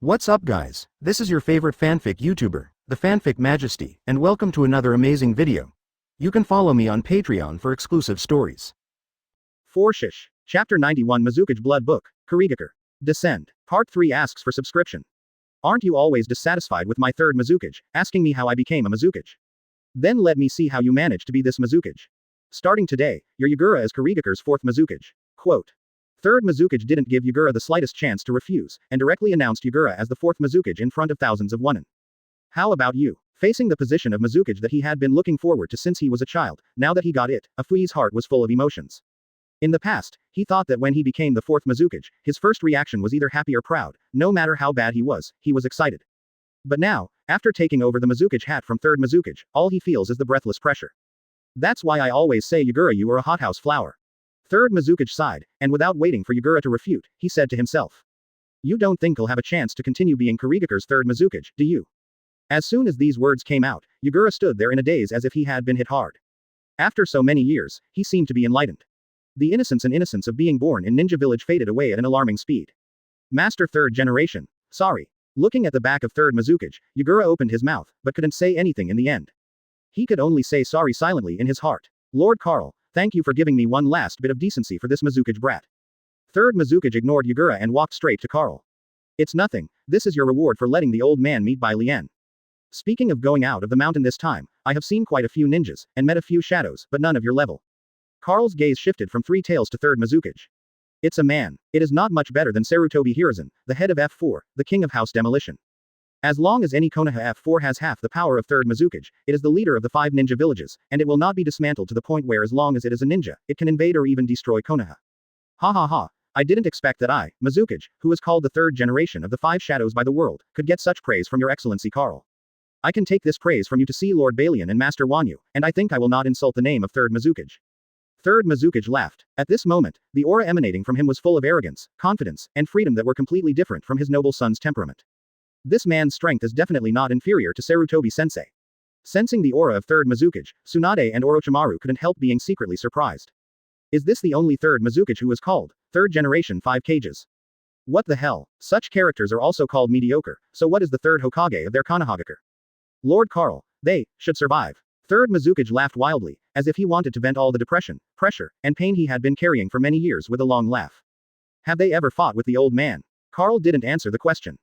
What's up guys, this is your favorite fanfic YouTuber, the Fanfic Majesty, and welcome to another amazing video. You can follow me on Patreon for exclusive stories. 4 Shish. Chapter 91 Mizukage Blood Book, Kurigakure. Descend. Part 3 asks for subscription. Aren't you always dissatisfied with my third Mizukage, asking me how I became a Mizukage? Then let me see how you managed to be this Mizukage. Starting today, your Yagura is Kurigakure's fourth Mizukage. Quote. Third Mizukage didn't give Yagura the slightest chance to refuse, and directly announced Yagura as the fourth Mizukage in front of thousands of wonen. How about you? Facing the position of Mizukage that he had been looking forward to since he was a child, now that he got it, Afui's heart was full of emotions. In the past, he thought that when he became the fourth Mizukage, his first reaction was either happy or proud, no matter how bad he was excited. But now, after taking over the Mizukage hat from third Mizukage, all he feels is the breathless pressure. That's why I always say Yagura, you are a hothouse flower. Third Mizukage sighed, and without waiting for Yagura to refute, he said to himself. You don't think he'll have a chance to continue being Kurigakure's third Mizukage, do you? As soon as these words came out, Yagura stood there in a daze as if he had been hit hard. After so many years, he seemed to be enlightened. The innocence of being born in Ninja Village faded away at an alarming speed. Master third generation. Sorry. Looking at the back of third Mizukage, Yagura opened his mouth, but couldn't say anything in the end. He could only say sorry silently in his heart. Lord Carl, thank you for giving me one last bit of decency for this Mizukage brat. Third Mizukage ignored Yagura and walked straight to Carl. It's nothing, this is your reward for letting the old man meet Bai Lian. Speaking of going out of the mountain this time, I have seen quite a few ninjas, and met a few shadows, but none of your level. Carl's gaze shifted from Three Tails to third Mizukage. It's a man. It is not much better than Sarutobi Hiruzen, the head of F4, the king of House Demolition. As long as any Konoha F4 has half the power of third Mizukage, it is the leader of the 5 ninja villages, and it will not be dismantled to the point where as long as it is a ninja, it can invade or even destroy Konoha. Ha ha ha. I didn't expect that I, Mizukage, who is called the third generation of the 5 shadows by the world, could get such praise from your excellency Carl. I can take this praise from you to see Lord Balian and Master Wanyu, and I think I will not insult the name of third Mizukage. Third Mizukage laughed. At this moment, the aura emanating from him was full of arrogance, confidence, and freedom that were completely different from his noble son's temperament. This man's strength is definitely not inferior to Sarutobi sensei. Sensing the aura of third Mizukage, Tsunade and Orochimaru couldn't help being secretly surprised. Is this the only third Mizukage who is called third generation 5 Kages? What the hell? Such characters are also called mediocre, so what is the third Hokage of their Konohagakure? Lord Carl, they should survive. Third Mizukage laughed wildly, as if he wanted to vent all the depression, pressure, and pain he had been carrying for many years with a long laugh. Have they ever fought with the old man? Carl didn't answer the question.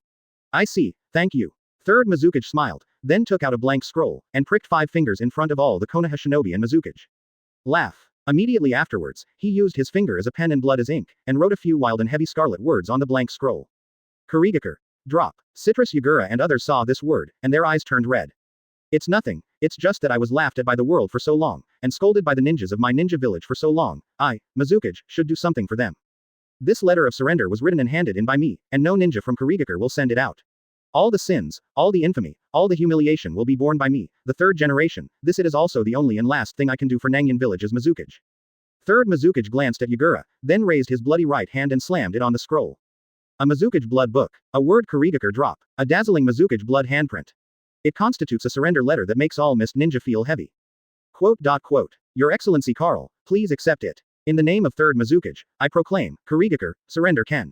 I see, thank you. Third Mizukage smiled, then took out a blank scroll, and pricked 5 fingers in front of all the Konoha shinobi and Mizukage. Laugh. Immediately afterwards, he used his finger as a pen and blood as ink, and wrote a few wild and heavy scarlet words on the blank scroll. Kurigakure. Drop. Citrus Yagura and others saw this word, and their eyes turned red. It's nothing, it's just that I was laughed at by the world for so long, and scolded by the ninjas of my ninja village for so long, I, Mizukage, should do something for them. This letter of surrender was written and handed in by me, and no ninja from Kurigakure will send it out. All the sins, all the infamy, all the humiliation will be borne by me, the third generation. This it is also the only and last thing I can do for Nangyan village as Mizukage. Third Mizukage glanced at Yagura, then raised his bloody right hand and slammed it on the scroll. A Mizukage blood book. A word Kurigakure drop. A dazzling Mizukage blood handprint. It constitutes a surrender letter that makes all mist ninja feel heavy. Quote. Your Excellency Carl, please accept it. In the name of third Mizukage, I proclaim, Kurigakure, surrender Ken.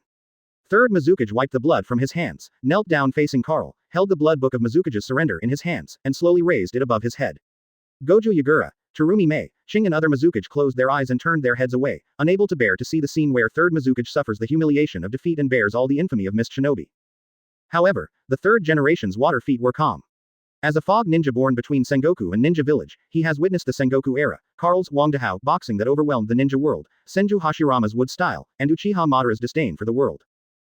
Third Mizukage wiped the blood from his hands, knelt down facing Carl, held the blood book of Mizukage's surrender in his hands, and slowly raised it above his head. Goju Yagura, Terumi Mei, Ching and other Mizukage closed their eyes and turned their heads away, unable to bear to see the scene where third Mizukage suffers the humiliation of defeat and bears all the infamy of mist shinobi. However, the third generation's water feet were calm. As a fog ninja born between Sengoku and Ninja Village, he has witnessed the Sengoku era, Carl's Wangdahao boxing that overwhelmed the ninja world, Senju Hashirama's wood style, and Uchiha Madara's disdain for the world.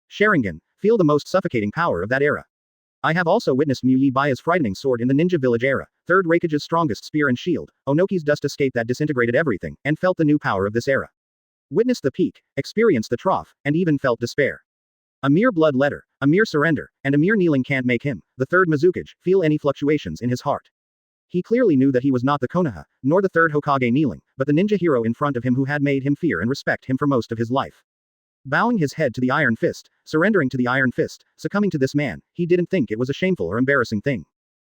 Sharingan, feel the most suffocating power of that era. I have also witnessed Muyi Baya's frightening sword in the Ninja Village era, third Raikage's strongest spear and shield, Onoki's dust escape that disintegrated everything, and felt the new power of this era. Witnessed the peak, experienced the trough, and even felt despair. A mere blood letter, a mere surrender, and a mere kneeling can't make him, the third Mizukage, feel any fluctuations in his heart. He clearly knew that he was not the Konoha, nor the third Hokage kneeling, but the ninja hero in front of him who had made him fear and respect him for most of his life. Bowing his head to the Iron Fist, surrendering to the Iron Fist, succumbing to this man, he didn't think it was a shameful or embarrassing thing.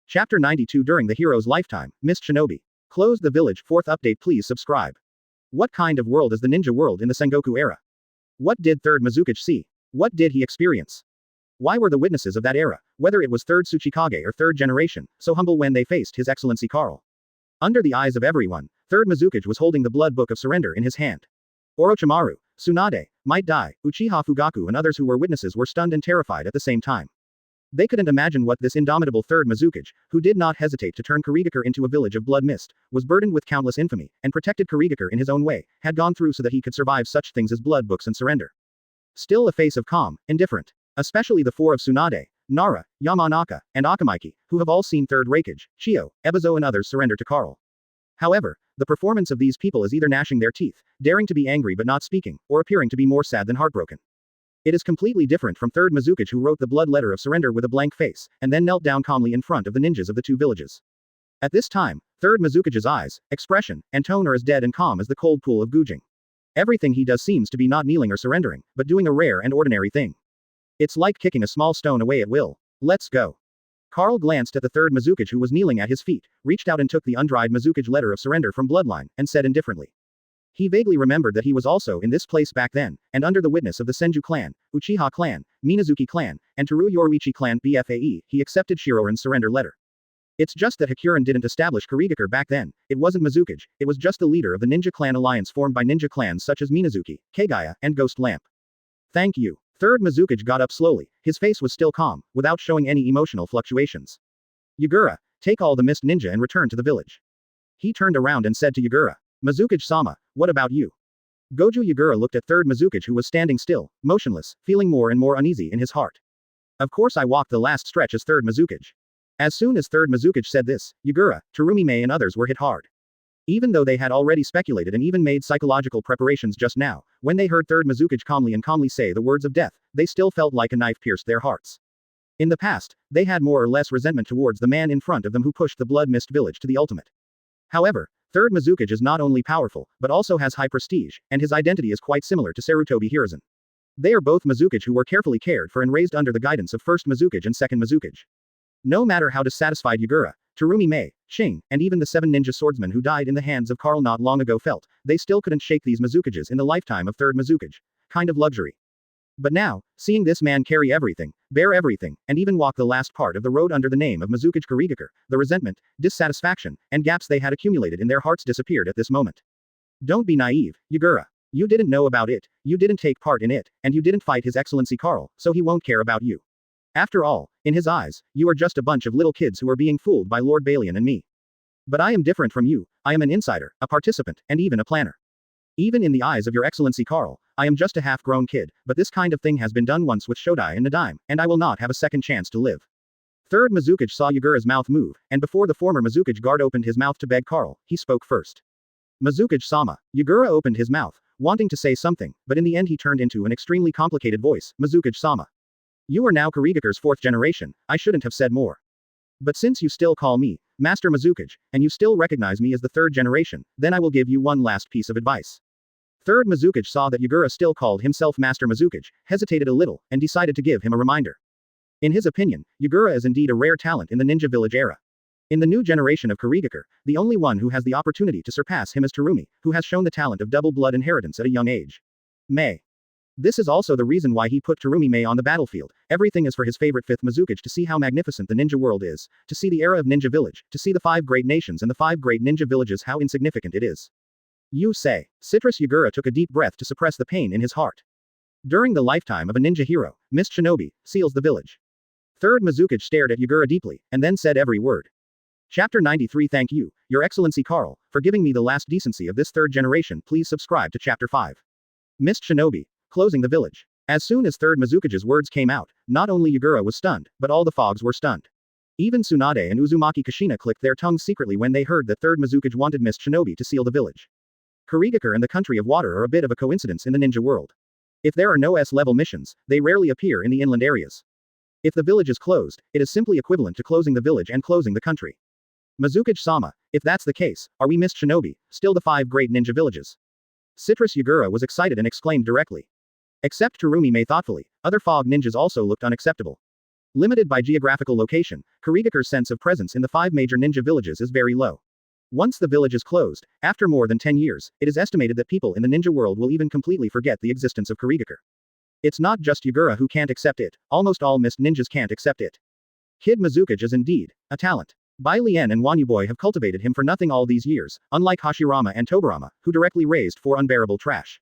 Chapter 92 During the hero's lifetime, Mist Shinobi. Close the village. 4th update. Please subscribe. What kind of world is the ninja world in the Sengoku era? What did third Mizukage see? What did he experience? Why were the witnesses of that era, whether it was third Tsuchikage or third generation, so humble when they faced His Excellency Karl? Under the eyes of everyone, third Mizukage was holding the blood book of surrender in his hand. Orochimaru, Tsunade, Might Dai, Uchiha Fugaku and others who were witnesses were stunned and terrified at the same time. They couldn't imagine what this indomitable third Mizukage, who did not hesitate to turn Kurigakure into a village of blood mist, was burdened with countless infamy, and protected Kurigakure in his own way, had gone through so that he could survive such things as blood books and surrender. Still a face of calm, indifferent. Especially the four of Tsunade, Nara, Yamanaka, and Akamaiki, who have all seen third Raikage, Chio, Ebizo and others surrender to Karl. However, the performance of these people is either gnashing their teeth, daring to be angry but not speaking, or appearing to be more sad than heartbroken. It is completely different from third Mizukage who wrote the blood letter of surrender with a blank face, and then knelt down calmly in front of the ninjas of the two villages. At this time, third Mizukage's eyes, expression, and tone are as dead and calm as the cold pool of Gujing. Everything he does seems to be not kneeling or surrendering, but doing a rare and ordinary thing. It's like kicking a small stone away at will. Let's go. Karl glanced at the third Mizukage who was kneeling at his feet, reached out and took the undried Mizukage letter of surrender from Bloodline, and said indifferently. He vaguely remembered that he was also in this place back then, and under the witness of the Senju clan, Uchiha clan, Minazuki clan, and Teru Yoruichi clan BFAE, he accepted Shiroran's surrender letter. It's just that Hakuren didn't establish Kurigakure back then, it wasn't Mizukage, it was just the leader of the ninja clan alliance formed by ninja clans such as Minazuki, Kagaya, and Ghost Lamp. Thank you. Third Mizukage got up slowly, his face was still calm, without showing any emotional fluctuations. Yagura, take all the mist ninja and return to the village. He turned around and said to Yagura, Mizukage-sama, what about you? Goju Yagura looked at third Mizukage who was standing still, motionless, feeling more and more uneasy in his heart. Of course I walked the last stretch as third Mizukage. As soon as third Mizukage said this, Yagura, Terumi Mei and others were hit hard. Even though they had already speculated and even made psychological preparations just now, when they heard third Mizukage calmly say the words of death, they still felt like a knife pierced their hearts. In the past, they had more or less resentment towards the man in front of them who pushed the Blood Mist village to the ultimate. However, third Mizukage is not only powerful, but also has high prestige, and his identity is quite similar to Sarutobi Hiruzen. They are both Mizukage who were carefully cared for and raised under the guidance of first Mizukage and second Mizukage. No matter how dissatisfied Yagura, Terumi Mei, Shing, and even the 7 ninja swordsmen who died in the hands of Karl not long ago felt, they still couldn't shake these Mizukages in the lifetime of third Mizukage. Kind of luxury. But now, seeing this man carry everything, bear everything, and even walk the last part of the road under the name of Mizukage Kurigakure, the resentment, dissatisfaction, and gaps they had accumulated in their hearts disappeared at this moment. Don't be naive, Yagura. You didn't know about it, you didn't take part in it, and you didn't fight His Excellency Karl, so he won't care about you. After all, in his eyes, you are just a bunch of little kids who are being fooled by Lord Balian and me. But I am different from you, I am an insider, a participant, and even a planner. Even in the eyes of your Excellency Karl, I am just a half-grown kid, but this kind of thing has been done once with Shodai and Nadaime, and I will not have a second chance to live. Third Mizukage saw Yagura's mouth move, and before the former Mizukage guard opened his mouth to beg Karl, he spoke first. Mizukage-sama. Yagura opened his mouth, wanting to say something, but in the end he turned into an extremely complicated voice, Mizukage-sama. You are now Kurigakure's 4th generation, I shouldn't have said more. But since you still call me, Master Mizukage, and you still recognize me as the 3rd generation, then I will give you one last piece of advice. Third Mizukage saw that Yagura still called himself Master Mizukage, hesitated a little, and decided to give him a reminder. In his opinion, Yagura is indeed a rare talent in the ninja village era. In the new generation of Kurigakure, the only one who has the opportunity to surpass him is Terumi, who has shown the talent of double blood inheritance at a young age. Mei. This is also the reason why he put Terumi Mei on the battlefield. Everything is for his favorite 5th Mizukage to see how magnificent the ninja world is, to see the era of ninja village, to see the 5 great nations and the 5 great ninja villages how insignificant it is. You say. Citrus Yagura took a deep breath to suppress the pain in his heart. During the lifetime of a ninja hero, Mist Shinobi, seals the village. Third Mizukage stared at Yagura deeply, and then said every word. Chapter 93. Thank you, Your Excellency Karl, for giving me the last decency of this 3rd generation. Please subscribe to Chapter 5. Mist Shinobi. Closing the village. As soon as third Mizukage's words came out, not only Yagura was stunned, but all the fogs were stunned. Even Tsunade and Uzumaki Kushina clicked their tongues secretly when they heard that third Mizukage wanted Mist Shinobi to seal the village. Kurigakure and the country of water are a bit of a coincidence in the ninja world. If there are no S-level missions, they rarely appear in the inland areas. If the village is closed, it is simply equivalent to closing the village and closing the country. Mizukage-sama, if that's the case, are we Mist Shinobi, still the 5 great ninja villages? Citrus Yagura was excited and exclaimed directly. Except Terumi Mei thoughtfully, other fog ninjas also looked unacceptable. Limited by geographical location, Kurigakure's sense of presence in the 5 major ninja villages is very low. Once the village is closed, after more than 10 years, it is estimated that people in the ninja world will even completely forget the existence of Kurigakure. It's not just Yagura who can't accept it, almost all mist ninjas can't accept it. Kid Mizukage is indeed a talent. Bai Lian and Wanyuboy have cultivated him for nothing all these years, unlike Hashirama and Tobarama, who directly raised for unbearable trash.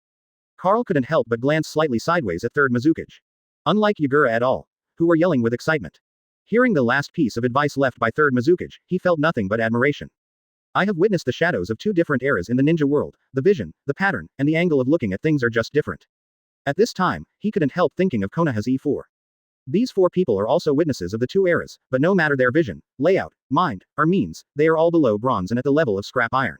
Carl couldn't help but glance slightly sideways at third Mizukage. Unlike Yagura et al., who were yelling with excitement. Hearing the last piece of advice left by third Mizukage, he felt nothing but admiration. I have witnessed the shadows of two different eras in the ninja world, the vision, the pattern, and the angle of looking at things are just different. At this time, he couldn't help thinking of Konoha's E4. These four people are also witnesses of the two eras, but no matter their vision, layout, mind, or means, they are all below bronze and at the level of scrap iron.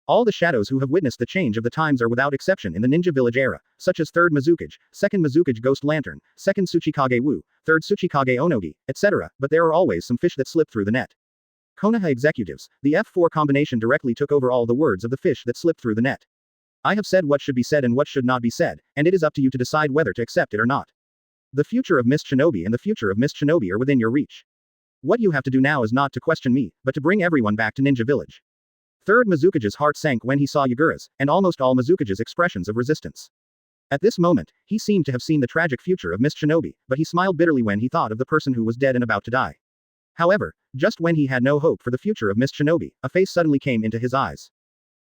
All the shadows who have witnessed the change of the times are without exception in the Ninja Village era, such as 3rd Mizukage, 2nd Mizukage Ghost Lantern, 2nd Tsuchikage Wu, 3rd Tsuchikage Onogi, etc., but there are always some fish that slip through the net. Konoha executives, the F4 combination directly took over all the words of the fish that slipped through the net. I have said what should be said and what should not be said, and it is up to you to decide whether to accept it or not. The future of Mist Shinobi and the future of Mist Shinobi are within your reach. What you have to do now is not to question me, but to bring everyone back to Ninja Village. 3rd Mizukage's heart sank when he saw Yagura's, and almost all Mizukage's expressions of resistance. At this moment, he seemed to have seen the tragic future of Mist Shinobi, but he smiled bitterly when he thought of the person who was dead and about to die. However, just when he had no hope for the future of Mist Shinobi, a face suddenly came into his eyes.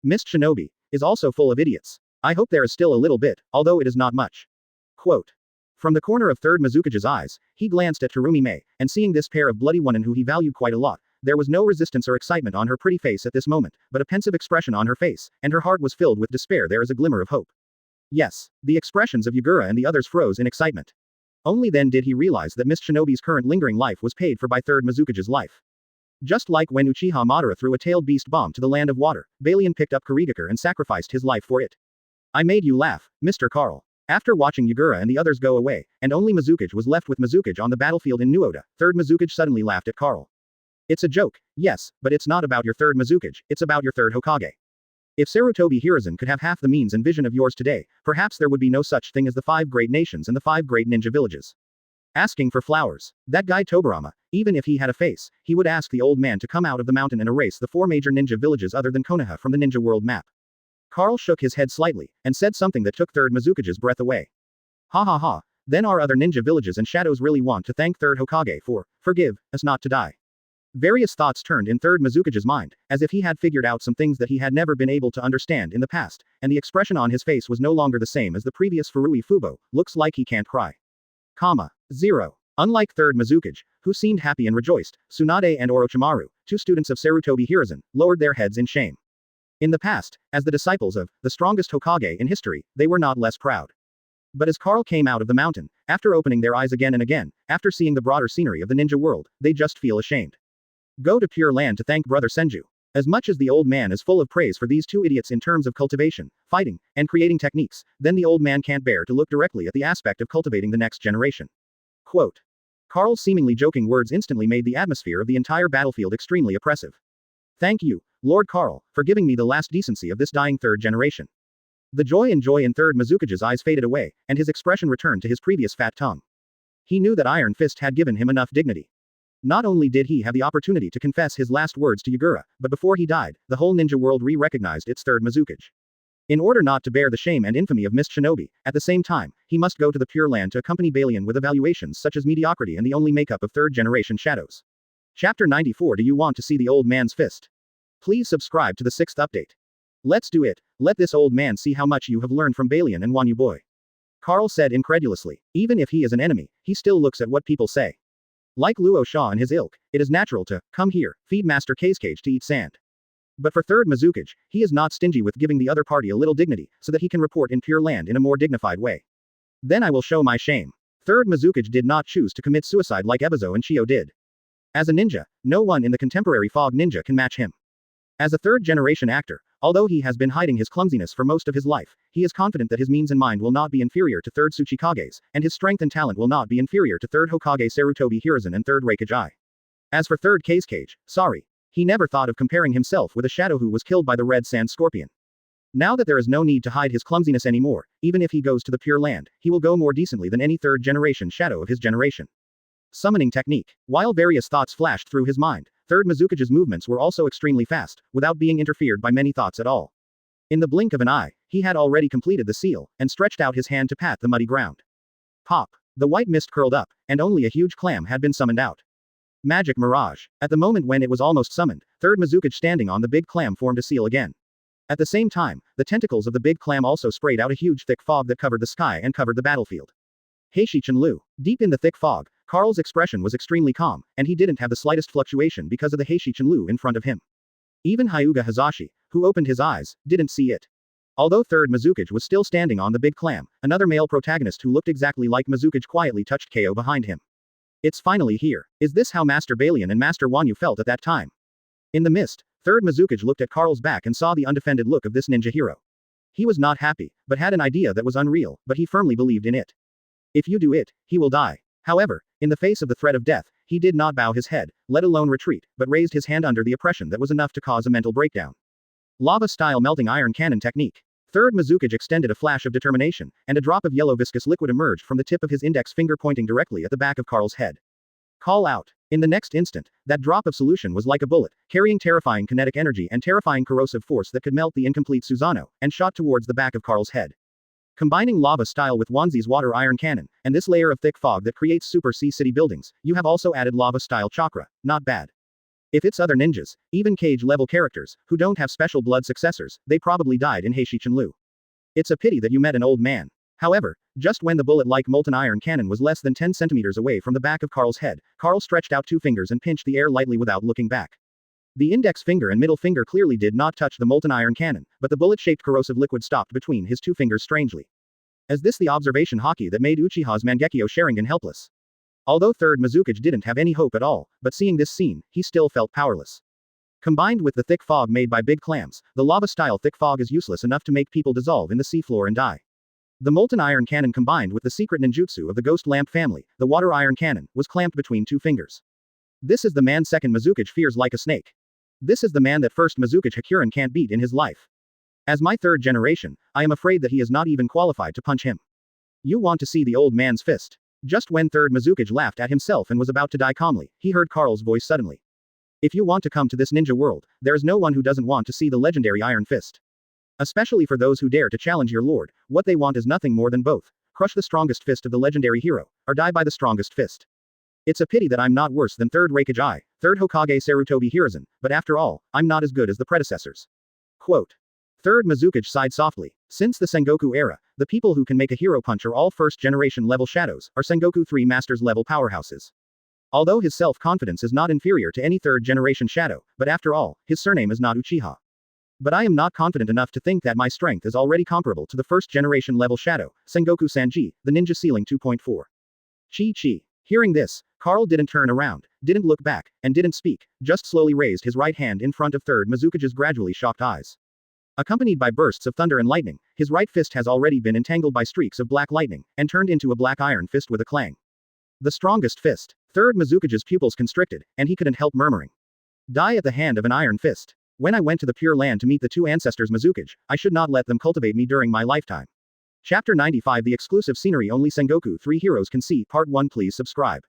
Mist Shinobi is also full of idiots. I hope there is still a little bit, although it is not much. Quote. From the corner of 3rd Mizukage's eyes, he glanced at Terumi Mei, and seeing this pair of bloody women who he valued quite a lot, there was no resistance or excitement on her pretty face at this moment, but a pensive expression on her face, and her heart was filled with despair. There is a glimmer of hope. Yes, the expressions of Yagura and the others froze in excitement. Only then did he realize that Mist Shinobi's current lingering life was paid for by 3rd Mizukage's life. Just like when Uchiha Madara threw a tailed beast bomb to the land of water, Balian picked up Kurigakure and sacrificed his life for it. I made you laugh, Mr. Carl. After watching Yagura and the others go away, and only Mizukage was left with Mizukage on the battlefield in Nuoda, 3rd Mizukage suddenly laughed at Carl. It's a joke, yes, but it's not about your 3rd Mizukage, it's about your 3rd Hokage. If Sarutobi Hiruzen could have half the means and vision of yours today, perhaps there would be no such thing as the 5 great nations and the 5 great ninja villages. Asking for flowers. That guy Tobarama, even if he had a face, he would ask the old man to come out of the mountain and erase the 4 major ninja villages other than Konoha from the ninja world map. Carl shook his head slightly, and said something that took 3rd Mizukage's breath away. Ha ha ha, then our other ninja villages and shadows really want to thank 3rd Hokage for, forgive, us not to die. Various thoughts turned in 3rd Mizukage's mind, as if he had figured out some things that he had never been able to understand in the past, and the expression on his face was no longer the same as the previous Furui Fubo, looks like he can't cry. 0. Unlike 3rd Mizukage, who seemed happy and rejoiced, Tsunade and Orochimaru, 2 students of Sarutobi Hiruzen, lowered their heads in shame. In the past, as the disciples of the strongest Hokage in history, they were not less proud. But as Carl came out of the mountain, after opening their eyes again and again, after seeing the broader scenery of the ninja world, they just feel ashamed. Go to Pure Land to thank Brother Senju. As much as the old man is full of praise for these 2 idiots in terms of cultivation, fighting, and creating techniques, then the old man can't bear to look directly at the aspect of cultivating the next generation. Quote. Carl's seemingly joking words instantly made the atmosphere of the entire battlefield extremely oppressive. Thank you, Lord Carl, for giving me the last decency of this dying 3rd generation. The joy in 3rd Mizukage's eyes faded away, and his expression returned to his previous fat tongue. He knew that Iron Fist had given him enough dignity. Not only did he have the opportunity to confess his last words to Yagura, but before he died, the whole ninja world re-recognized its 3rd Mizukage. In order not to bear the shame and infamy of Mist Shinobi, at the same time, he must go to the Pure Land to accompany Balian with evaluations such as mediocrity and the only makeup of 3rd generation shadows. Chapter 94. Do you want to see the old man's fist? Please subscribe to the 6th update. Let's do it. Let this old man see how much you have learned from Balian and Wanyu Boy. Carl said incredulously. Even if he is an enemy, he still looks at what people say. Like Luo Sha and his ilk, it is natural to come here, feed Master Kazekage to eat sand. But for 3rd Mizukage, he is not stingy with giving the other party a little dignity, so that he can report in Pure Land in a more dignified way. Then I will show my shame. 3rd Mizukage did not choose to commit suicide like Ebizo and Chio did. As a ninja, no one in the contemporary Fog Ninja can match him. As a 3rd generation actor, although he has been hiding his clumsiness for most of his life, he is confident that his means and mind will not be inferior to 3rd Tsuchikage's, and his strength and talent will not be inferior to 3rd Hokage Sarutobi Hiruzen and 3rd Raikage. As for 3rd Kazekage, sorry. He never thought of comparing himself with a shadow who was killed by the Red Sand Scorpion. Now that there is no need to hide his clumsiness anymore, even if he goes to the Pure Land, he will go more decently than any 3rd generation shadow of his generation. Summoning technique. While various thoughts flashed through his mind, 3rd Mizukage's movements were also extremely fast, without being interfered by many thoughts at all. In the blink of an eye, he had already completed the seal, and stretched out his hand to pat the muddy ground. Pop. The white mist curled up, and only a huge clam had been summoned out. Magic mirage. At the moment when it was almost summoned, third Mizukage standing on the big clam formed a seal again. At the same time, the tentacles of the big clam also sprayed out a huge thick fog that covered the sky and covered the battlefield. Heishi Lu. Deep in the thick fog, Karl's expression was extremely calm, and he didn't have the slightest fluctuation because of the Heishi Lu in front of him. Even Hyuga Hazashi, who opened his eyes, didn't see it. Although third Mizukage was still standing on the big clam, another male protagonist who looked exactly like Mizukage quietly touched KO behind him. It's finally here. Is this how Master Balian and Master Wanyu felt at that time? In the mist, third Mizukage looked at Karl's back and saw the undefended look of this ninja hero. He was not happy, but had an idea that was unreal, but he firmly believed in it. If you do it, he will die. However, in the face of the threat of death, he did not bow his head, let alone retreat, but raised his hand under the oppression that was enough to cause a mental breakdown. Lava-style melting iron cannon technique. Third Mizukage extended a flash of determination, and a drop of yellow viscous liquid emerged from the tip of his index finger pointing directly at the back of Karl's head. Call out. In the next instant, that drop of solution was like a bullet, carrying terrifying kinetic energy and terrifying corrosive force that could melt the incomplete Susanoo, and shot towards the back of Karl's head. Combining lava style with Wanzi's water iron cannon, and this layer of thick fog that creates super sea city buildings, you have also added lava style chakra. Not bad. If it's other ninjas, even cage-level characters, who don't have special blood successors, they probably died in Heishi Lu. It's a pity that you met an old man. However, just when the bullet-like molten iron cannon was less than 10 centimeters away from the back of Karl's head, Karl stretched out two fingers and pinched the air lightly without looking back. The index finger and middle finger clearly did not touch the molten iron cannon, but the bullet-shaped corrosive liquid stopped between his two fingers strangely. Is this the observation haki that made Uchiha's Mangekyo Sharingan helpless? Although third Mizukage didn't have any hope at all, but seeing this scene, he still felt powerless. Combined with the thick fog made by big clams, the lava-style thick fog is useless enough to make people dissolve in the seafloor and die. The molten iron cannon combined with the secret ninjutsu of the ghost lamp family, the water iron cannon, was clamped between two fingers. This is the man second Mizukage fears like a snake. This is the man that first Mizukage Hakuren can't beat in his life. As my third generation, I am afraid that he is not even qualified to punch him. You want to see the old man's fist? Just when third Mizukage laughed at himself and was about to die calmly, he heard Karl's voice suddenly. If you want to come to this ninja world, there is no one who doesn't want to see the legendary Iron Fist. Especially for those who dare to challenge your lord, what they want is nothing more than both. Crush the strongest fist of the legendary hero, or die by the strongest fist. It's a pity that I'm not worse than third Raikage, third Hokage Sarutobi Hiruzen, but after all, I'm not as good as the predecessors. Quote. Third Mizukage sighed softly. Since the Sengoku era, the people who can make a hero punch are all first-generation level shadows, are Sengoku 3 masters level powerhouses. Although his self-confidence is not inferior to any third-generation shadow, but after all, his surname is not Uchiha. But I am not confident enough to think that my strength is already comparable to the first-generation level shadow, Sengoku Sanji, the ninja ceiling 2.4. Chi. Hearing this, Karl didn't turn around, didn't look back, and didn't speak, just slowly raised his right hand in front of third Mizukage's gradually shocked eyes. Accompanied by bursts of thunder and lightning, his right fist has already been entangled by streaks of black lightning, and turned into a black iron fist with a clang. The strongest fist. Third Mizukage's pupils constricted, and he couldn't help murmuring. Die at the hand of an iron fist. When I went to the Pure Land to meet the two ancestors Mizukage, I should not let them cultivate me during my lifetime. Chapter 95 The exclusive scenery only Sengoku 3 heroes can see. Part 1 Please subscribe.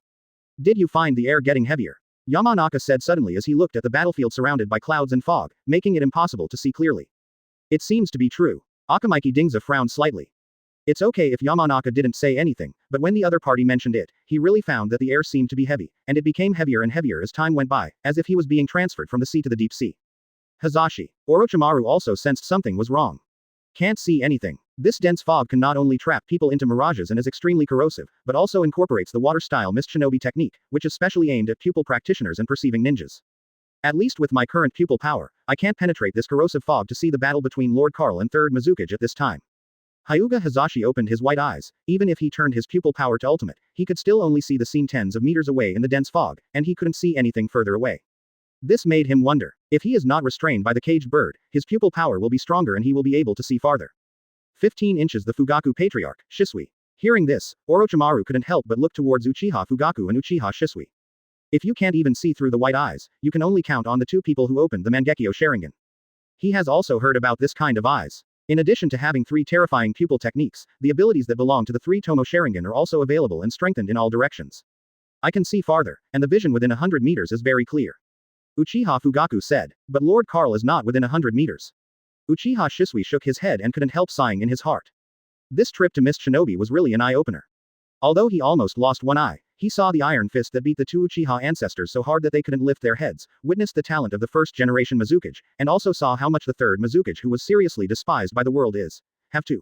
Did you find the air getting heavier? Yamanaka said suddenly as he looked at the battlefield surrounded by clouds and fog, making it impossible to see clearly. It seems to be true. Akamaiki Dingza frowned slightly. It's okay if Yamanaka didn't say anything, but when the other party mentioned it, he really found that the air seemed to be heavy, and it became heavier and heavier as time went by, as if he was being transferred from the sea to the deep sea. Hazashi. Orochimaru also sensed something was wrong. Can't see anything. This dense fog can not only trap people into mirages and is extremely corrosive, but also incorporates the water-style mist shinobi technique, which is specially aimed at pupil practitioners and perceiving ninjas. At least with my current pupil power, I can't penetrate this corrosive fog to see the battle between Lord Karl and third Mizukage at this time. Hyuga Hazashi opened his white eyes. Even if he turned his pupil power to ultimate, he could still only see the scene tens of meters away in the dense fog, and he couldn't see anything further away. This made him wonder. If he is not restrained by the caged bird, his pupil power will be stronger and he will be able to see farther. 15 inches The Fugaku Patriarch, Shisui. Hearing this, Orochimaru couldn't help but look towards Uchiha Fugaku and Uchiha Shisui. If you can't even see through the white eyes, you can only count on the two people who opened the Mangekyo Sharingan. He has also heard about this kind of eyes. In addition to having 3 terrifying pupil techniques, the abilities that belong to the 3 Tomo Sharingan are also available and strengthened in all directions. I can see farther, and the vision within 100 meters is very clear. Uchiha Fugaku said, but Lord Karl is not within 100 meters. Uchiha Shisui shook his head and couldn't help sighing in his heart. This trip to Mist Shinobi was really an eye-opener. Although he almost lost one eye, he saw the iron fist that beat the two Uchiha ancestors so hard that they couldn't lift their heads, witnessed the talent of the first-generation Mizukage, and also saw how much the third Mizukage, who was seriously despised by the world, have to.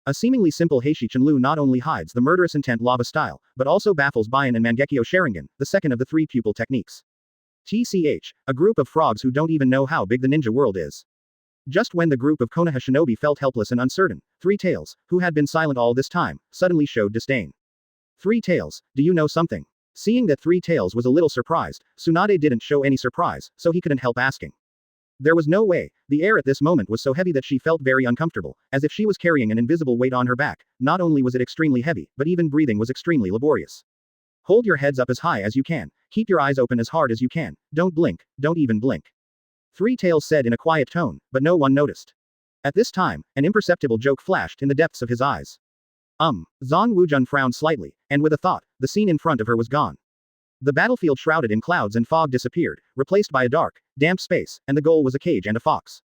A seemingly simple Heishi Chenlu not only hides the murderous intent lava style, but also baffles Bion and Mangekyo Sharingan, the second of the three pupil techniques. TCH, a group of frogs who don't even know how big the ninja world is. Just when the group of Konoha shinobi felt helpless and uncertain, Three Tails, who had been silent all this time, suddenly showed disdain. Three Tails, do you know something? Seeing that Three Tails was a little surprised, Tsunade didn't show any surprise, so he couldn't help asking. There was no way. The air at this moment was so heavy that she felt very uncomfortable, as if she was carrying an invisible weight on her back. Not only was it extremely heavy, but even breathing was extremely laborious. Hold your heads up as high as you can. Keep your eyes open as hard as you can. Don't blink, don't even blink. Three Tails said in a quiet tone, but no one noticed. At this time, an imperceptible joke flashed in the depths of his eyes. Zhang Wujun frowned slightly, and with a thought, the scene in front of her was gone. The battlefield shrouded in clouds and fog disappeared, replaced by a dark, damp space, and the goal was a cage and a fox.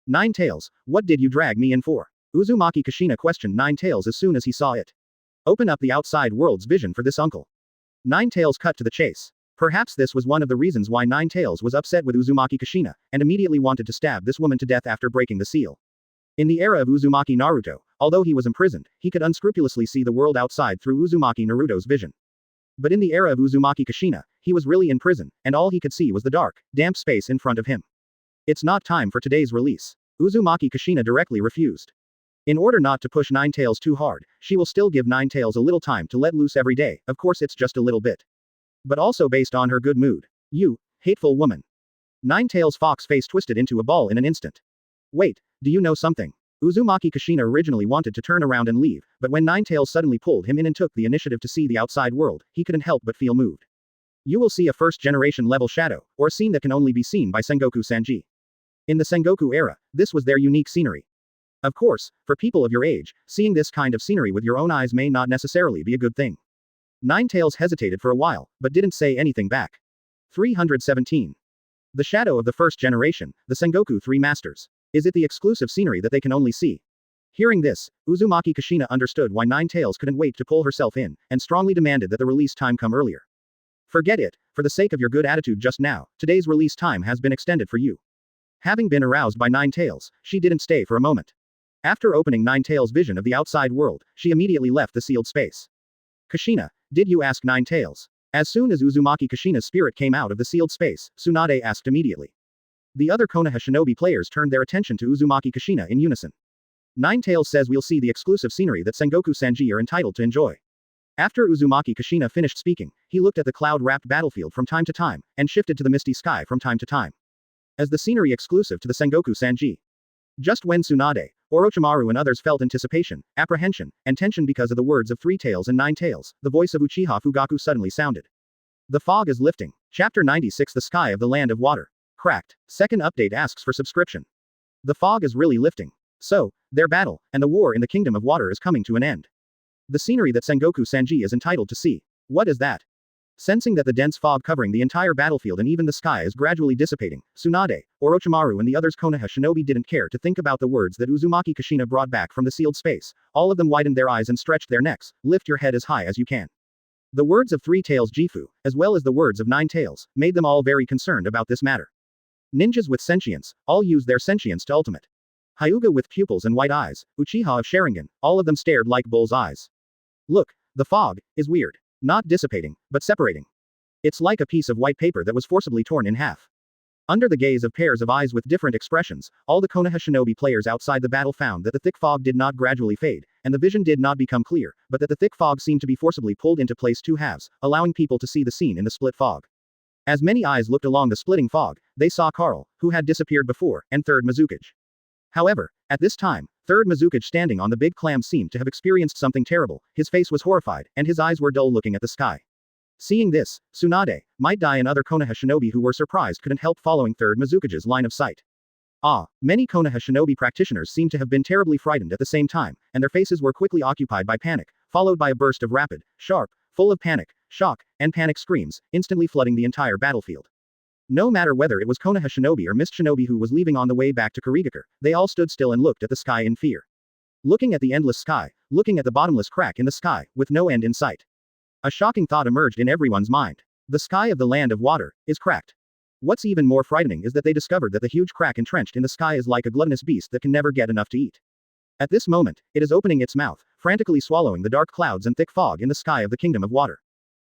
Nine Tails, what did you drag me in for? Uzumaki Kushina questioned Nine Tails as soon as he saw it. Open up the outside world's vision for this uncle. Nine Tails cut to the chase. Perhaps this was one of the reasons why Nine Tails was upset with Uzumaki Kushina, and immediately wanted to stab this woman to death after breaking the seal. In the era of Uzumaki Naruto, although he was imprisoned, he could unscrupulously see the world outside through Uzumaki Naruto's vision. But in the era of Uzumaki Kushina, he was really in prison, and all he could see was the dark, damp space in front of him. It's not time for today's release. Uzumaki Kushina directly refused. In order not to push Nine Tails too hard, she will still give Nine Tails a little time to let loose every day, of course it's just a little bit. But also based on her good mood. You, hateful woman. Nine Tails' fox face twisted into a ball in an instant. Wait, do you know something? Uzumaki Kushina originally wanted to turn around and leave, but when Nine Tails suddenly pulled him in and took the initiative to see the outside world, he couldn't help but feel moved. You will see a first-generation level shadow, or a scene that can only be seen by Sengoku Sanji. In the Sengoku era, this was their unique scenery. Of course, for people of your age, seeing this kind of scenery with your own eyes may not necessarily be a good thing. Nine Tails hesitated for a while, but didn't say anything back. 317. The shadow of the first generation, the Sengoku Three Masters. Is it the exclusive scenery that they can only see? Hearing this, Uzumaki Kushina understood why Nine Tails couldn't wait to pull herself in, and strongly demanded that the release time come earlier. Forget it, for the sake of your good attitude just now, today's release time has been extended for you. Having been aroused by Nine Tails, she didn't stay for a moment. After opening Nine Tails' vision of the outside world, she immediately left the sealed space. Kushina, did you ask Nine Tails? As soon as Uzumaki Kushina's spirit came out of the sealed space, Tsunade asked immediately. The other Konoha shinobi players turned their attention to Uzumaki Kushina in unison. Nine Tails says we'll see the exclusive scenery that Sengoku Sanji are entitled to enjoy. After Uzumaki Kushina finished speaking, he looked at the cloud-wrapped battlefield from time to time, and shifted to the misty sky from time to time. As the scenery exclusive to the Sengoku Sanji. Just when Tsunade, Orochimaru and others felt anticipation, apprehension, and tension because of the words of Three Tails and Nine Tails, the voice of Uchiha Fugaku suddenly sounded. The fog is lifting. Chapter 96 The Sky of the Land of Water. Cracked. Second update asks for subscription. The fog is really lifting. So, their battle, and the war in the Kingdom of Water is coming to an end. The scenery that Sengoku Sanji is entitled to see. What is that? Sensing that the dense fog covering the entire battlefield and even the sky is gradually dissipating, Tsunade, Orochimaru and the others Konoha shinobi didn't care to think about the words that Uzumaki Kushina brought back from the sealed space. All of them widened their eyes and stretched their necks. Lift your head as high as you can. The words of Three Tails Jifu, as well as the words of Nine Tails, made them all very concerned about this matter. Ninjas with sentience, all use their sentience to ultimate. Hyuga with pupils and white eyes, Uchiha of Sharingan, all of them stared like bull's eyes. Look, the fog is weird. Not dissipating, but separating. It's like a piece of white paper that was forcibly torn in half. Under the gaze of pairs of eyes with different expressions, all the Konoha shinobi players outside the battle found that the thick fog did not gradually fade, and the vision did not become clear, but that the thick fog seemed to be forcibly pulled into place two halves, allowing people to see the scene in the split fog. As many eyes looked along the splitting fog, they saw Carl, who had disappeared before, and third Mizukage. However, at this time, third Mizukage standing on the big clam seemed to have experienced something terrible. His face was horrified, and his eyes were dull looking at the sky. Seeing this, Tsunade, Might Dai and other Konoha shinobi who were surprised couldn't help following third Mizukage's line of sight. Many Konoha shinobi practitioners seemed to have been terribly frightened at the same time, and their faces were quickly occupied by panic, followed by a burst of rapid, sharp, full of panic, shock, and panic screams, instantly flooding the entire battlefield. No matter whether it was Konoha shinobi or Mist shinobi who was leaving on the way back to Kurigakure, they all stood still and looked at the sky in fear. Looking at the endless sky, looking at the bottomless crack in the sky, with no end in sight. A shocking thought emerged in everyone's mind. The sky of the land of water is cracked. What's even more frightening is that they discovered that the huge crack entrenched in the sky is like a gluttonous beast that can never get enough to eat. At this moment, it is opening its mouth, frantically swallowing the dark clouds and thick fog in the sky of the kingdom of water.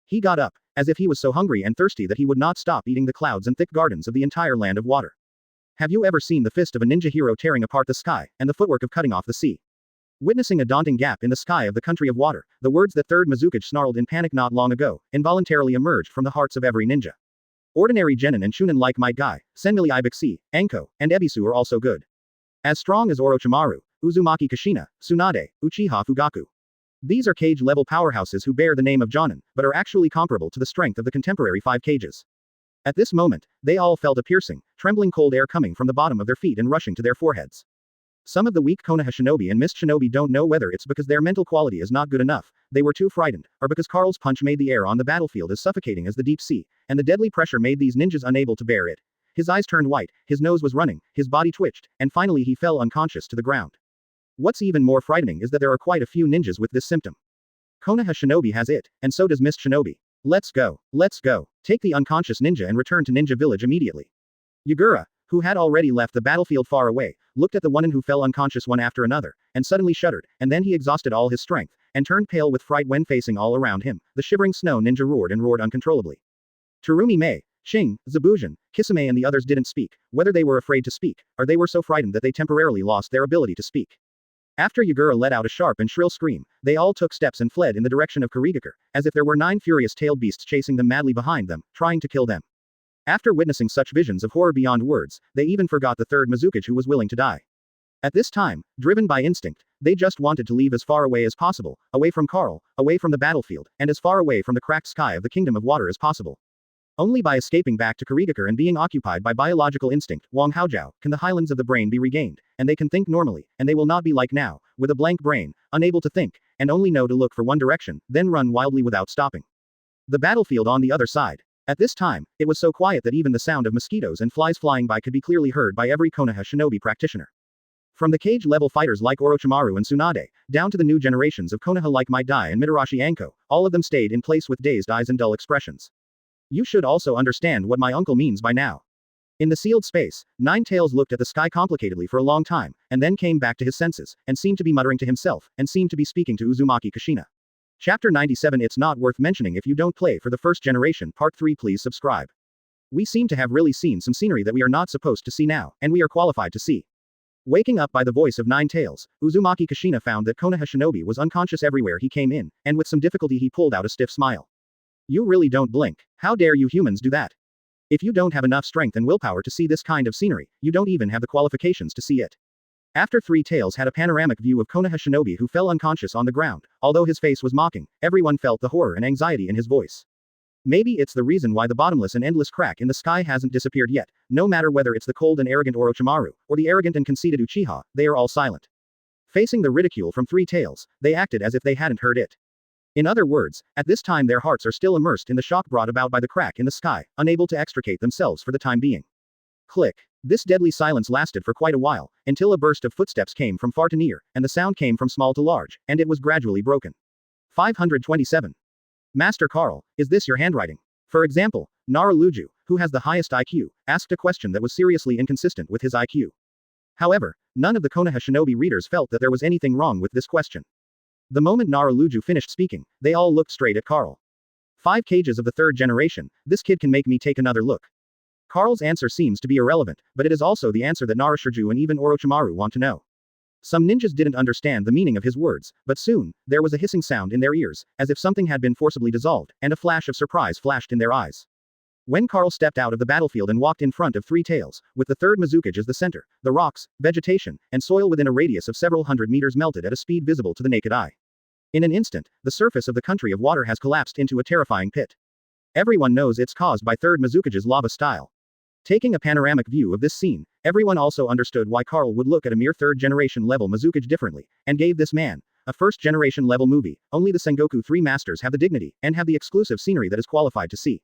He got up, as if he was so hungry and thirsty that he would not stop eating the clouds and thick gardens of the entire land of water. Have you ever seen the fist of a ninja hero tearing apart the sky, and the footwork of cutting off the sea? Witnessing a daunting gap in the sky of the country of water, the words that third Mizukage snarled in panic not long ago, involuntarily emerged from the hearts of every ninja. Ordinary genin and chunin like Might Guy, Senmili Ibixi, Anko, and Ebisu are also good. As strong as Orochimaru, Uzumaki Kushina, Tsunade, Uchiha Fugaku. These are Kage-level powerhouses who bear the name of Jonin, but are actually comparable to the strength of the contemporary 5 Kages. At this moment, they all felt a piercing, trembling cold air coming from the bottom of their feet and rushing to their foreheads. Some of the weak Konoha shinobi and mist shinobi don't know whether it's because their mental quality is not good enough, they were too frightened, or because Karl's punch made the air on the battlefield as suffocating as the deep sea, and the deadly pressure made these ninjas unable to bear it. His eyes turned white, his nose was running, his body twitched, and finally he fell unconscious to the ground. What's even more frightening is that there are quite a few ninjas with this symptom. Konoha shinobi has it, and so does mist shinobi. Let's go. Let's go. Take the unconscious ninja and return to Ninja Village immediately. Yagura, who had already left the battlefield far away, looked at the one who fell unconscious one after another, and suddenly shuddered, and then he exhausted all his strength, and turned pale with fright when facing all around him. The shivering snow ninja roared and roared uncontrollably. Terumi Mei, Shing, Zabujin, Kisame and the others didn't speak, whether they were afraid to speak, or they were so frightened that they temporarily lost their ability to speak. After Yagura let out a sharp and shrill scream, they all took steps and fled in the direction of Kurigakure, as if there were 9 furious-tailed beasts chasing them madly behind them, trying to kill them. After witnessing such visions of horror beyond words, they even forgot the third Mizukage who was willing to die. At this time, driven by instinct, they just wanted to leave as far away as possible, away from Karl, away from the battlefield, and as far away from the cracked sky of the Kingdom of Water as possible. Only by escaping back to Kurigakure and being occupied by biological instinct, Wang Haojiao, can the highlands of the brain be regained, and they can think normally, and they will not be like now, with a blank brain, unable to think, and only know to look for one direction, then run wildly without stopping. The battlefield on the other side. At this time, it was so quiet that even the sound of mosquitoes and flies flying by could be clearly heard by every Konoha shinobi practitioner. From the Kage-level fighters like Orochimaru and Tsunade, down to the new generations of Konoha like Might Guy and Mitarashi Anko, all of them stayed in place with dazed eyes and dull expressions. You should also understand what my uncle means by now. In the sealed space, Nine Tails looked at the sky complicatedly for a long time, and then came back to his senses, and seemed to be muttering to himself, and seemed to be speaking to Uzumaki Kushina. Chapter 97. It's not worth mentioning if you don't play for the first generation. Part 3. Please subscribe. We seem to have really seen some scenery that we are not supposed to see now, and we are qualified to see. Waking up by the voice of Nine Tails, Uzumaki Kushina found that Konoha shinobi was unconscious everywhere he came in, and with some difficulty he pulled out a stiff smile. You really don't blink. How dare you humans do that? If you don't have enough strength and willpower to see this kind of scenery, you don't even have the qualifications to see it. After Three Tails had a panoramic view of Konoha shinobi who fell unconscious on the ground, although his face was mocking, everyone felt the horror and anxiety in his voice. Maybe it's the reason why the bottomless and endless crack in the sky hasn't disappeared yet, no matter whether it's the cold and arrogant Orochimaru, or the arrogant and conceited Uchiha, they are all silent. Facing the ridicule from Three Tails, they acted as if they hadn't heard it. In other words, at this time their hearts are still immersed in the shock brought about by the crack in the sky, unable to extricate themselves for the time being. Click. This deadly silence lasted for quite a while, until a burst of footsteps came from far to near, and the sound came from small to large, and it was gradually broken. 527. Master Karl, is this your handwriting? For example, Naruto, who has the highest IQ, asked a question that was seriously inconsistent with his IQ. However, none of the Konoha shinobi readers felt that there was anything wrong with this question. The moment Naruto finished speaking, they all looked straight at Karl. 5 Kages of the third generation, this kid can make me take another look. Karl's answer seems to be irrelevant, but it is also the answer that Naruto and even Orochimaru want to know. Some ninjas didn't understand the meaning of his words, but soon, there was a hissing sound in their ears, as if something had been forcibly dissolved, and a flash of surprise flashed in their eyes. When Karl stepped out of the battlefield and walked in front of Three Tails, with the third Mizukage as the center, the rocks, vegetation, and soil within a radius of several hundred meters melted at a speed visible to the naked eye. In an instant, the surface of the country of water has collapsed into a terrifying pit. Everyone knows it's caused by third Mizukage's lava style. Taking a panoramic view of this scene, everyone also understood why Karl would look at a mere third-generation level Mizukage differently, and gave this man a first-generation level movie. Only the Sengoku 3 masters have the dignity, and have the exclusive scenery that is qualified to see.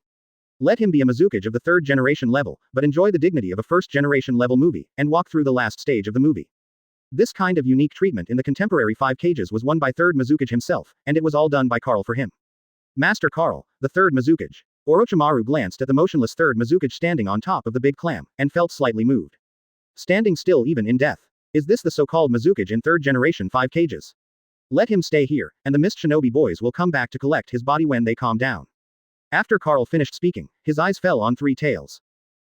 Let him be a Mizukage of the third-generation level, but enjoy the dignity of a first-generation level movie, and walk through the last stage of the movie. This kind of unique treatment in the contemporary 5 Kages was won by 3rd Mizukage himself, and it was all done by Carl for him. Master Carl, the 3rd Mizukage. Orochimaru glanced at the motionless 3rd Mizukage standing on top of the big clam, and felt slightly moved. Standing still even in death. Is this the so-called Mizukage in 3rd generation 5 Kages? Let him stay here, and the Mist Shinobi boys will come back to collect his body when they calm down. After Carl finished speaking, his eyes fell on Three Tails.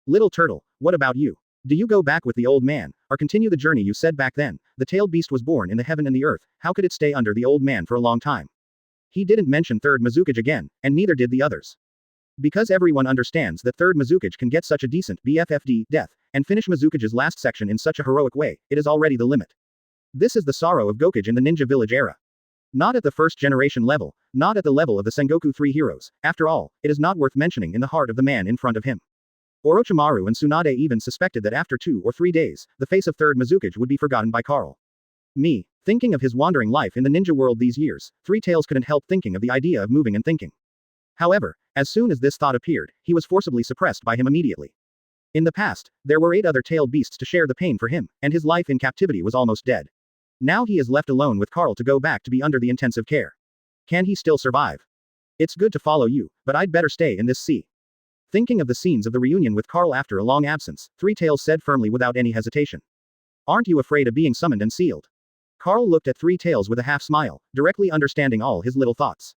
Little turtle, what about you? Do you go back with the old man, or continue the journey you said back then? The tailed beast was born in the heaven and the earth, how could it stay under the old man for a long time? He didn't mention 3rd Mizukage again, and neither did the others. Because everyone understands that 3rd Mizukage can get such a decent BFFD death, and finish Mizukage's last section in such a heroic way, it is already the limit. This is the sorrow of Gokage in the ninja village era. Not at the 1st generation level, not at the level of the Sengoku 3 heroes, after all, it is not worth mentioning in the heart of the man in front of him. Orochimaru and Tsunade even suspected that after 2 or 3 days, the face of 3rd Mizukage would be forgotten by Carl. Me, thinking of his wandering life in the ninja world these years, Three Tails couldn't help thinking of the idea of moving and thinking. However, as soon as this thought appeared, he was forcibly suppressed by him immediately. In the past, there were 8 other tailed beasts to share the pain for him, and his life in captivity was almost dead. Now he is left alone with Carl to go back to be under the intensive care. Can he still survive? It's good to follow you, but I'd better stay in this sea. Thinking of the scenes of the reunion with Carl after a long absence, Three Tails said firmly without any hesitation. Aren't you afraid of being summoned and sealed? Carl looked at Three Tails with a half smile, directly understanding all his little thoughts.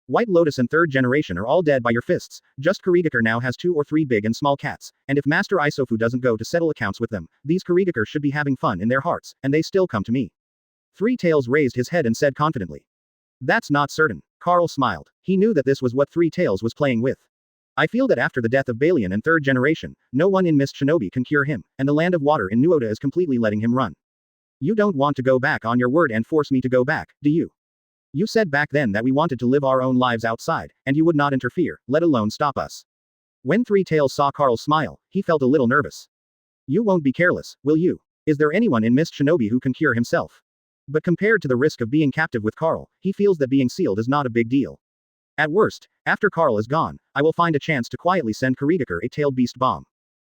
White Lotus and 3rd generation are all dead by your fists, just Kurigakure now has 2 or 3 big and small cats, and if Master Isofu doesn't go to settle accounts with them, these Kurigakure should be having fun in their hearts, and they still come to me. Three Tails raised his head and said confidently. That's not certain. Carl smiled. He knew that this was what Three Tails was playing with. I feel that after the death of Balian and 3rd generation, no one in Mist Shinobi can cure him, and the land of water in Nuoda is completely letting him run. You don't want to go back on your word and force me to go back, do you? You said back then that we wanted to live our own lives outside, and you would not interfere, let alone stop us. When Three Tails saw Carl smile, he felt a little nervous. You won't be careless, will you? Is there anyone in Mist Shinobi who can cure himself? But compared to the risk of being captive with Carl, he feels that being sealed is not a big deal. At worst, after Carl is gone, I will find a chance to quietly send Kurigakure a tailed beast bomb.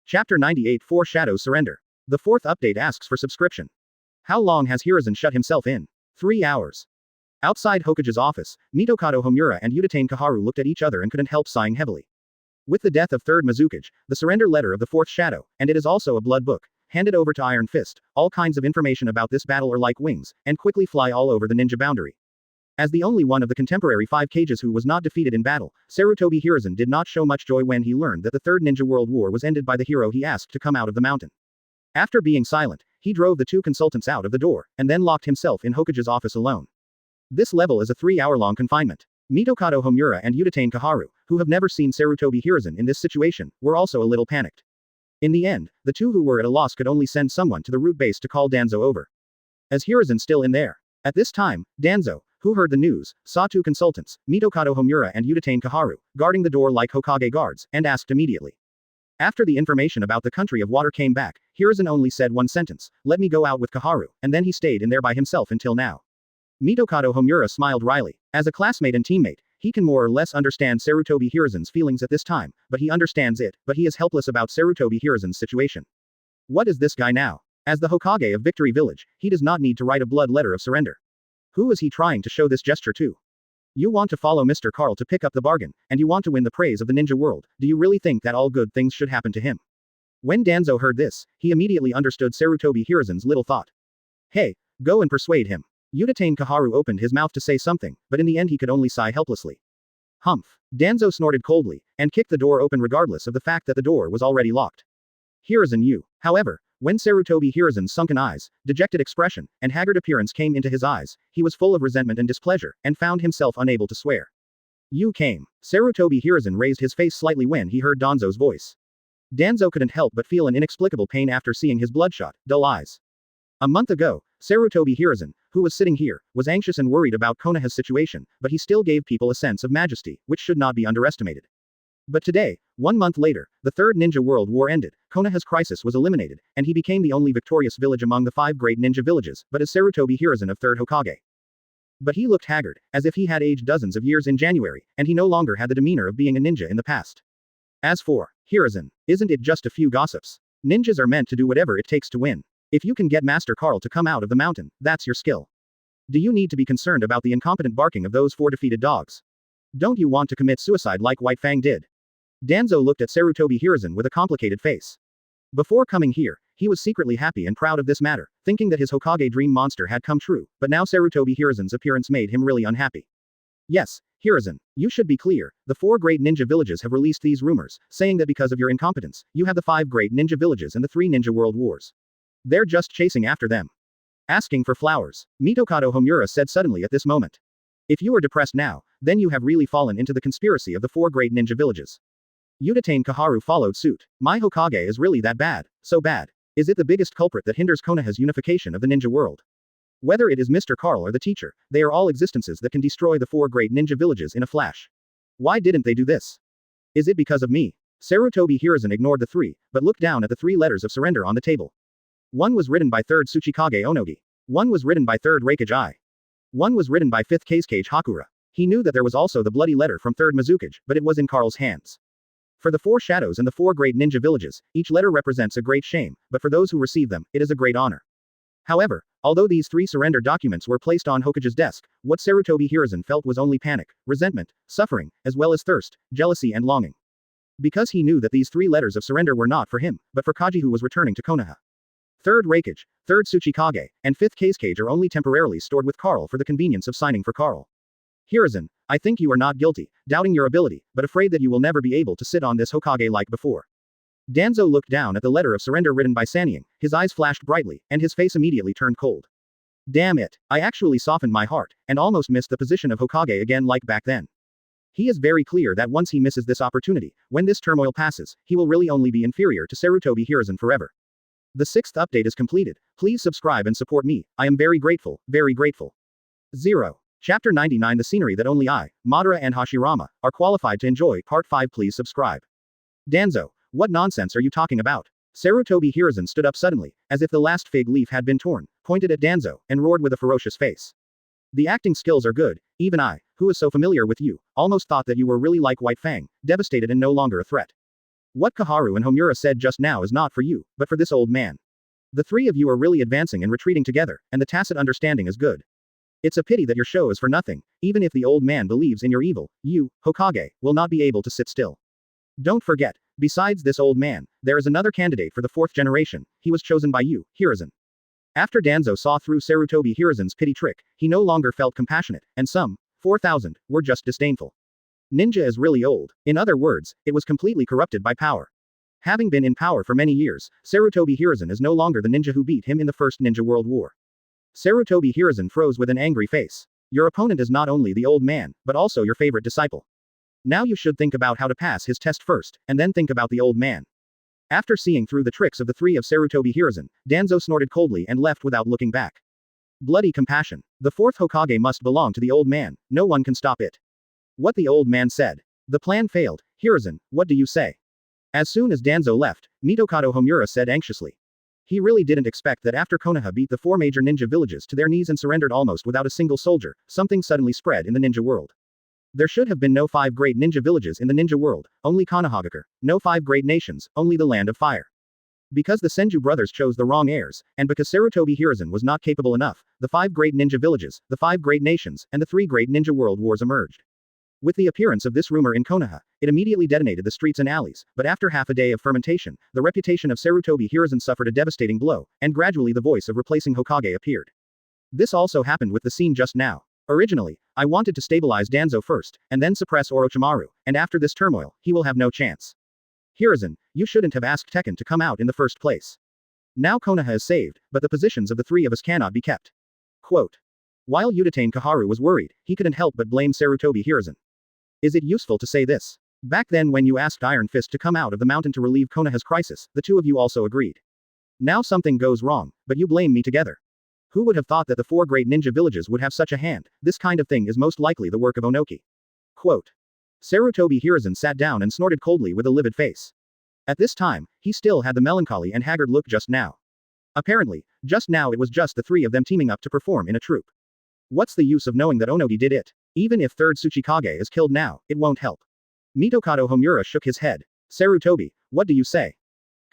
Chapter 98 Four Shadows Surrender. The 4th update asks for subscription. How long has Hiruzen shut himself in? 3 hours. Outside Hokage's office, Mizukage Homura and Uchiha Kaharu looked at each other and couldn't help sighing heavily. With the death of 3rd Mizukage, the surrender letter of the 4th shadow, and it is also a blood book, handed over to Iron Fist, all kinds of information about this battle are like wings, and quickly fly all over the ninja boundary. As the only one of the contemporary 5 Kages who was not defeated in battle, Sarutobi Hiruzen did not show much joy when he learned that the 3rd Ninja World War was ended by the hero he asked to come out of the mountain. After being silent, he drove the 2 consultants out of the door, and then locked himself in Hokage's office alone. This level is a 3-hour-long confinement. Mizukage Homura and Uchiha Kaharu, who have never seen Sarutobi Hiruzen in this situation, were also a little panicked. In the end, the 2 who were at a loss could only send someone to the root base to call Danzo over. As Hiruzen still in there. At this time, Danzo, who heard the news, saw 2 consultants, Mizukage Homura and Uchiha Kaharu, guarding the door like Hokage guards, and asked immediately. After the information about the country of water came back, Hiruzen only said one sentence, let me go out with Kaharu, and then he stayed in there by himself until now. Mizukage Homura smiled wryly. As a classmate and teammate, he can more or less understand Sarutobi Hiruzen's feelings at this time, but he understands it, but he is helpless about Sarutobi Hiruzen's situation. What is this guy now? As the Hokage of Victory Village, he does not need to write a blood letter of surrender. Who is he trying to show this gesture to? You want to follow Mr. Carl to pick up the bargain, and you want to win the praise of the ninja world, do you really think that all good things should happen to him? When Danzo heard this, he immediately understood Sarutobi Hiruzen's little thought. Hey, go and persuade him. Uchiha Kaharu opened his mouth to say something, but in the end he could only sigh helplessly. Humph. Danzo snorted coldly, and kicked the door open regardless of the fact that the door was already locked. Hiruzen you. However, when Sarutobi Hiruzen's sunken eyes, dejected expression, and haggard appearance came into his eyes, he was full of resentment and displeasure, and found himself unable to swear. You came. Sarutobi Hiruzen raised his face slightly when he heard Danzo's voice. Danzo couldn't help but feel an inexplicable pain after seeing his bloodshot, dull eyes. A month ago, Sarutobi Hiruzen, who was sitting here, was anxious and worried about Konoha's situation, but he still gave people a sense of majesty, which should not be underestimated. But today, 1 month later, the 3rd Ninja World War ended, Konoha's crisis was eliminated, and he became the only victorious village among the 5 great ninja villages, but as Sarutobi Hiruzen of 3rd Hokage. But he looked haggard, as if he had aged dozens of years in January, and he no longer had the demeanor of being a ninja in the past. As for Hiruzen, isn't it just a few gossips? Ninjas are meant to do whatever it takes to win. If you can get Master Carl to come out of the mountain, that's your skill. Do you need to be concerned about the incompetent barking of those 4 defeated dogs? Don't you want to commit suicide like White Fang did? Danzo looked at Sarutobi Hiruzen with a complicated face. Before coming here, he was secretly happy and proud of this matter, thinking that his Hokage dream monster had come true, but now Sarutobi Hiruzen's appearance made him really unhappy. Yes, Hiruzen, you should be clear, the 4 great ninja villages have released these rumors, saying that because of your incompetence, you have the 5 great ninja villages and the 3 ninja world wars. They're just chasing after them. Asking for flowers, Mitokado Homura said suddenly at this moment. If you are depressed now, then you have really fallen into the conspiracy of the 4 great ninja villages. Udatane Kaharu followed suit. My Hokage is really that bad, so bad. Is it the biggest culprit that hinders Konoha's unification of the ninja world? Whether it is Mr. Carl or the teacher, they are all existences that can destroy the 4 great ninja villages in a flash. Why didn't they do this? Is it because of me? Sarutobi Hiruzen ignored the 3, but looked down at the 3 letters of surrender on the table. One was written by 3rd Tsuchikage Onogi. One was written by 3rd Raikage. One was written by 5th Kazekage Hakura. He knew that there was also the bloody letter from 3rd Mizukage, but it was in Carl's hands. For the 4 shadows and the 4 great ninja villages, each letter represents a great shame, but for those who receive them, it is a great honor. However, although these 3 surrender documents were placed on Hokage's desk, what Sarutobi Hiruzen felt was only panic, resentment, suffering, as well as thirst, jealousy and longing. Because he knew that these 3 letters of surrender were not for him, but for Kaji who was returning to Konoha. 3rd Raikage, 3rd Tsuchikage, and 5th Kazekage are only temporarily stored with Carl for the convenience of signing for Carl. Hiruzen, I think you are not guilty, doubting your ability, but afraid that you will never be able to sit on this Hokage like before. Danzo looked down at the letter of surrender written by Sannin, his eyes flashed brightly, and his face immediately turned cold. Damn it, I actually softened my heart, and almost missed the position of Hokage again like back then. He is very clear that once he misses this opportunity, when this turmoil passes, he will really only be inferior to Sarutobi Hiruzen forever. The 6th update is completed. Please subscribe and support me, I am very grateful, very grateful. 0. Chapter 99 The scenery that only I, Madara and Hashirama, are qualified to enjoy. Part 5 Please subscribe. Danzo, what nonsense are you talking about? Sarutobi Hiruzen stood up suddenly, as if the last fig leaf had been torn, pointed at Danzo, and roared with a ferocious face. The acting skills are good, even I, who is so familiar with you, almost thought that you were really like White Fang, devastated and no longer a threat. What Kaharu and Homura said just now is not for you, but for this old man. The 3 of you are really advancing and retreating together, and the tacit understanding is good. It's a pity that your show is for nothing, even if the old man believes in your evil, you, Hokage, will not be able to sit still. Don't forget, besides this old man, there is another candidate for the 4th generation, he was chosen by you, Hiruzen. After Danzo saw through Sarutobi Hiruzen's pity trick, he no longer felt compassionate, and some, 4,000, were just disdainful. Ninja is really old. In other words, it was completely corrupted by power. Having been in power for many years, Sarutobi Hiruzen is no longer the ninja who beat him in the First Ninja World War. Sarutobi Hiruzen froze with an angry face. Your opponent is not only the old man, but also your favorite disciple. Now you should think about how to pass his test first, and then think about the old man. After seeing through the tricks of the 3 of Sarutobi Hiruzen, Danzo snorted coldly and left without looking back. Bloody compassion. The 4th Hokage must belong to the old man, no one can stop it. What the old man said. The plan failed. Hiruzen, what do you say? As soon as Danzo left, Mitokado Homura said anxiously. He really didn't expect that after Konoha beat the 4 major ninja villages to their knees and surrendered almost without a single soldier, something suddenly spread in the ninja world. There should have been no 5 great ninja villages in the ninja world, only Konohagakure, no 5 great nations, only the land of fire. Because the Senju brothers chose the wrong heirs, and because Sarutobi Hiruzen was not capable enough, the 5 great ninja villages, the 5 great nations, and the 3 great ninja world wars emerged. With the appearance of this rumor in Konoha, it immediately detonated the streets and alleys, but after half a day of fermentation, the reputation of Sarutobi Hiruzen suffered a devastating blow, and gradually the voice of replacing Hokage appeared. This also happened with the scene just now. Originally, I wanted to stabilize Danzo first, and then suppress Orochimaru, and after this turmoil, he will have no chance. Hiruzen, you shouldn't have asked Tekken to come out in the first place. Now Konoha is saved, but the positions of the 3 of us cannot be kept. Quote. While Udatane Kaharu was worried, he couldn't help but blame Sarutobi Hiruzen. Is it useful to say this? Back then when you asked Iron Fist to come out of the mountain to relieve Konoha's crisis, the 2 of you also agreed. Now something goes wrong, but you blame me together. Who would have thought that the 4 great ninja villages would have such a hand? This kind of thing is most likely the work of Onoki. Quote. Sarutobi Hiruzen sat down and snorted coldly with a livid face. At this time, he still had the melancholy and haggard look just now. Apparently, just now it was just the 3 of them teaming up to perform in a troupe. What's the use of knowing that Onogi did it? Even if 3rd Tsuchikage is killed now, it won't help. Mitokado Homura shook his head. Sarutobi, what do you say?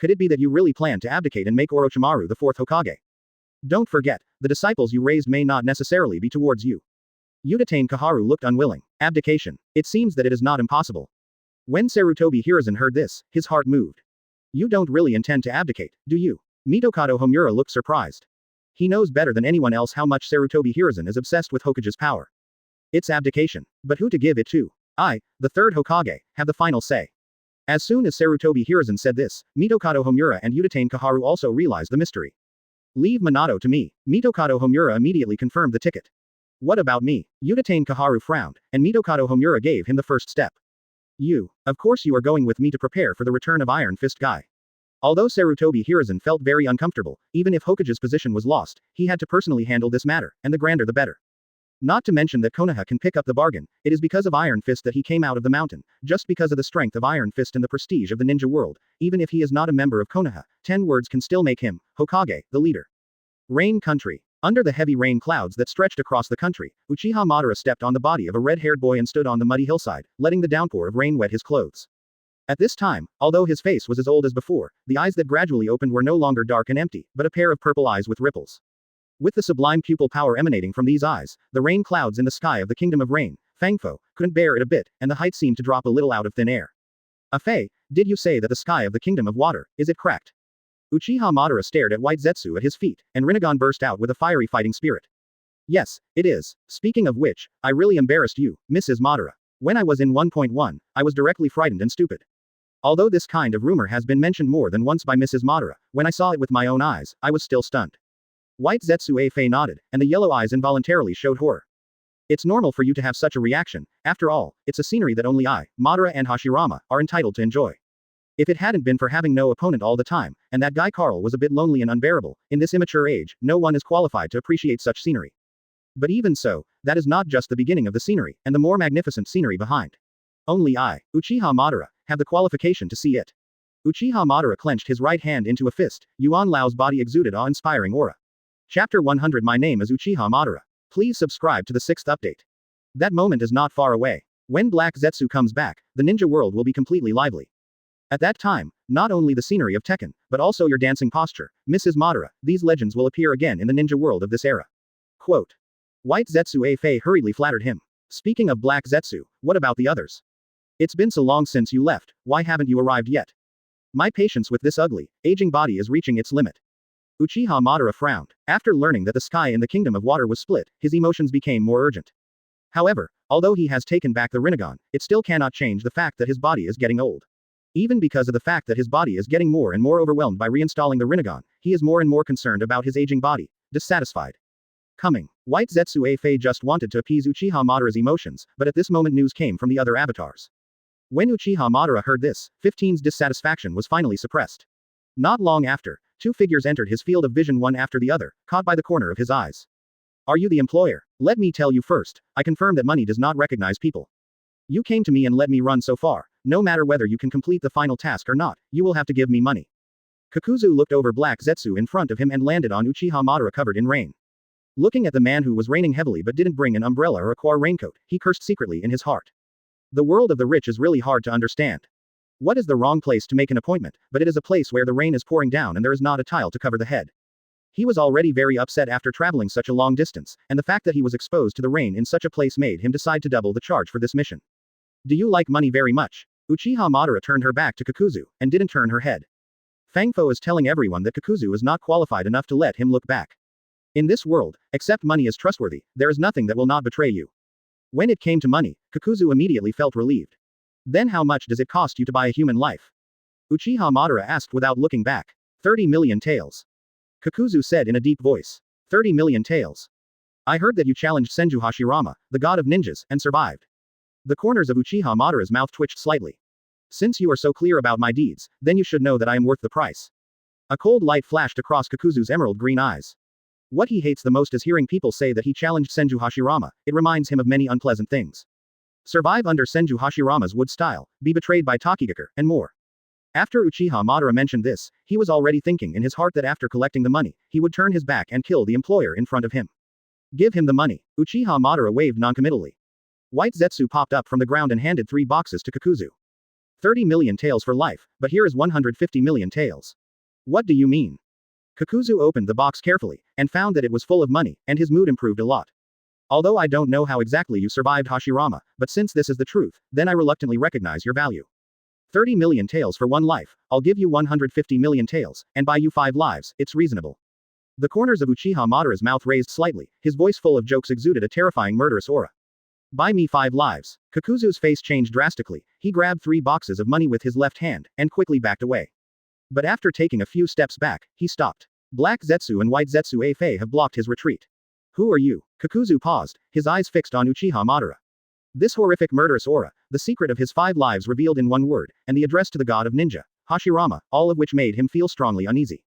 Could it be that you really plan to abdicate and make Orochimaru the fourth Hokage? Don't forget, the disciples you raised may not necessarily be towards you. Uchiha Kaharu looked unwilling. Abdication. It seems that it is not impossible. When Sarutobi Hiruzen heard this, his heart moved. You don't really intend to abdicate, do you? Mitokado Homura looked surprised. He knows better than anyone else how much Sarutobi Hiruzen is obsessed with Hokage's power. It's abdication. But who to give it to? I, the third Hokage, have the final say. As soon as Sarutobi Hiruzen said this, Mitokado Homura and Uchiha Kaharu also realized the mystery. Leave Minato to me. Mitokado Homura immediately confirmed the ticket. What about me? Uchiha Kaharu frowned, and Mitokado Homura gave him the first step. Of course you are going with me to prepare for the return of Iron Fist Guy. Although Sarutobi Hiruzen felt very uncomfortable, even if Hokage's position was lost, he had to personally handle this matter, and the grander the better. Not to mention that Konoha can pick up the bargain, it is because of Iron Fist that he came out of the mountain, just because of the strength of Iron Fist and the prestige of the ninja world, even if he is not a member of Konoha, 10 words can still make him, Hokage, the leader. Rain Country. Under the heavy rain clouds that stretched across the country, Uchiha Madara stepped on the body of a red-haired boy and stood on the muddy hillside, letting the downpour of rain wet his clothes. At this time, although his face was as old as before, the eyes that gradually opened were no longer dark and empty, but a pair of purple eyes with ripples. With the sublime pupil power emanating from these eyes, the rain clouds in the sky of the Kingdom of Rain, Fangfo, couldn't bear it a bit, and the height seemed to drop a little out of thin air. Afei, did you say that the sky of the Kingdom of Water, is it cracked? Uchiha Madara stared at White Zetsu at his feet, and Rinnegan burst out with a fiery fighting spirit. Yes, it is. Speaking of which, I really embarrassed you, Mrs. Madara. When I was in 1.1, I was directly frightened and stupid. Although this kind of rumor has been mentioned more than once by Mrs. Madara, when I saw it with my own eyes, I was still stunned. White Zetsu Afei nodded, and the yellow eyes involuntarily showed horror. It's normal for you to have such a reaction, after all, it's a scenery that only I, Madara and Hashirama, are entitled to enjoy. If it hadn't been for having no opponent all the time, and that guy Carl was a bit lonely and unbearable, in this immature age, no one is qualified to appreciate such scenery. But even so, that is not just the beginning of the scenery, and the more magnificent scenery behind. Only I, Uchiha Madara, have the qualification to see it. Uchiha Madara clenched his right hand into a fist, Yuan Lao's body exuded awe-inspiring aura. Chapter 100. My name is Uchiha Madara. Please subscribe to the 6th update. That moment is not far away. When Black Zetsu comes back, the ninja world will be completely lively. At that time, not only the scenery of Tekken, but also your dancing posture, Mrs. Madara, these legends will appear again in the ninja world of this era. Quote. White Zetsu Afei hurriedly flattered him. Speaking of Black Zetsu, what about the others? It's been so long since you left, why haven't you arrived yet? My patience with this ugly, aging body is reaching its limit. Uchiha Madara frowned. After learning that the sky in the Kingdom of Water was split, his emotions became more urgent. However, although he has taken back the Rinnegan, it still cannot change the fact that his body is getting old. Even because of the fact that his body is getting more and more overwhelmed by reinstalling the Rinnegan, he is more and more concerned about his aging body, dissatisfied. Coming. White Zetsu Afei just wanted to appease Uchiha Madara's emotions, but at this moment news came from the other avatars. When Uchiha Madara heard this, 15's dissatisfaction was finally suppressed. Not long after, 2 figures entered his field of vision one after the other, caught by the corner of his eyes. Are you the employer? Let me tell you first, I confirm that money does not recognize people. You came to me and let me run so far, no matter whether you can complete the final task or not, you will have to give me money. Kakuzu looked over Black Zetsu in front of him and landed on Uchiha Madara covered in rain. Looking at the man who was raining heavily but didn't bring an umbrella or a quar raincoat, he cursed secretly in his heart. The world of the rich is really hard to understand. What is the wrong place to make an appointment, but it is a place where the rain is pouring down and there is not a tile to cover the head. He was already very upset after traveling such a long distance, and the fact that he was exposed to the rain in such a place made him decide to double the charge for this mission. Do you like money very much? Uchiha Madara turned her back to Kakuzu, and didn't turn her head. Fangfo is telling everyone that Kakuzu is not qualified enough to let him look back. In this world, except money is trustworthy, there is nothing that will not betray you. When it came to money, Kakuzu immediately felt relieved. Then how much does it cost you to buy a human life? Uchiha Madara asked without looking back. 30 million taels. Kakuzu said in a deep voice. 30 million taels. I heard that you challenged Senju Hashirama, the god of ninjas, and survived. The corners of Uchiha Madara's mouth twitched slightly. Since you are so clear about my deeds, then you should know that I am worth the price. A cold light flashed across Kakuzu's emerald green eyes. What he hates the most is hearing people say that he challenged Senju Hashirama, it reminds him of many unpleasant things. Survive under Senju Hashirama's wood style, be betrayed by Tokigakure, and more. After Uchiha Madara mentioned this, he was already thinking in his heart that after collecting the money, he would turn his back and kill the employer in front of him. Give him the money. Uchiha Madara waved noncommittally. White Zetsu popped up from the ground and handed 3 boxes to Kakuzu. 30 million taels for life, but here is 150 million taels. What do you mean? Kakuzu opened the box carefully, and found that it was full of money, and his mood improved a lot. Although I don't know how exactly you survived Hashirama, but since this is the truth, then I reluctantly recognize your value. 30 million taels for one life, I'll give you 150 million taels, and buy you 5 lives, it's reasonable. The corners of Uchiha Madara's mouth raised slightly, his voice full of jokes exuded a terrifying murderous aura. Buy me 5 lives. Kakuzu's face changed drastically, he grabbed 3 boxes of money with his left hand, and quickly backed away. But after taking a few steps back, he stopped. Black Zetsu and White Zetsu Afei have blocked his retreat. Who are you? Kakuzu paused, his eyes fixed on Uchiha Madara. This horrific murderous aura, the secret of his 5 lives revealed in one word, and the address to the god of ninja, Hashirama, all of which made him feel strongly uneasy.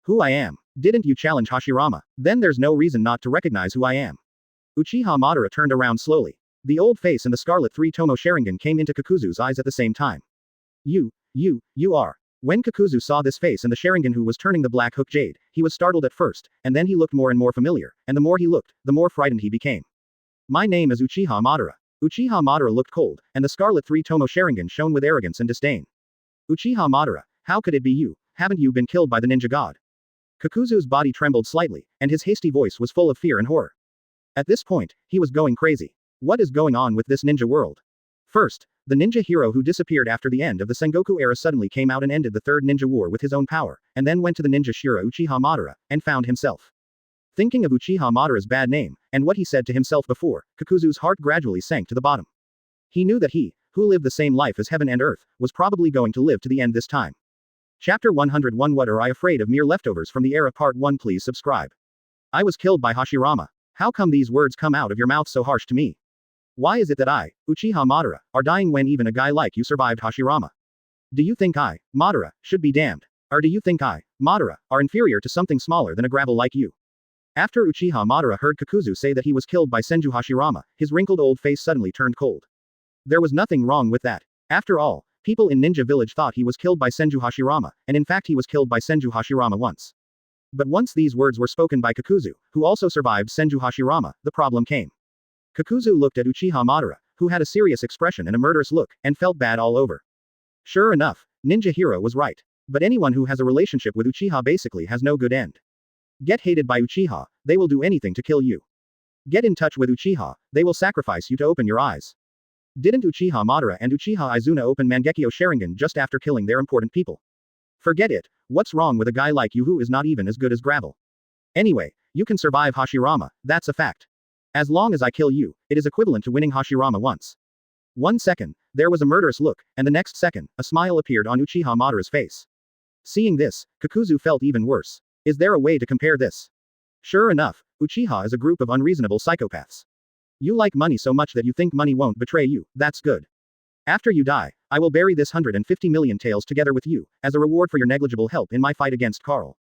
Who I am? Didn't you challenge Hashirama? Then there's no reason not to recognize who I am. Uchiha Madara turned around slowly. The old face and the scarlet 3-tomo Sharingan came into Kakuzu's eyes at the same time. You are. When Kakuzu saw this face and the Sharingan who was turning the black hook jade, he was startled at first, and then he looked more and more familiar, and the more he looked, the more frightened he became. My name is Uchiha Madara. Uchiha Madara looked cold, and the scarlet 3-tomo Sharingan shone with arrogance and disdain. Uchiha Madara, how could it be you? Haven't you been killed by the ninja god? Kakuzu's body trembled slightly, and his hasty voice was full of fear and horror. At this point, he was going crazy. What is going on with this ninja world? First, the ninja hero who disappeared after the end of the Sengoku era suddenly came out and ended the third ninja war with his own power, and then went to the ninja Shira Uchiha Madara, and found himself. Thinking of Uchiha Madara's bad name, and what he said to himself before, Kakuzu's heart gradually sank to the bottom. He knew that he, who lived the same life as heaven and earth, was probably going to live to the end this time. Chapter 101 What are I afraid of mere leftovers from the era Part 1 Please subscribe. I was killed by Hashirama. How come these words come out of your mouth so harsh to me? Why is it that I, Uchiha Madara, are dying when even a guy like you survived Hashirama? Do you think I, Madara, should be damned? Or do you think I, Madara, are inferior to something smaller than a gravel like you? After Uchiha Madara heard Kakuzu say that he was killed by Senju Hashirama, his wrinkled old face suddenly turned cold. There was nothing wrong with that. After all, people in Ninja Village thought he was killed by Senju Hashirama, and in fact he was killed by Senju Hashirama once. But once these words were spoken by Kakuzu, who also survived Senju Hashirama, the problem came. Kakuzu looked at Uchiha Madara, who had a serious expression and a murderous look, and felt bad all over. Sure enough, Ninja Hero was right. But anyone who has a relationship with Uchiha basically has no good end. Get hated by Uchiha, they will do anything to kill you. Get in touch with Uchiha, they will sacrifice you to open your eyes. Didn't Uchiha Madara and Uchiha Izuna open Mangekyo Sharingan just after killing their important people? Forget it, what's wrong with a guy like you who is not even as good as gravel? Anyway, you can survive Hashirama, that's a fact. As long as I kill you, it is equivalent to winning Hashirama once. 1 second, there was a murderous look, and the next second, a smile appeared on Uchiha Madara's face. Seeing this, Kakuzu felt even worse. Is there a way to compare this? Sure enough, Uchiha is a group of unreasonable psychopaths. You like money so much that you think money won't betray you, that's good. After you die, I will bury this 150 million taels together with you, as a reward for your negligible help in my fight against Karl.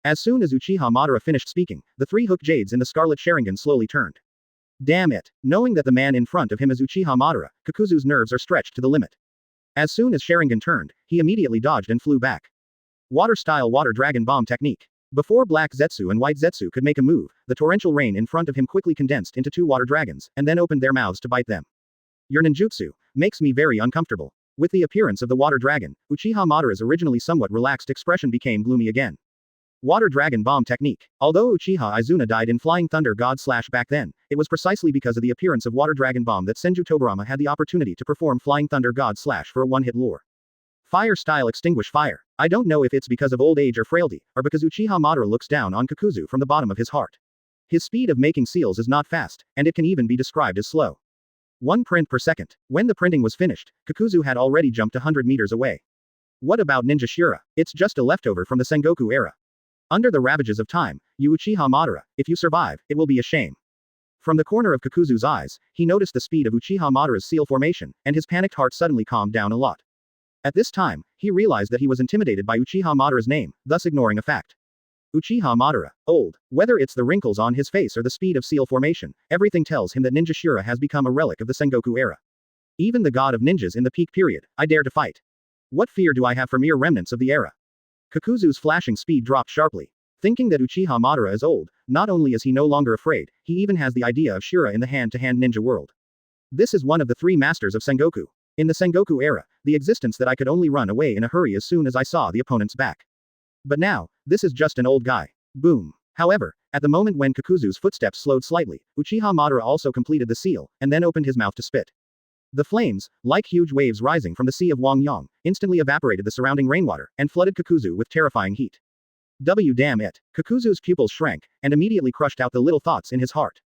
As soon as Uchiha Madara finished speaking, the 3 hook jades in the scarlet Sharingan slowly turned. Damn it, knowing that the man in front of him is Uchiha Madara, Kakuzu's nerves are stretched to the limit. As soon as Sharingan turned, he immediately dodged and flew back. Water-style water dragon bomb technique. Before Black Zetsu and White Zetsu could make a move, the torrential rain in front of him quickly condensed into 2 water dragons, and then opened their mouths to bite them. Your ninjutsu makes me very uncomfortable. With the appearance of the water dragon, Uchiha Madara's originally somewhat relaxed expression became gloomy again. Water dragon bomb technique. Although Uchiha Izuna died in Flying Thunder God / back then, it was precisely because of the appearance of water dragon bomb that Senju Tobirama had the opportunity to perform Flying Thunder God / for a one-hit lore. Fire style extinguish fire. I don't know if it's because of old age or frailty, or because Uchiha Madara looks down on Kakuzu from the bottom of his heart. His speed of making seals is not fast, and it can even be described as slow. 1 print per second. When the printing was finished, Kakuzu had already jumped 100 meters away. What about Ninja Shira? It's just a leftover from the Sengoku era. Under the ravages of time, you Uchiha Madara, if you survive, it will be a shame. From the corner of Kakuzu's eyes, he noticed the speed of Uchiha Madara's seal formation, and his panicked heart suddenly calmed down a lot. At this time, he realized that he was intimidated by Uchiha Madara's name, thus ignoring a fact. Uchiha Madara, old. Whether it's the wrinkles on his face or the speed of seal formation, everything tells him that Ninja Shira has become a relic of the Sengoku era. Even the god of ninjas in the peak period, I dare to fight. What fear do I have for mere remnants of the era? Kakuzu's flashing speed dropped sharply. Thinking that Uchiha Madara is old, not only is he no longer afraid, he even has the idea of Shira in the hand-to-hand ninja world. This is one of the 3 masters of Sengoku. In the Sengoku era, the existence that I could only run away in a hurry as soon as I saw the opponent's back. But now, this is just an old guy. Boom. However, at the moment when Kakuzu's footsteps slowed slightly, Uchiha Madara also completed the seal, and then opened his mouth to spit. The flames, like huge waves rising from the sea of Wangyang, instantly evaporated the surrounding rainwater, and flooded Kakuzu with terrifying heat. Damn it. Kakuzu's pupils shrank, and immediately crushed out the little thoughts in his heart.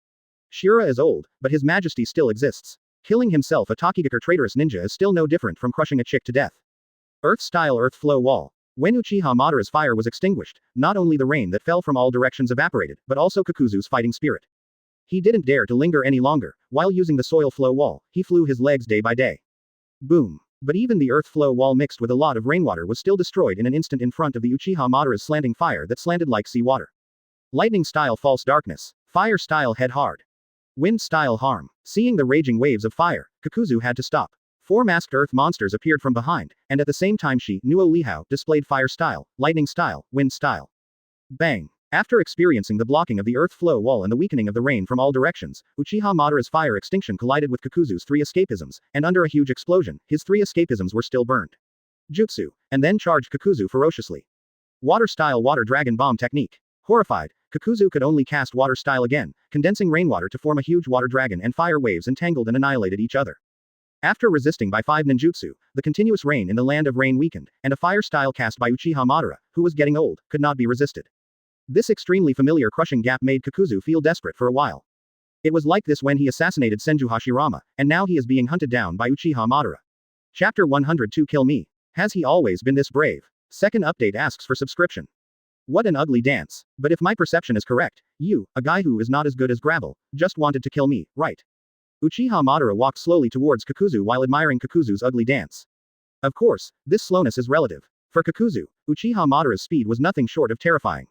Shura is old, but his majesty still exists. Killing himself a Takigaker traitorous ninja is still no different from crushing a chick to death. Earth-style earth flow wall. When Uchiha Madara's fire was extinguished, not only the rain that fell from all directions evaporated, but also Kakuzu's fighting spirit. He didn't dare to linger any longer. While using the soil flow wall, he flew his legs day by day. Boom. But even the earth flow wall mixed with a lot of rainwater was still destroyed in an instant in front of the Uchiha Madara's slanting fire that slanted like sea water. Lightning-style false darkness. Fire-style head hard. Wind-style harm. Seeing the raging waves of fire, Kakuzu had to stop. 4 masked earth monsters appeared from behind, and at the same time Nuo Lihao displayed fire-style, lightning-style, wind-style. Bang. After experiencing the blocking of the earth flow wall and the weakening of the rain from all directions, Uchiha Madara's fire extinction collided with Kakuzu's 3 escapisms, and under a huge explosion, his 3 escapisms were still burned. Jutsu. And then charged Kakuzu ferociously. Water-style water dragon bomb technique. Horrified, Kakuzu could only cast water-style again, condensing rainwater to form a huge water dragon, and fire waves entangled and annihilated each other. After resisting by 5 ninjutsu, the continuous rain in the land of rain weakened, and a fire-style cast by Uchiha Madara, who was getting old, could not be resisted. This extremely familiar crushing gap made Kakuzu feel desperate for a while. It was like this when he assassinated Senju Hashirama, and now he is being hunted down by Uchiha Madara. Chapter 102 Kill Me. Has he always been this brave? Second update asks for subscription. What an ugly dance. But if my perception is correct, you, a guy who is not as good as Gravel, just wanted to kill me, right? Uchiha Madara walked slowly towards Kakuzu while admiring Kakuzu's ugly dance. Of course, this slowness is relative. For Kakuzu, Uchiha Madara's speed was nothing short of terrifying.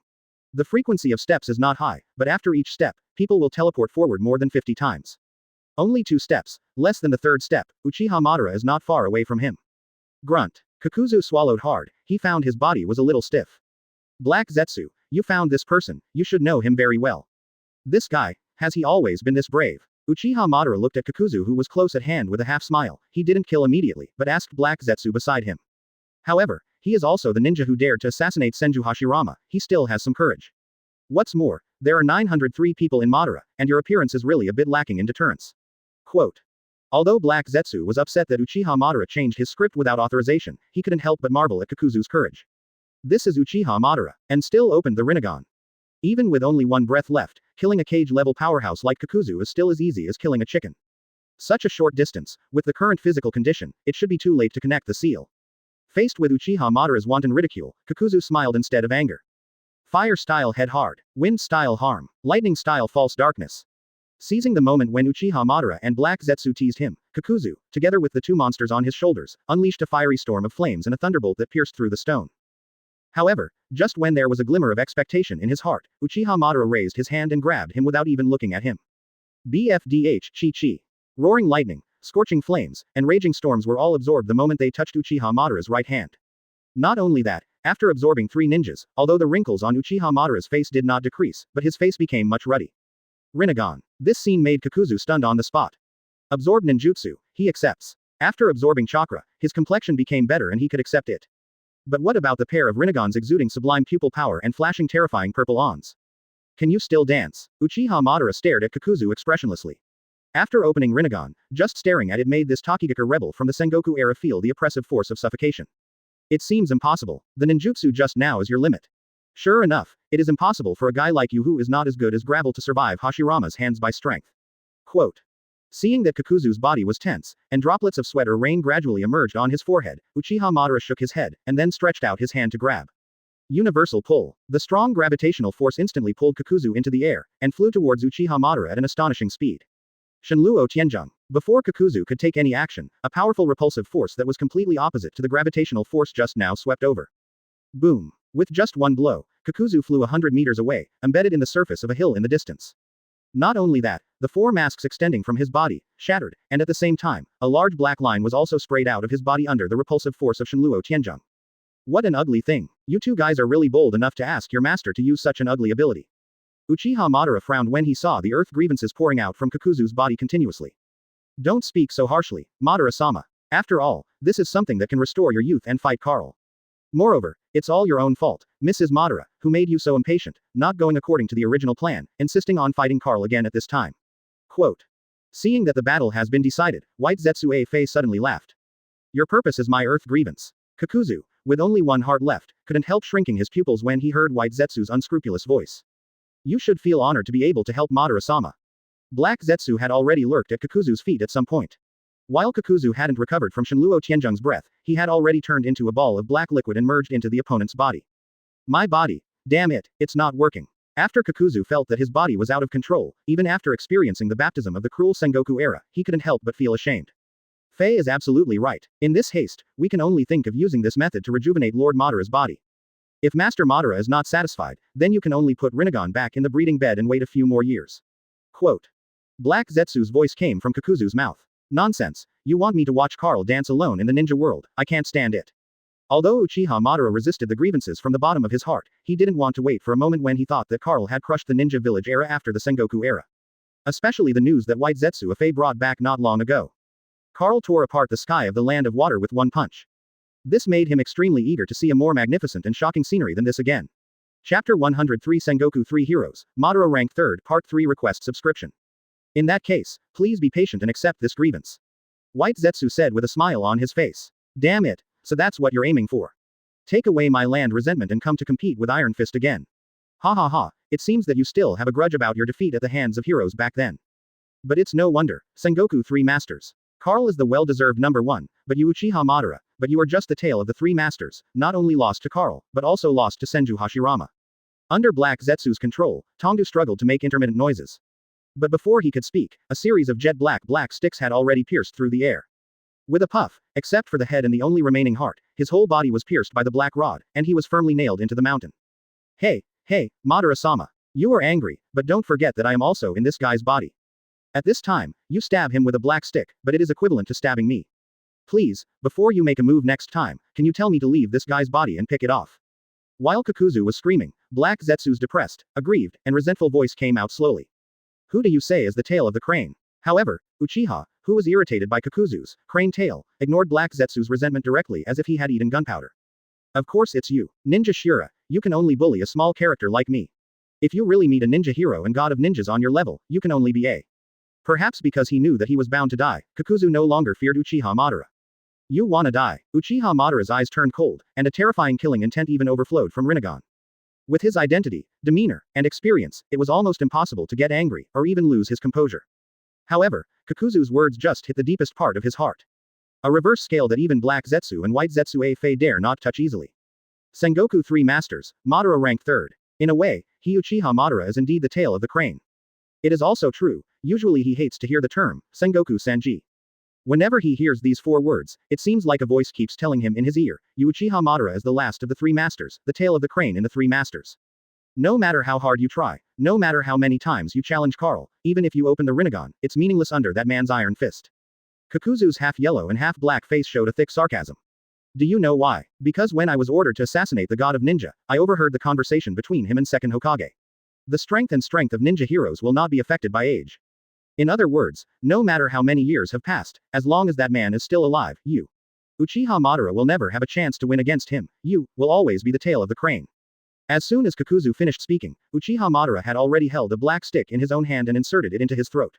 The frequency of steps is not high, but after each step, people will teleport forward more than 50 times. Only 2 steps, less than the 3rd step, Uchiha Madara is not far away from him. Grunt. Kakuzu swallowed hard, he found his body was a little stiff. Black Zetsu, you found this person, you should know him very well. This guy, has he always been this brave? Uchiha Madara looked at Kakuzu who was close at hand with a half smile. He didn't kill immediately, but asked Black Zetsu beside him. However, he is also the ninja who dared to assassinate Senju Hashirama, he still has some courage. What's more, there are 903 people in Madara, and your appearance is really a bit lacking in deterrence. Quote. Although Black Zetsu was upset that Uchiha Madara changed his script without authorization, he couldn't help but marvel at Kakuzu's courage. This is Uchiha Madara, and still opened the Rinnegan. Even with only 1 breath left, killing a cage-level powerhouse like Kakuzu is still as easy as killing a chicken. Such a short distance, with the current physical condition, it should be too late to connect the seal. Faced with Uchiha Madara's wanton ridicule, Kakuzu smiled instead of anger. Fire-style head hard, wind-style harm, lightning-style false darkness. Seizing the moment when Uchiha Madara and Black Zetsu teased him, Kakuzu, together with the 2 monsters on his shoulders, unleashed a fiery storm of flames and a thunderbolt that pierced through the stone. However, just when there was a glimmer of expectation in his heart, Uchiha Madara raised his hand and grabbed him without even looking at him. BFDH Chi-Chi. Roaring lightning, scorching flames, and raging storms were all absorbed the moment they touched Uchiha Madara's right hand. Not only that, after absorbing 3 ninjas, although the wrinkles on Uchiha Madara's face did not decrease, but his face became much ruddy. Rinnegan. This scene made Kakuzu stunned on the spot. Absorbed ninjutsu, he accepts. After absorbing chakra, his complexion became better and he could accept it. But what about the pair of Rinnegans exuding sublime pupil power and flashing terrifying purple ons? Can you still dance? Uchiha Madara stared at Kakuzu expressionlessly. After opening Rinnegan, just staring at it made this Takigaker rebel from the Sengoku era feel the oppressive force of suffocation. It seems impossible. The ninjutsu just now is your limit. Sure enough, it is impossible for a guy like you who is not as good as Gravel to survive Hashirama's hands by strength. Quote. Seeing that Kakuzu's body was tense, and droplets of sweat or rain gradually emerged on his forehead, Uchiha Madara shook his head, and then stretched out his hand to grab. Universal pull. The strong gravitational force instantly pulled Kakuzu into the air, and flew towards Uchiha Madara at an astonishing speed. Shenluo Tianzhong. Before Kakuzu could take any action, a powerful repulsive force that was completely opposite to the gravitational force just now swept over. Boom. With just 1 blow, Kakuzu flew 100 meters away, embedded in the surface of a hill in the distance. Not only that, the 4 masks extending from his body, shattered, and at the same time, a large black line was also sprayed out of his body under the repulsive force of Shenluo Tianzhong. What an ugly thing. You 2 guys are really bold enough to ask your master to use such an ugly ability. Uchiha Madara frowned when he saw the earth grievances pouring out from Kakuzu's body continuously. Don't speak so harshly, Madara-sama. After all, this is something that can restore your youth and fight Carl. Moreover, it's all your own fault, Mrs. Madara, who made you so impatient, not going according to the original plan, insisting on fighting Carl again at this time. Quote. Seeing that the battle has been decided, White Zetsu Fei suddenly laughed. Your purpose is my earth grievance. Kakuzu, with only one heart left, couldn't help shrinking his pupils when he heard White Zetsu's unscrupulous voice. You should feel honored to be able to help Madara-sama. Black Zetsu had already lurked at Kakuzu's feet at some point. While Kakuzu hadn't recovered from Shenluo Tianzheng's breath, he had already turned into a ball of black liquid and merged into the opponent's body. My body. Damn it, it's not working. After Kakuzu felt that his body was out of control, even after experiencing the baptism of the cruel Sengoku era, he couldn't help but feel ashamed. Fei is absolutely right. In this haste, we can only think of using this method to rejuvenate Lord Madara's body. If Master Madara is not satisfied, then you can only put Rinnegan back in the breeding bed and wait a few more years. Quote. Black Zetsu's voice came from Kakuzu's mouth. Nonsense, you want me to watch Carl dance alone in the ninja world, I can't stand it. Although Uchiha Madara resisted the grievances from the bottom of his heart, he didn't want to wait for a moment when he thought that Carl had crushed the ninja village era after the Sengoku era. Especially the news that White Zetsu Fei brought back not long ago. Carl tore apart the sky of the land of water with one punch. This made him extremely eager to see a more magnificent and shocking scenery than this again. Chapter 103 Sengoku 3 Heroes, Madara Rank 3rd Part 3 Request Subscription. In that case, please be patient and accept this grievance. White Zetsu said with a smile on his face. Damn it, so that's what you're aiming for. Take away my land resentment and come to compete with Iron Fist again. Ha ha ha, it seems that you still have a grudge about your defeat at the hands of heroes back then. But it's no wonder, Sengoku 3 Masters. Carl is the well-deserved number 1, but you Uchiha Madara, but you are just the tale of the 3 masters, not only lost to Carl, but also lost to Senju Hashirama. Under Black Zetsu's control, Tongdu struggled to make intermittent noises. But before he could speak, a series of jet black sticks had already pierced through the air. With a puff, except for the head and the only remaining heart, his whole body was pierced by the black rod, and he was firmly nailed into the mountain. Hey, Madara-sama. You are angry, but don't forget that I am also in this guy's body. At this time, you stab him with a black stick, but it is equivalent to stabbing me. Please, before you make a move next time, can you tell me to leave this guy's body and pick it off? While Kakuzu was screaming, Black Zetsu's depressed, aggrieved, and resentful voice came out slowly. Who do you say is the tail of the crane? However, Uchiha, who was irritated by Kakuzu's crane tail, ignored Black Zetsu's resentment directly as if he had eaten gunpowder. Of course it's you, Ninja Shura, you can only bully a small character like me. If you really meet a ninja hero and god of ninjas on your level, you can only be a. Perhaps because he knew that he was bound to die, Kakuzu no longer feared Uchiha Madara. You wanna die. Uchiha Madara's eyes turned cold, and a terrifying killing intent even overflowed from Rinnegan. With his identity, demeanor, and experience, it was almost impossible to get angry, or even lose his composure. However, Kakuzu's words just hit the deepest part of his heart. A reverse scale that even Black Zetsu and White Zetsu Fei dare not touch easily. Sengoku 3 Masters, Madara Rank 3rd. In a way, he Uchiha Madara is indeed the tail of the crane. It is also true, usually he hates to hear the term, Sengoku Sanji. Whenever he hears these 4 words, it seems like a voice keeps telling him in his ear, you Uchiha Madara is the last of the 3 masters, the tail of the crane in the 3 masters. No matter how hard you try, no matter how many times you challenge Carl, even if you open the Rinnegan, it's meaningless under that man's iron fist. Kakuzu's half-yellow and half-black face showed a thick sarcasm. Do you know why? Because when I was ordered to assassinate the god of ninja, I overheard the conversation between him and second Hokage. The strength of ninja heroes will not be affected by age. In other words, no matter how many years have passed, as long as that man is still alive, you, Uchiha Madara, will never have a chance to win against him, you, will always be the tail of the crane. As soon as Kakuzu finished speaking, Uchiha Madara had already held a black stick in his own hand and inserted it into his throat.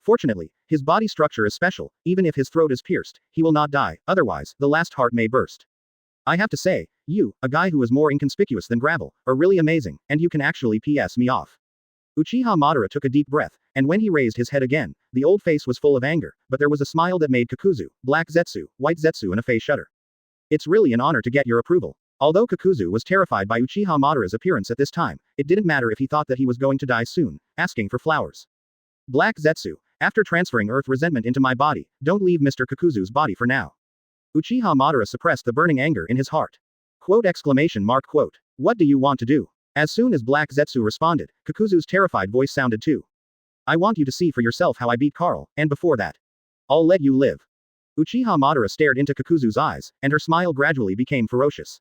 Fortunately, his body structure is special, even if his throat is pierced, he will not die, otherwise, the last heart may burst. I have to say, you, a guy who is more inconspicuous than gravel, are really amazing, and you can actually piss me off. Uchiha Madara took a deep breath, and when he raised his head again, the old face was full of anger, but there was a smile that made Kakuzu, Black Zetsu, White Zetsu and Fei shudder. It's really an honor to get your approval. Although Kakuzu was terrified by Uchiha Madara's appearance at this time, it didn't matter if he thought that he was going to die soon, asking for flowers. Black Zetsu, after transferring earth resentment into my body, don't leave Mr. Kakuzu's body for now. Uchiha Madara suppressed the burning anger in his heart. Quote exclamation mark quote. What do you want to do? As soon as Black Zetsu responded, Kakuzu's terrified voice sounded too. I want you to see for yourself how I beat Carl, and before that, I'll let you live. Uchiha Madara stared into Kakuzu's eyes, and her smile gradually became ferocious.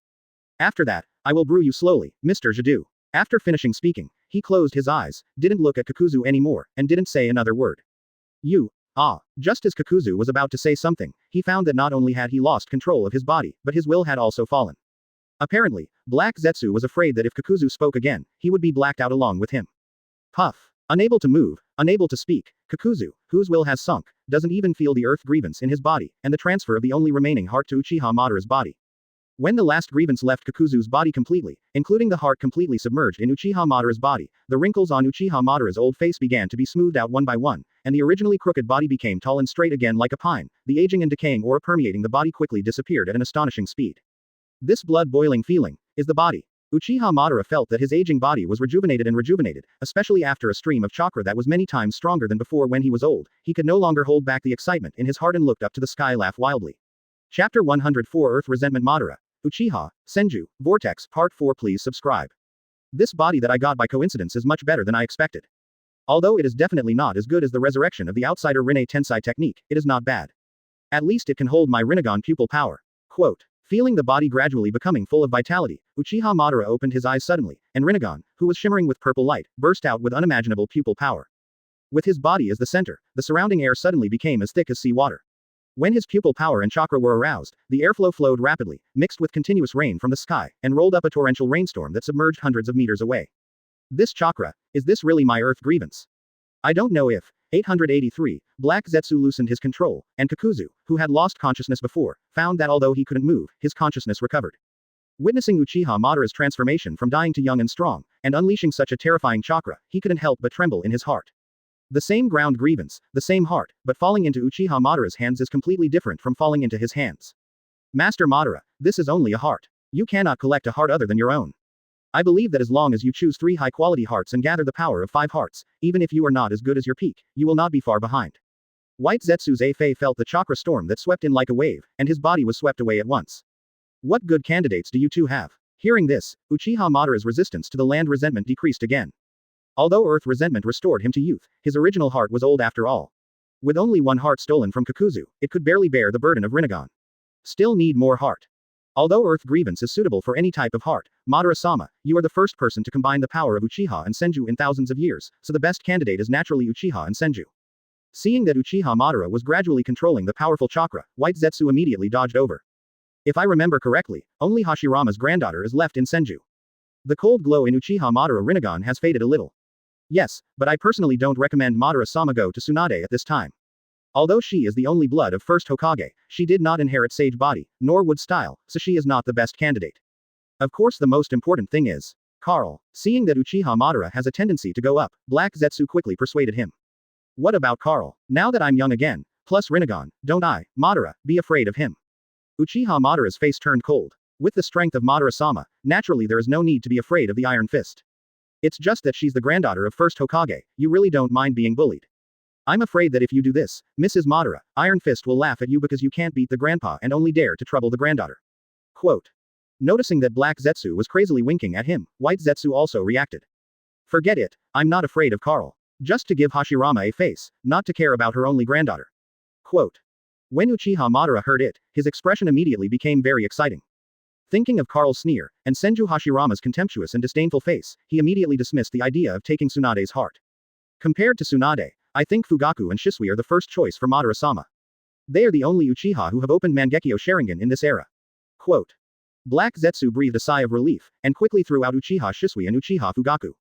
After that, I will brew you slowly, Mr. Jadu. After finishing speaking, he closed his eyes, didn't look at Kakuzu anymore, and didn't say another word. You, Just as Kakuzu was about to say something, he found that not only had he lost control of his body, but his will had also fallen. Apparently, Black Zetsu was afraid that if Kakuzu spoke again, he would be blacked out along with him. Puff. Unable to move, unable to speak, Kakuzu, whose will has sunk, doesn't even feel the earth grievance in his body, and the transfer of the only remaining heart to Uchiha Madara's body. When the last grievance left Kakuzu's body completely, including the heart completely submerged in Uchiha Madara's body, the wrinkles on Uchiha Madara's old face began to be smoothed out one by one, and the originally crooked body became tall and straight again like a pine. The aging and decaying aura permeating the body quickly disappeared at an astonishing speed. This blood-boiling feeling is the body. Uchiha Madara felt that his aging body was rejuvenated, especially after a stream of chakra that was many times stronger than before when he was old. He could no longer hold back the excitement in his heart and looked up to the sky, laughed wildly. Chapter 104 Earth Resentment Madara. Uchiha, Senju, Vortex, Part 4. Please subscribe. This body that I got by coincidence is much better than I expected. Although it is definitely not as good as the resurrection of the outsider Rinne Tensai technique, it is not bad. At least it can hold my Rinnegan pupil power. Quote. Feeling the body gradually becoming full of vitality, Uchiha Madara opened his eyes suddenly, and Rinnegan, who was shimmering with purple light, burst out with unimaginable pupil power. With his body as the center, the surrounding air suddenly became as thick as sea water. When his pupil power and chakra were aroused, the airflow flowed rapidly, mixed with continuous rain from the sky, and rolled up a torrential rainstorm that submerged hundreds of meters away. This chakra, is this really my earth grievance? I don't know if. 883, Black Zetsu loosened his control, and Kakuzu, who had lost consciousness before, found that although he couldn't move, his consciousness recovered. Witnessing Uchiha Madara's transformation from dying to young and strong, and unleashing such a terrifying chakra, he couldn't help but tremble in his heart. The same ground grievance, the same heart, but falling into Uchiha Madara's hands is completely different from falling into his hands. Master Madara, this is only a heart. You cannot collect a heart other than your own. I believe that as long as you choose 3 high-quality hearts and gather the power of 5 hearts, even if you are not as good as your peak, you will not be far behind. White Zetsu's Afei felt the chakra storm that swept in like a wave, and his body was swept away at once. What good candidates do you two have? Hearing this, Uchiha Madara's resistance to the land resentment decreased again. Although earth resentment restored him to youth, his original heart was old after all. With only 1 heart stolen from Kakuzu, it could barely bear the burden of Rinnegan. Still need more heart. Although Earth Grievance is suitable for any type of heart, Madara-sama, you are the first person to combine the power of Uchiha and Senju in thousands of years, so the best candidate is naturally Uchiha and Senju. Seeing that Uchiha Madara was gradually controlling the powerful chakra, White Zetsu immediately dodged over. If I remember correctly, only Hashirama's granddaughter is left in Senju. The cold glow in Uchiha Madara Rinnegan has faded a little. Yes, but I personally don't recommend Madara-sama go to Tsunade at this time. Although she is the only blood of first Hokage, she did not inherit sage body, nor wood style, so she is not the best candidate. Of course the most important thing is Carl. Seeing that Uchiha Madara has a tendency to go up, Black Zetsu quickly persuaded him. What about Carl? Now that I'm young again, plus Rinnegan, don't I, Madara, be afraid of him? Uchiha Madara's face turned cold. With the strength of Madara-sama, naturally there is no need to be afraid of the Iron Fist. It's just that she's the granddaughter of first Hokage, you really don't mind being bullied. I'm afraid that if you do this, Mrs. Madara, Iron Fist will laugh at you because you can't beat the grandpa and only dare to trouble the granddaughter. Quote. Noticing that Black Zetsu was crazily winking at him, White Zetsu also reacted. Forget it, I'm not afraid of Carl. Just to give Hashirama a face, not to care about her only granddaughter. Quote. When Uchiha Madara heard it, his expression immediately became very exciting. Thinking of Carl's sneer, and Senju Hashirama's contemptuous and disdainful face, he immediately dismissed the idea of taking Tsunade's heart. Compared to Tsunade, I think Fugaku and Shisui are the first choice for Madara-sama. They are the only Uchiha who have opened Mangekyo Sharingan in this era. Quote. Black Zetsu breathed a sigh of relief, and quickly threw out Uchiha Shisui and Uchiha Fugaku.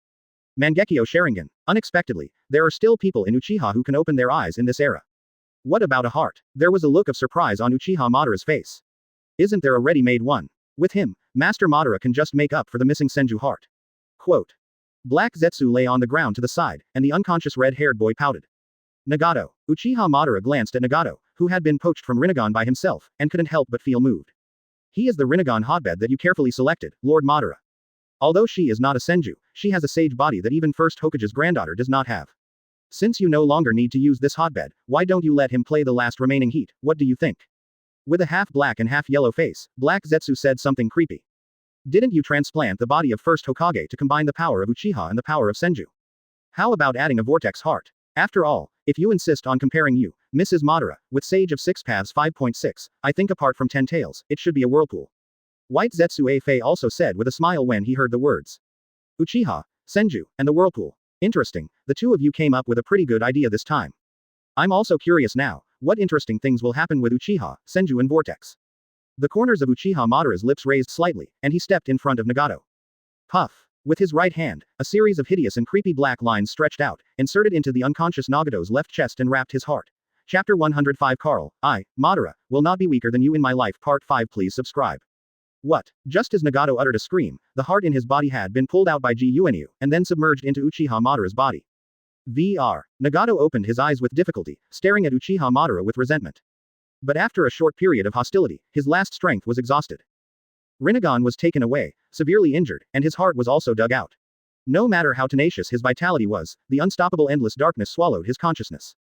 Mangekyo Sharingan. Unexpectedly, there are still people in Uchiha who can open their eyes in this era. What about a heart? There was a look of surprise on Uchiha Madara's face. Isn't there a ready-made one? With him, Master Madara can just make up for the missing Senju heart. Quote. Black Zetsu lay on the ground to the side, and the unconscious red-haired boy pouted. Nagato. Uchiha Madara glanced at Nagato, who had been poached from Rinnegan by himself, and couldn't help but feel moved. He is the Rinnegan hotbed that you carefully selected, Lord Madara. Although she is not a Senju, she has a sage body that even first Hokage's granddaughter does not have. Since you no longer need to use this hotbed, why don't you let him play the last remaining heat, what do you think? With a half-black and half-yellow face, Black Zetsu said something creepy. Didn't you transplant the body of first Hokage to combine the power of Uchiha and the power of Senju? How about adding a vortex heart? After all, if you insist on comparing you, Mrs. Madara, with Sage of 6 Paths 5.6, I think apart from 10 tails, it should be a whirlpool. White Zetsu Afei also said with a smile when he heard the words. Uchiha, Senju, and the whirlpool. Interesting, the two of you came up with a pretty good idea this time. I'm also curious now, what interesting things will happen with Uchiha, Senju and Vortex. The corners of Uchiha Madara's lips raised slightly, and he stepped in front of Nagato. Puff. With his right hand, a series of hideous and creepy black lines stretched out, inserted into the unconscious Nagato's left chest and wrapped his heart. Chapter 105 Carl, I, Madara, will not be weaker than you in my life. Part 5. Please subscribe. What? Just as Nagato uttered a scream, the heart in his body had been pulled out by Gyunu, and then submerged into Uchiha Madara's body. Nagato opened his eyes with difficulty, staring at Uchiha Madara with resentment. But after a short period of hostility, his last strength was exhausted. Rinnegan was taken away, severely injured, and his heart was also dug out. No matter how tenacious his vitality was, the unstoppable endless darkness swallowed his consciousness.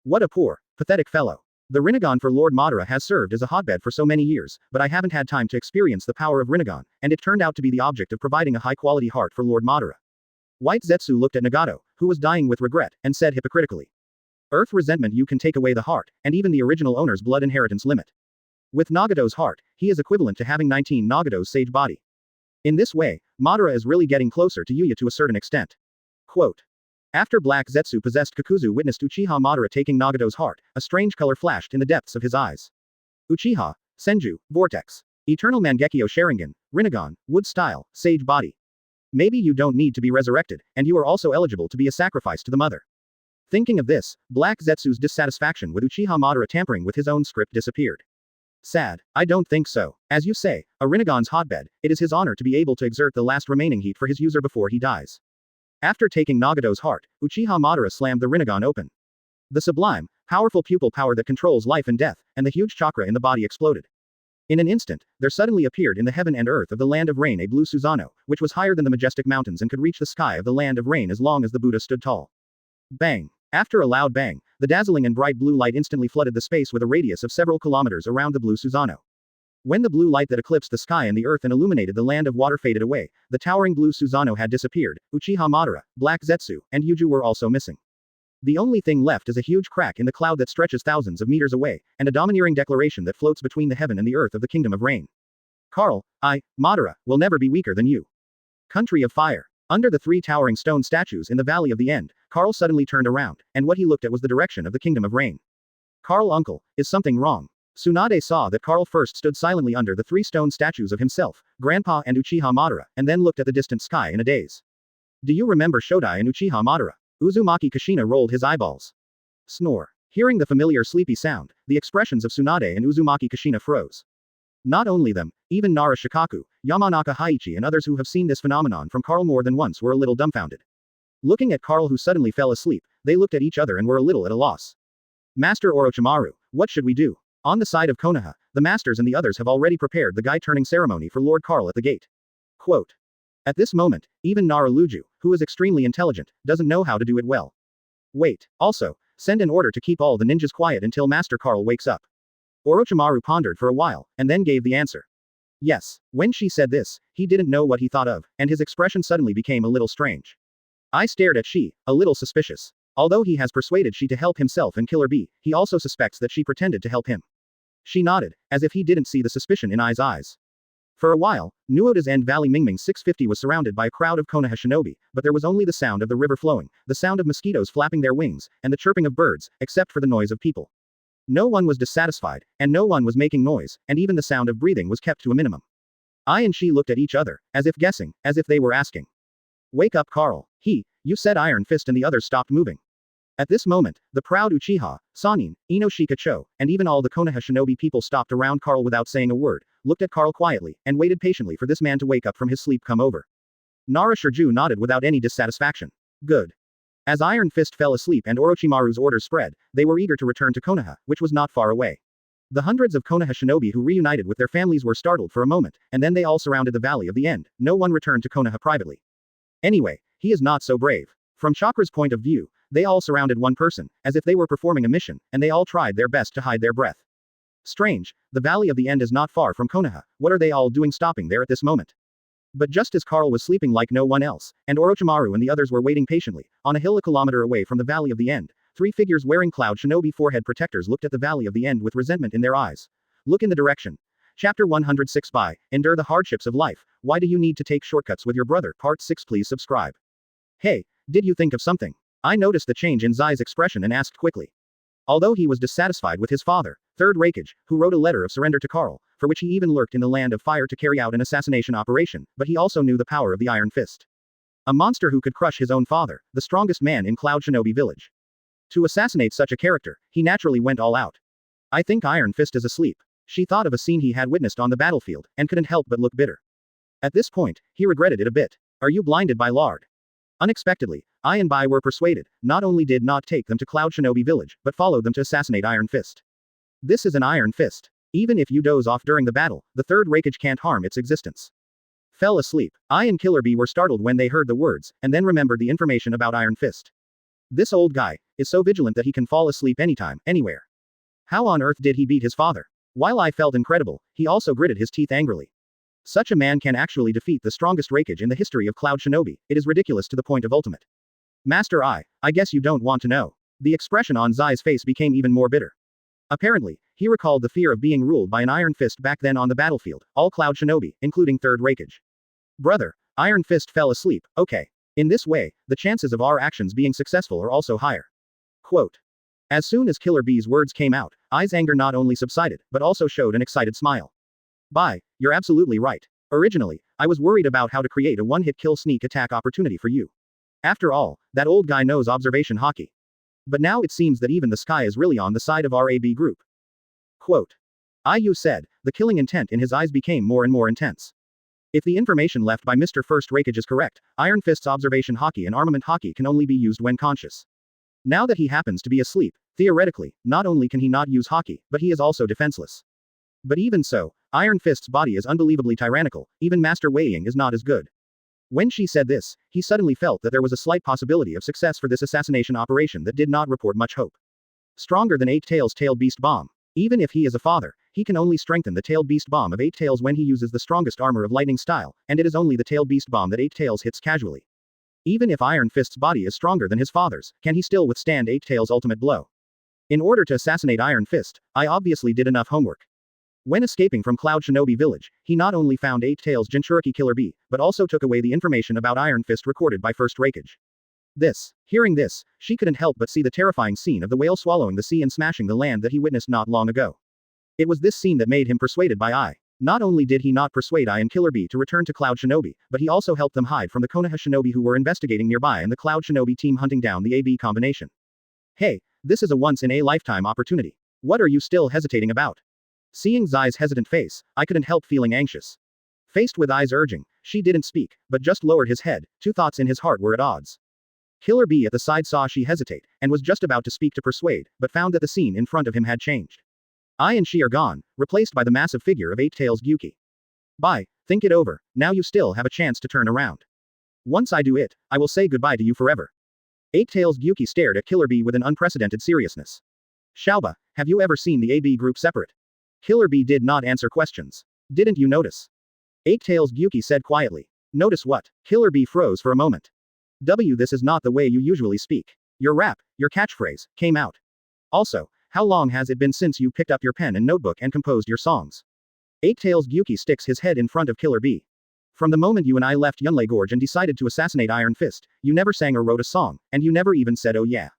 What a poor, pathetic fellow. The Rinnegan for Lord Madara has served as a hotbed for so many years, but I haven't had time to experience the power of Rinnegan, and it turned out to be the object of providing a high-quality heart for Lord Madara. White Zetsu looked at Nagato, who was dying with regret, and said hypocritically. Earth resentment, you can take away the heart, and even the original owner's blood inheritance limit. With Nagato's heart, he is equivalent to having 19 Nagato's sage body. In this way, Madara is really getting closer to Yuya to a certain extent. Quote. After Black Zetsu possessed Kakuzu witnessed Uchiha Madara taking Nagato's heart, a strange color flashed in the depths of his eyes. Uchiha, Senju, Vortex. Eternal Mangekyo Sharingan, Rinnegan, Wood Style, Sage Body. Maybe you don't need to be resurrected, and you are also eligible to be a sacrifice to the mother. Thinking of this, Black Zetsu's dissatisfaction with Uchiha Madara tampering with his own script disappeared. Sad. I don't think so. As you say, a Rinnegan's hotbed, it is his honor to be able to exert the last remaining heat for his user before he dies. After taking Nagato's heart, Uchiha Madara slammed the Rinnegan open. The sublime, powerful pupil power that controls life and death, and the huge chakra in the body exploded. In an instant, there suddenly appeared in the heaven and earth of the land of rain a blue Susanoo, which was higher than the majestic mountains and could reach the sky of the land of rain as long as the Buddha stood tall. Bang! After a loud bang, the dazzling and bright blue light instantly flooded the space with a radius of several kilometers around the blue Susanoo. When the blue light that eclipsed the sky and the earth and illuminated the land of water faded away, the towering blue Susanoo had disappeared, Uchiha Madara, Black Zetsu, and Yuju were also missing. The only thing left is a huge crack in the cloud that stretches thousands of meters away, and a domineering declaration that floats between the heaven and the earth of the kingdom of rain. Carl, I, Madara, will never be weaker than you. Country of Fire. Under the 3 towering stone statues in the Valley of the End, Carl suddenly turned around, and what he looked at was the direction of the kingdom of rain. Carl uncle, is something wrong? Tsunade saw that Carl first stood silently under the 3 stone statues of himself, Grandpa and Uchiha Madara, and then looked at the distant sky in a daze. Do you remember Shodai and Uchiha Madara? Uzumaki Kushina rolled his eyeballs. Snore. Hearing the familiar sleepy sound, the expressions of Tsunade and Uzumaki Kushina froze. Not only them, even Nara Shikaku, Yamanaka Haichi and others who have seen this phenomenon from Carl more than once were a little dumbfounded. Looking at Carl who suddenly fell asleep, they looked at each other and were a little at a loss. Master Orochimaru, what should we do? On the side of Konoha, the masters and the others have already prepared the guy-turning ceremony for Lord Carl at the gate. Quote. At this moment, even Nara Luju, who is extremely intelligent, doesn't know how to do it well. Wait, also, send an order to keep all the ninjas quiet until Master Carl wakes up. Orochimaru pondered for a while, and then gave the answer. Yes. When she said this, he didn't know what he thought of, and his expression suddenly became a little strange. I stared at she, a little suspicious. Although he has persuaded she to help himself and Killer Bee, he also suspects that she pretended to help him. She nodded, as if he didn't see the suspicion in Ai's eyes. For a while, Nuoda's End Valley Mingming 650 was surrounded by a crowd of Konoha shinobi, but there was only the sound of the river flowing, the sound of mosquitoes flapping their wings, and the chirping of birds, except for the noise of people. No one was dissatisfied, and no one was making noise, and even the sound of breathing was kept to a minimum. I and she looked at each other, as if guessing, as if they were asking. Wake up, Carl. You said Iron Fist, and the others stopped moving. At this moment, the proud Uchiha, Sannin, Inoshika Cho, and even all the Konoha shinobi people stopped around Carl without saying a word, looked at Carl quietly, and waited patiently for this man to wake up from his sleep come over. Nara Shirju nodded without any dissatisfaction. Good. As Iron Fist fell asleep and Orochimaru's orders spread, they were eager to return to Konoha, which was not far away. The hundreds of Konoha shinobi who reunited with their families were startled for a moment, and then they all surrounded the Valley of the End. No one returned to Konoha privately. Anyway, he is not so brave. From Chakra's point of view, they all surrounded one person, as if they were performing a mission, and they all tried their best to hide their breath. Strange, the Valley of the End is not far from Konoha. What are they all doing stopping there at this moment? But just as Carl was sleeping like no one else, and Orochimaru and the others were waiting patiently, on a hill a kilometer away from the Valley of the End, 3 figures wearing cloud shinobi forehead protectors looked at the Valley of the End with resentment in their eyes. Look in the direction. Chapter 106 by Endure the Hardships of Life. Why do you need to take shortcuts with your brother? Part 6. Please subscribe. Hey, did you think of something? I noticed the change in Zai's expression and asked quickly. Although he was dissatisfied with his father, Third Raikage, who wrote a letter of surrender to Karl, for which he even lurked in the Land of Fire to carry out an assassination operation, but he also knew the power of the Iron Fist. A monster who could crush his own father, the strongest man in Cloud Shinobi Village. To assassinate such a character, he naturally went all out. I think Iron Fist is asleep. She thought of a scene he had witnessed on the battlefield, and couldn't help but look bitter. At this point, he regretted it a bit. Are you blinded by lard? Unexpectedly, I and Bai were persuaded, not only did not take them to Cloud Shinobi Village, but followed them to assassinate Iron Fist. This is an Iron Fist. Even if you doze off during the battle, the Third Raikage can't harm its existence. Fell asleep. I and Killer Bee were startled when they heard the words, and then remembered the information about Iron Fist. This old guy is so vigilant that he can fall asleep anytime, anywhere. How on earth did he beat his father? While I felt incredible, he also gritted his teeth angrily. Such a man can actually defeat the strongest Raikage in the history of Cloud Shinobi. It is ridiculous to the point of ultimate. Master I guess you don't want to know. The expression on Zai's face became even more bitter. Apparently, he recalled the fear of being ruled by an Iron Fist back then on the battlefield, all Cloud Shinobi, including Third Raikage. Brother, Iron Fist fell asleep, okay. In this way, the chances of our actions being successful are also higher. Quote. As soon as Killer Bee's words came out, Ai's anger not only subsided, but also showed an excited smile. Bai, you're absolutely right. Originally, I was worried about how to create a one-hit kill sneak attack opportunity for you. After all, that old guy knows observation hockey. But now it seems that even the sky is really on the side of our AB group. Quote. Ayu said, the killing intent in his eyes became more and more intense. If the information left by Mr. First Raikage is correct, Iron Fist's observation hockey and armament hockey can only be used when conscious. Now that he happens to be asleep, theoretically, not only can he not use hockey, but he is also defenseless. But even so, Iron Fist's body is unbelievably tyrannical, even Master Wei Ying is not as good. When she said this, he suddenly felt that there was a slight possibility of success for this assassination operation that did not report much hope. Stronger than Eight Tails' Tailed Beast Bomb. Even if he is a father, he can only strengthen the Tailed Beast Bomb of Eight Tails when he uses the strongest armor of Lightning style, and it is only the Tailed Beast Bomb that Eight Tails hits casually. Even if Iron Fist's body is stronger than his father's, can he still withstand Eight Tails' ultimate blow? In order to assassinate Iron Fist, I obviously did enough homework. When escaping from Cloud Shinobi Village, he not only found Eight Tails' Jinchuriki Killer Bee, but also took away the information about Iron Fist recorded by First Raikage. Hearing this, she couldn't help but see the terrifying scene of the whale swallowing the sea and smashing the land that he witnessed not long ago. It was this scene that made him persuaded by I. Not only did he not persuade I and Killer Bee to return to Cloud Shinobi, but he also helped them hide from the Konoha Shinobi who were investigating nearby and the Cloud Shinobi team hunting down the AB combination. Hey, this is a once-in-a-lifetime opportunity. What are you still hesitating about? Seeing Zai's hesitant face, I couldn't help feeling anxious. Faced with Ai's urging, she didn't speak, but just lowered his head. Two thoughts in his heart were at odds. Killer Bee at the side saw she hesitate, and was just about to speak to persuade, but found that the scene in front of him had changed. I and she are gone, replaced by the massive figure of Eight Tails Gyuki. Bye, think it over, now you still have a chance to turn around. Once I do it, I will say goodbye to you forever. Eight Tails Gyuki stared at Killer Bee with an unprecedented seriousness. Xiaoba, have you ever seen the AB group separate? Killer Bee did not answer questions. Didn't you notice? Eight Tails Gyuki said quietly. Notice what? Killer Bee froze for a moment. This is not the way you usually speak. Your rap, your catchphrase, came out. Also, how long has it been since you picked up your pen and notebook and composed your songs? Eight Tails Gyuki sticks his head in front of Killer Bee. From the moment you and I left Yunlei Gorge and decided to assassinate Iron Fist, you never sang or wrote a song, and you never even said oh yeah.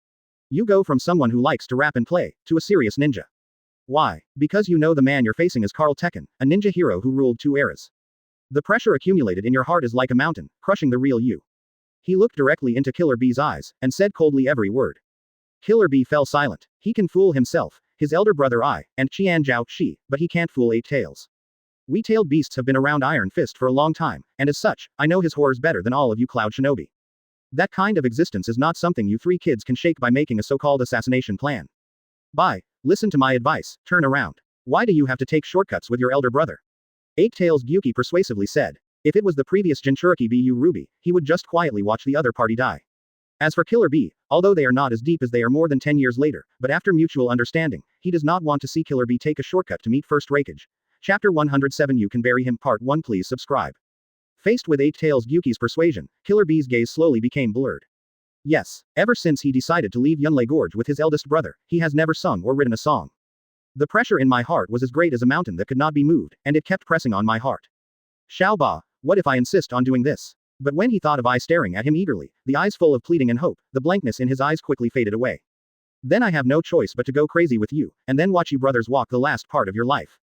You go from someone who likes to rap and play, to a serious ninja. Why? Because you know the man you're facing is Karl Tekken, a ninja hero who ruled 2 eras. The pressure accumulated in your heart is like a mountain, crushing the real you. He looked directly into Killer Bee's eyes, and said coldly every word. Killer Bee fell silent. He can fool himself, his elder brother I, and Qian Zhao Shi, but he can't fool Eight Tails. We tailed beasts have been around Iron Fist for a long time, and as such, I know his horrors better than all of you Cloud Shinobi. That kind of existence is not something you 3 kids can shake by making a so-called assassination plan. Bye, listen to my advice, turn around. Why do you have to take shortcuts with your elder brother? Eight Tails Gyuki persuasively said. If it was the previous Jinchuriki Bu Ruby, he would just quietly watch the other party die. As for Killer Bee, although they are not as deep as they are more than 10 years later, but after mutual understanding, he does not want to see Killer Bee take a shortcut to meet First Raikage. Chapter 107 You Can Bury Him Part 1 Please subscribe. Faced with Eight Tails Gyuki's persuasion, Killer Bee's gaze slowly became blurred. Yes, ever since he decided to leave Yunlei Gorge with his eldest brother, he has never sung or written a song. The pressure in my heart was as great as a mountain that could not be moved, and it kept pressing on my heart. Xiao Ba, what if I insist on doing this? But when he thought of I staring at him eagerly, the eyes full of pleading and hope, the blankness in his eyes quickly faded away. Then I have no choice but to go crazy with you, and then watch you brothers walk the last part of your life.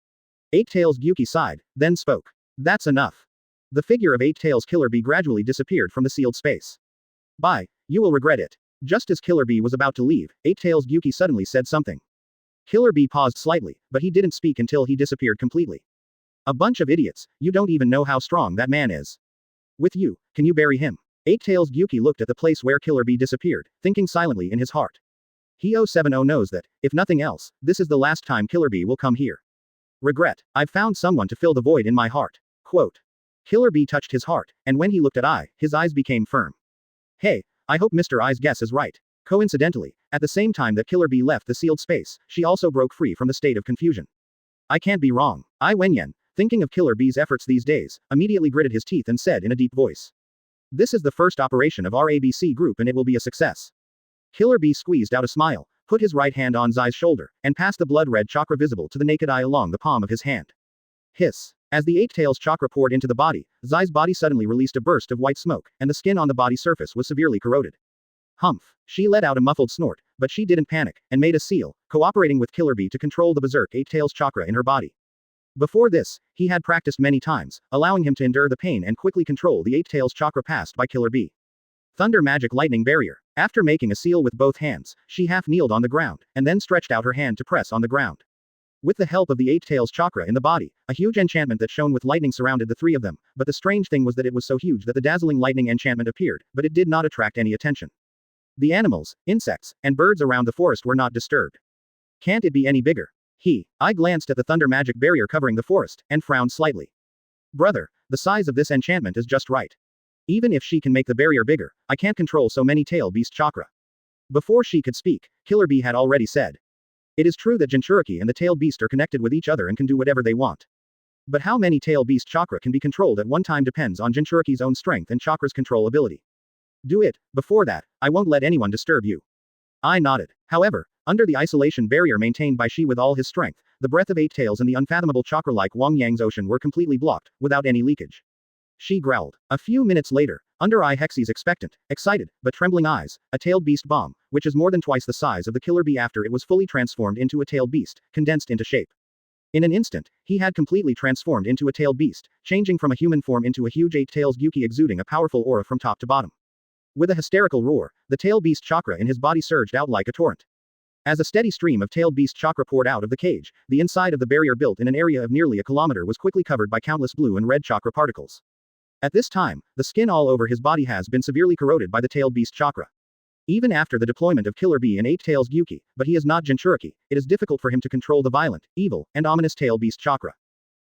Eight-Tails Gyuki sighed, then spoke. That's enough. The figure of Eight-Tails Killer Bee gradually disappeared from the sealed space. Bye, you will regret it. Just as Killer Bee was about to leave, Eight-Tails Gyuki suddenly said something. Killer Bee paused slightly, but he didn't speak until he disappeared completely. A bunch of idiots, you don't even know how strong that man is. With you, can you bury him? Eight-Tails Gyuki looked at the place where Killer Bee disappeared, thinking silently in his heart. He 070 knows that, if nothing else, this is the last time Killer Bee will come here. Regret, I've found someone to fill the void in my heart. Quote. Killer Bee touched his heart, and when he looked at I, his eyes became firm. Hey, I hope Mr. I's guess is right. Coincidentally, at the same time that Killer Bee left the sealed space, she also broke free from the state of confusion. I can't be wrong. I Wenyan, thinking of Killer Bee's efforts these days, immediately gritted his teeth and said in a deep voice. This is the first operation of our ABC group and it will be a success. Killer Bee squeezed out a smile, put his right hand on Zai's shoulder, and passed the blood-red chakra visible to the naked eye along the palm of his hand. Hiss. As the Eight-Tails chakra poured into the body, Zai's body suddenly released a burst of white smoke, and the skin on the body surface was severely corroded. Humph. She let out a muffled snort, but she didn't panic, and made a seal, cooperating with Killer Bee to control the berserk Eight-Tails chakra in her body. Before this, he had practiced many times, allowing him to endure the pain and quickly control the Eight-Tails chakra passed by Killer Bee. Thunder Magic Lightning Barrier. After making a seal with both hands, she half kneeled on the ground, and then stretched out her hand to press on the ground. With the help of the Eight-Tails chakra in the body, a huge enchantment that shone with lightning surrounded the three of them, but the strange thing was that it was so huge that the dazzling lightning enchantment appeared, but it did not attract any attention. The animals, insects, and birds around the forest were not disturbed. Can't it be any bigger? I glanced at the thunder magic barrier covering the forest, and frowned slightly. Brother, the size of this enchantment is just right. Even if she can make the barrier bigger, I can't control so many tail beast chakra. Before she could speak, Killer Bee had already said. It is true that Jinchuriki and the tail beast are connected with each other and can do whatever they want. But how many tail beast chakra can be controlled at one time depends on Jinchuriki's own strength and chakra's control ability. Do it, before that, I won't let anyone disturb you. I nodded. However, under the isolation barrier maintained by Shi with all his strength, the breath of Eight-Tails and the unfathomable chakra-like Wang Yang's ocean were completely blocked, without any leakage. She growled. A few minutes later, under Eye Hexie's expectant, excited, but trembling eyes, a tailed beast bomb, which is more than twice the size of the Killer Bee after it was fully transformed into a tailed beast, condensed into shape. In an instant, he had completely transformed into a tailed beast, changing from a human form into a huge Eight-Tails Gyuki exuding a powerful aura from top to bottom. With a hysterical roar, the tail beast chakra in his body surged out like a torrent. As a steady stream of tailed beast chakra poured out of the cage, the inside of the barrier built in an area of nearly a kilometer was quickly covered by countless blue and red chakra particles. At this time, the skin all over his body has been severely corroded by the tailed beast chakra. Even after the deployment of Killer Bee and Eight-Tails Gyuki, but he is not Jinchuriki, it is difficult for him to control the violent, evil, and ominous tail beast chakra.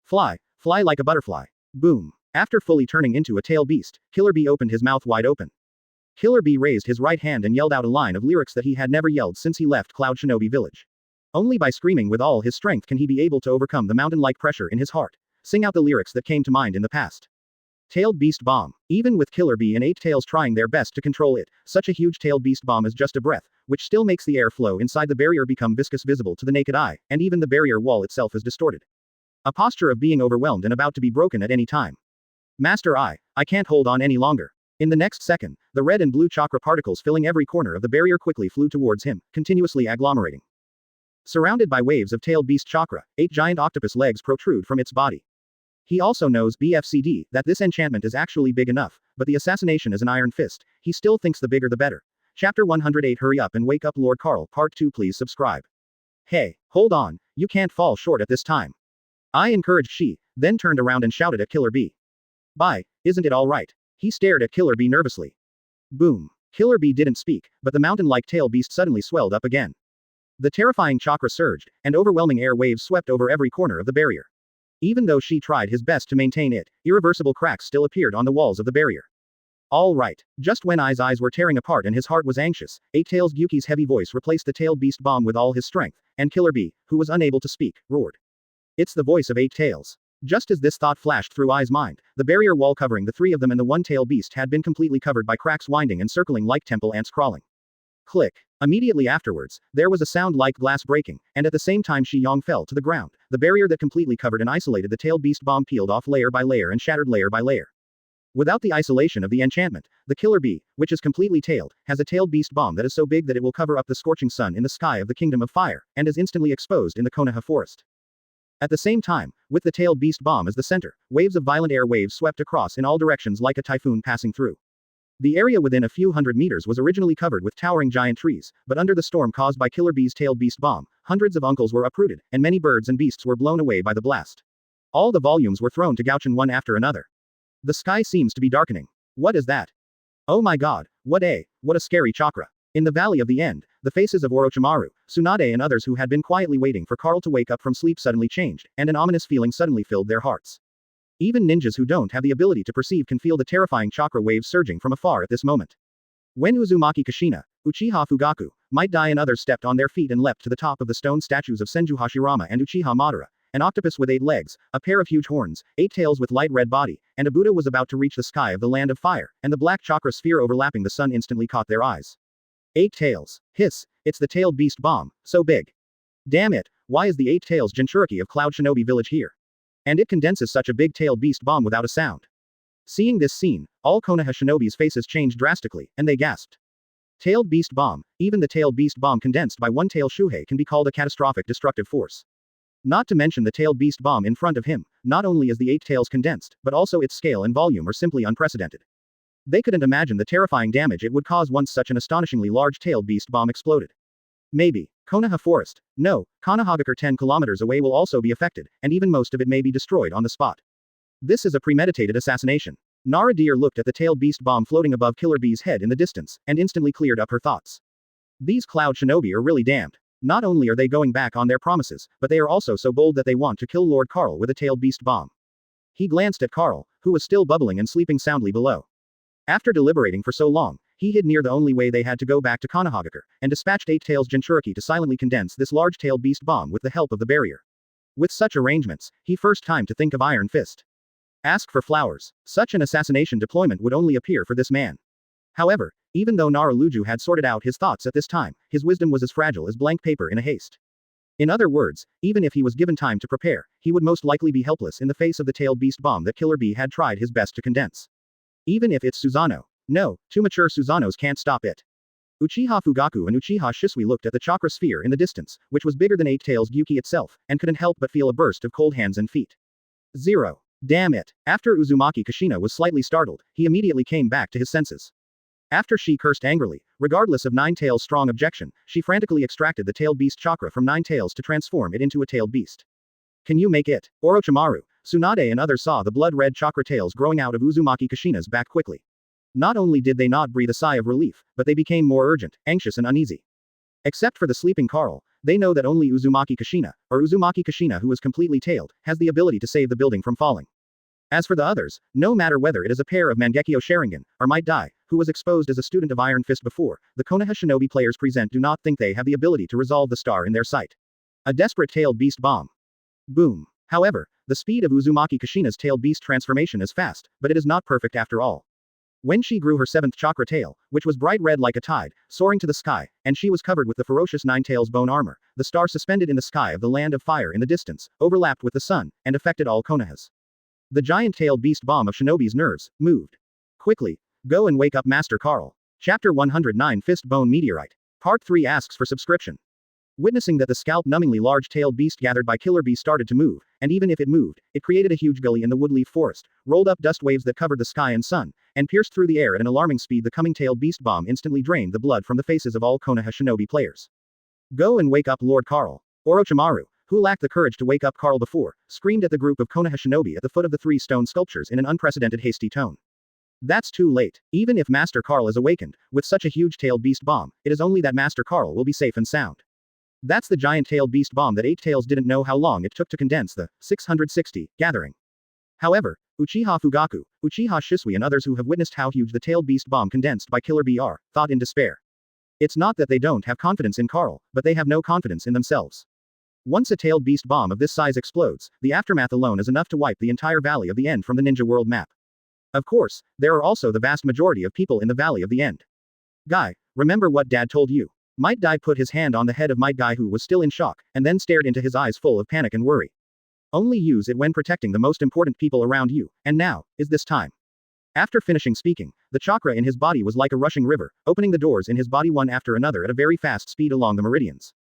Fly like a butterfly. Boom. After fully turning into a tail beast, Killer Bee opened his mouth wide open. Killer Bee raised his right hand and yelled out a line of lyrics that he had never yelled since he left Cloud Shinobi Village. Only by screaming with all his strength can he be able to overcome the mountain-like pressure in his heart. Sing out the lyrics that came to mind in the past. Tailed Beast Bomb. Even with Killer Bee and Eight-Tails trying their best to control it, such a huge tailed beast bomb is just a breath, which still makes the air flow inside the barrier become viscous visible to the naked eye, and even the barrier wall itself is distorted. A posture of being overwhelmed and about to be broken at any time. Master I can't hold on any longer. In the next second, the red and blue chakra particles filling every corner of the barrier quickly flew towards him, continuously agglomerating. Surrounded by waves of tailed beast chakra, 8 giant octopus legs protrude from its body. He also knows BFCD that this enchantment is actually big enough, but the assassination is an iron fist. He still thinks the bigger the better. Chapter 108. Hurry up and wake up Lord Carl. Part 2. Please subscribe. Hey, hold on, you can't fall short at this time. I encouraged Shi, then turned around and shouted at Killer Bee. Bye, isn't it all right? He stared at Killer Bee nervously. Boom. Killer Bee didn't speak, but the mountain-like tail beast suddenly swelled up again. The terrifying chakra surged, and overwhelming air waves swept over every corner of the barrier. Even though Shi tried his best to maintain it, irreversible cracks still appeared on the walls of the barrier. All right. Just when I's eyes were tearing apart and his heart was anxious, Eight-Tails Gyuki's heavy voice replaced the tailed beast bomb with all his strength, and Killer Bee, who was unable to speak, roared. It's the voice of Eight-Tails. Just as this thought flashed through I's mind, the barrier wall covering the three of them and the one-tail beast had been completely covered by cracks winding and circling like temple ants crawling. Click. Immediately afterwards, there was a sound like glass breaking, and at the same time Shi Yong fell to the ground. The barrier that completely covered and isolated the tailed beast bomb peeled off layer by layer and shattered layer by layer. Without the isolation of the enchantment, the killer bee, which is completely tailed, has a tailed beast bomb that is so big that it will cover up the scorching sun in the sky of the Kingdom of Fire, and is instantly exposed in the Konoha forest. At the same time, with the tailed beast bomb as the center, waves of violent air waves swept across in all directions like a typhoon passing through. The area within a few hundred meters was originally covered with towering giant trees, but under the storm caused by Killer Bee's tailed beast bomb, hundreds of uncles were uprooted, and many birds and beasts were blown away by the blast. All the volumes were thrown to Gauchin one after another. The sky seems to be darkening. What is that? Oh my god, what a scary chakra. In the Valley of the End, the faces of Orochimaru, Tsunade and others who had been quietly waiting for Karl to wake up from sleep suddenly changed, and an ominous feeling suddenly filled their hearts. Even ninjas who don't have the ability to perceive can feel the terrifying chakra waves surging from afar at this moment. When Uzumaki Kushina, Uchiha Fugaku, Might Dai and others stepped on their feet and leapt to the top of the stone statues of Senju Hashirama and Uchiha Madara, an octopus with 8 legs, a pair of huge horns, 8 tails with light red body, and a Buddha was about to reach the sky of the land of fire, and the black chakra sphere overlapping the sun instantly caught their eyes. 8 tails. Hiss, it's the tailed beast bomb, so big. Damn it, why is the 8 tails Jinchuriki of Cloud Shinobi Village here? And it condenses such a big tailed beast bomb without a sound. Seeing this scene, all Konoha shinobi's faces changed drastically, and they gasped. Tailed beast bomb, even the tailed beast bomb condensed by one tail Shuhei can be called a catastrophic destructive force. Not to mention the tailed beast bomb in front of him, not only is the 8 tails condensed, but also its scale and volume are simply unprecedented. They couldn't imagine the terrifying damage it would cause once such an astonishingly large tailed beast bomb exploded. Maybe. Konoha Forest. No, Konohagakure 10 kilometers away will also be affected, and even most of it may be destroyed on the spot. This is a premeditated assassination. Nara Deer looked at the tailed beast bomb floating above Killer Bee's head in the distance, and instantly cleared up her thoughts. These Cloud Shinobi are really damned. Not only are they going back on their promises, but they are also so bold that they want to kill Lord Karl with a tailed beast bomb. He glanced at Karl, who was still bubbling and sleeping soundly below. After deliberating for so long, he hid near the only way they had to go back to Konohagakure, and dispatched 8 tails Jinchuriki to silently condense this large-tailed beast bomb with the help of the barrier. With such arrangements, he first time to think of Iron Fist. Ask for flowers. Such an assassination deployment would only appear for this man. However, even though Naruto had sorted out his thoughts at this time, his wisdom was as fragile as blank paper in a haste. In other words, even if he was given time to prepare, he would most likely be helpless in the face of the tailed beast bomb that Killer Bee had tried his best to condense. Even if it's Susanoo. No, too mature Susanos can't stop it. Uchiha Fugaku and Uchiha Shisui looked at the chakra sphere in the distance, which was bigger than 8 tails Gyuki itself, and couldn't help but feel a burst of cold hands and feet. 0. Damn it. After Uzumaki Kushina was slightly startled, he immediately came back to his senses. After she cursed angrily, regardless of Nine Tails' strong objection, she frantically extracted the tailed beast chakra from Nine Tails to transform it into a tailed beast. Can you make it? Orochimaru, Tsunade and others saw the blood-red chakra tails growing out of Uzumaki Kushina's back quickly. Not only did they not breathe a sigh of relief, but they became more urgent, anxious and uneasy. Except for the sleeping Karl, they know that only Uzumaki Kushina, or Uzumaki Kushina who is completely tailed, has the ability to save the building from falling. As for the others, no matter whether it is a pair of Mangekyo Sharingan, or Might Dai, who was exposed as a student of Iron Fist before, the Konoha Shinobi players present do not think they have the ability to resolve the star in their sight. A desperate tailed beast bomb. Boom. However, the speed of Uzumaki Kushina's tailed beast transformation is fast, but it is not perfect after all. When she grew her 7th chakra tail, which was bright red like a tide, soaring to the sky, and she was covered with the ferocious Nine Tails bone armor, the star suspended in the sky of the land of fire in the distance, overlapped with the sun, and affected all Konohas. The giant-tailed beast bomb of Shinobi's nerves moved. Quickly, go and wake up Master Karl. Chapter 109 Fist Bone Meteorite. Part 3 asks for subscription. Witnessing that the scalp-numbingly large-tailed beast gathered by Killer Bee started to move, and even if it moved, it created a huge gully in the woodleaf forest, rolled up dust waves that covered the sky and sun, and pierced through the air at an alarming speed. The coming tailed beast bomb instantly drained the blood from the faces of all Konoha Shinobi players. Go and wake up Lord Karl. Orochimaru, who lacked the courage to wake up Karl before, screamed at the group of Konoha Shinobi at the foot of the 3 stone sculptures in an unprecedented hasty tone. That's too late. Even if Master Karl is awakened, with such a huge tailed beast bomb, it is only that Master Karl will be safe and sound. That's the giant-tailed beast bomb that 8 Tails didn't know how long it took to condense the 660 gathering. However, Uchiha Fugaku, Uchiha Shisui and others who have witnessed how huge the tailed beast bomb condensed by Killer Bee are, thought in despair. It's not that they don't have confidence in Karl, but they have no confidence in themselves. Once a tailed beast bomb of this size explodes, the aftermath alone is enough to wipe the entire Valley of the End from the Ninja World map. Of course, there are also the vast majority of people in the Valley of the End. Guy, remember what Dad told you? Might Dai put his hand on the head of Might Guy who was still in shock, and then stared into his eyes full of panic and worry. Only use it when protecting the most important people around you, and now is this time. After finishing speaking, the chakra in his body was like a rushing river, opening the doors in his body one after another at a very fast speed along the meridians.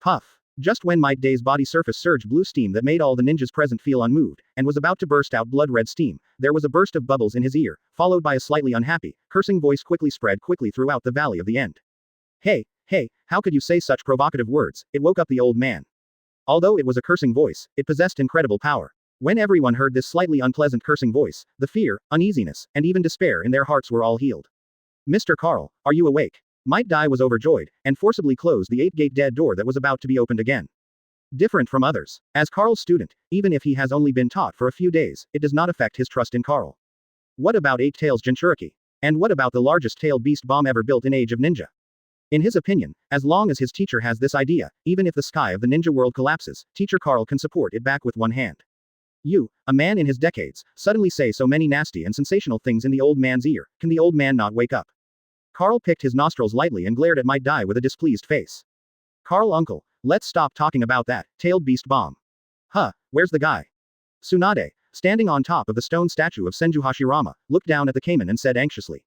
Puff. Just when Might Day's body surface surged blue steam that made all the ninjas present feel unmoved, and was about to burst out blood-red steam, there was a burst of bubbles in his ear, followed by a slightly unhappy, cursing voice quickly spread quickly throughout the Valley of the End. Hey, hey, how could you say such provocative words? It woke up the old man. Although it was a cursing voice, it possessed incredible power. When everyone heard this slightly unpleasant cursing voice, the fear, uneasiness, and even despair in their hearts were all healed. Mr. Carl, are you awake? Might Dai was overjoyed, and forcibly closed the 8-gate dead door that was about to be opened again. Different from others. As Carl's student, even if he has only been taught for a few days, it does not affect his trust in Carl. What about 8 Tails Jinchuriki? And what about the largest tailed beast bomb ever built in Age of Ninja? In his opinion, as long as his teacher has this idea, even if the sky of the ninja world collapses, teacher Carl can support it back with one hand. You, a man in his decades, suddenly say so many nasty and sensational things in the old man's ear. Can the old man not wake up? Carl picked his nostrils lightly and glared at Might Dai with a displeased face. Carl uncle, let's stop talking about that tailed beast bomb. Huh, where's the guy? Tsunade, standing on top of the stone statue of Senju Hashirama, looked down at the Cayman and said anxiously.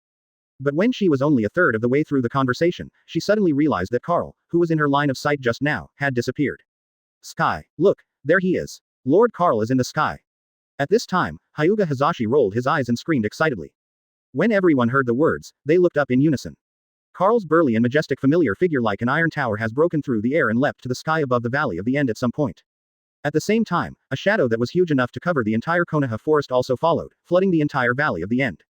But when she was only a third of the way through the conversation, she suddenly realized that Carl, who was in her line of sight just now, had disappeared. Sky, look, there he is. Lord Carl is in the sky. At this time, Hyuga Hazashi rolled his eyes and screamed excitedly. When everyone heard the words, they looked up in unison. Carl's burly and majestic familiar figure like an iron tower has broken through the air and leapt to the sky above the Valley of the End at some point. At the same time, a shadow that was huge enough to cover the entire Konoha forest also followed, flooding the entire Valley of the End.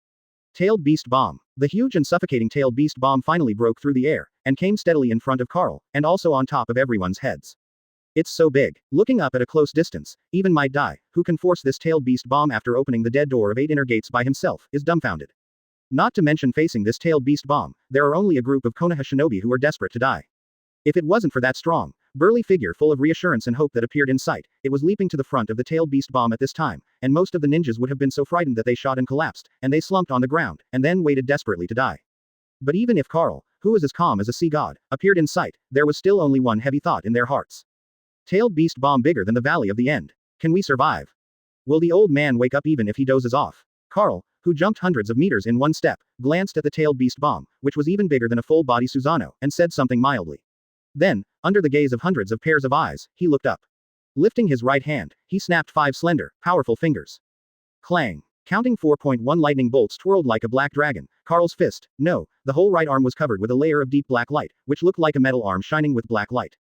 Tailed Beast Bomb. The huge and suffocating tailed beast bomb finally broke through the air, and came steadily in front of Carl, and also on top of everyone's heads. It's so big. Looking up at a close distance, even Might Dai, who can force this tailed beast bomb after opening the dead door of 8 inner gates by himself, is dumbfounded. Not to mention facing this tailed beast bomb, there are only a group of Konoha shinobi who are desperate to die. If it wasn't for that strong, burly figure full of reassurance and hope that appeared in sight, it was leaping to the front of the tailed beast bomb at this time, and most of the ninjas would have been so frightened that they shot and collapsed, and they slumped on the ground, and then waited desperately to die. But even if Carl, who was as calm as a sea god, appeared in sight, there was still only one heavy thought in their hearts. Tailed beast bomb bigger than the Valley of the End. Can we survive? Will the old man wake up even if he dozes off? Carl, who jumped hundreds of meters in one step, glanced at the tailed beast bomb, which was even bigger than a full-body Susanoo, and said something mildly. Then, under the gaze of hundreds of pairs of eyes, he looked up. Lifting his right hand, he snapped 5 slender, powerful fingers. Clang. Counting 4.1 lightning bolts twirled like a black dragon. Carl's fist, no, the whole right arm was covered with a layer of deep black light, which looked like a metal arm shining with black light.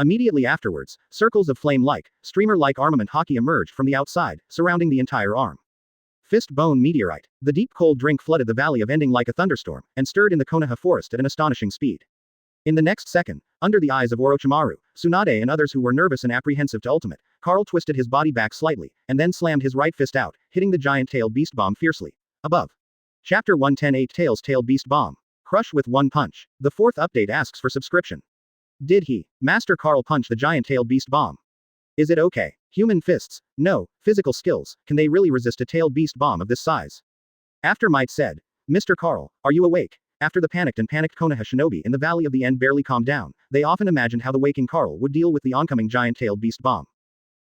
Immediately afterwards, circles of flame-like, streamer-like armament hockey emerged from the outside, surrounding the entire arm. Fist bone meteorite. The deep cold drink flooded the Valley of Ending like a thunderstorm, and stirred in the Konoha forest at an astonishing speed. In the next second, under the eyes of Orochimaru, Tsunade and others who were nervous and apprehensive to ultimate, Carl twisted his body back slightly, and then slammed his right fist out, hitting the giant-tailed beast bomb fiercely. Above. Chapter 110 8 Tails Tailed Beast Bomb. Crush with one punch. The 4th update asks for subscription. Did he, Master Carl, punch the giant-tailed beast bomb? Is it okay? Human fists? No. Physical skills, can they really resist a tailed beast bomb of this size? After Might said, Mr. Carl, are you awake? After the panicked Konoha shinobi in the Valley of the End barely calmed down, they often imagined how the waking Carl would deal with the oncoming giant-tailed beast bomb.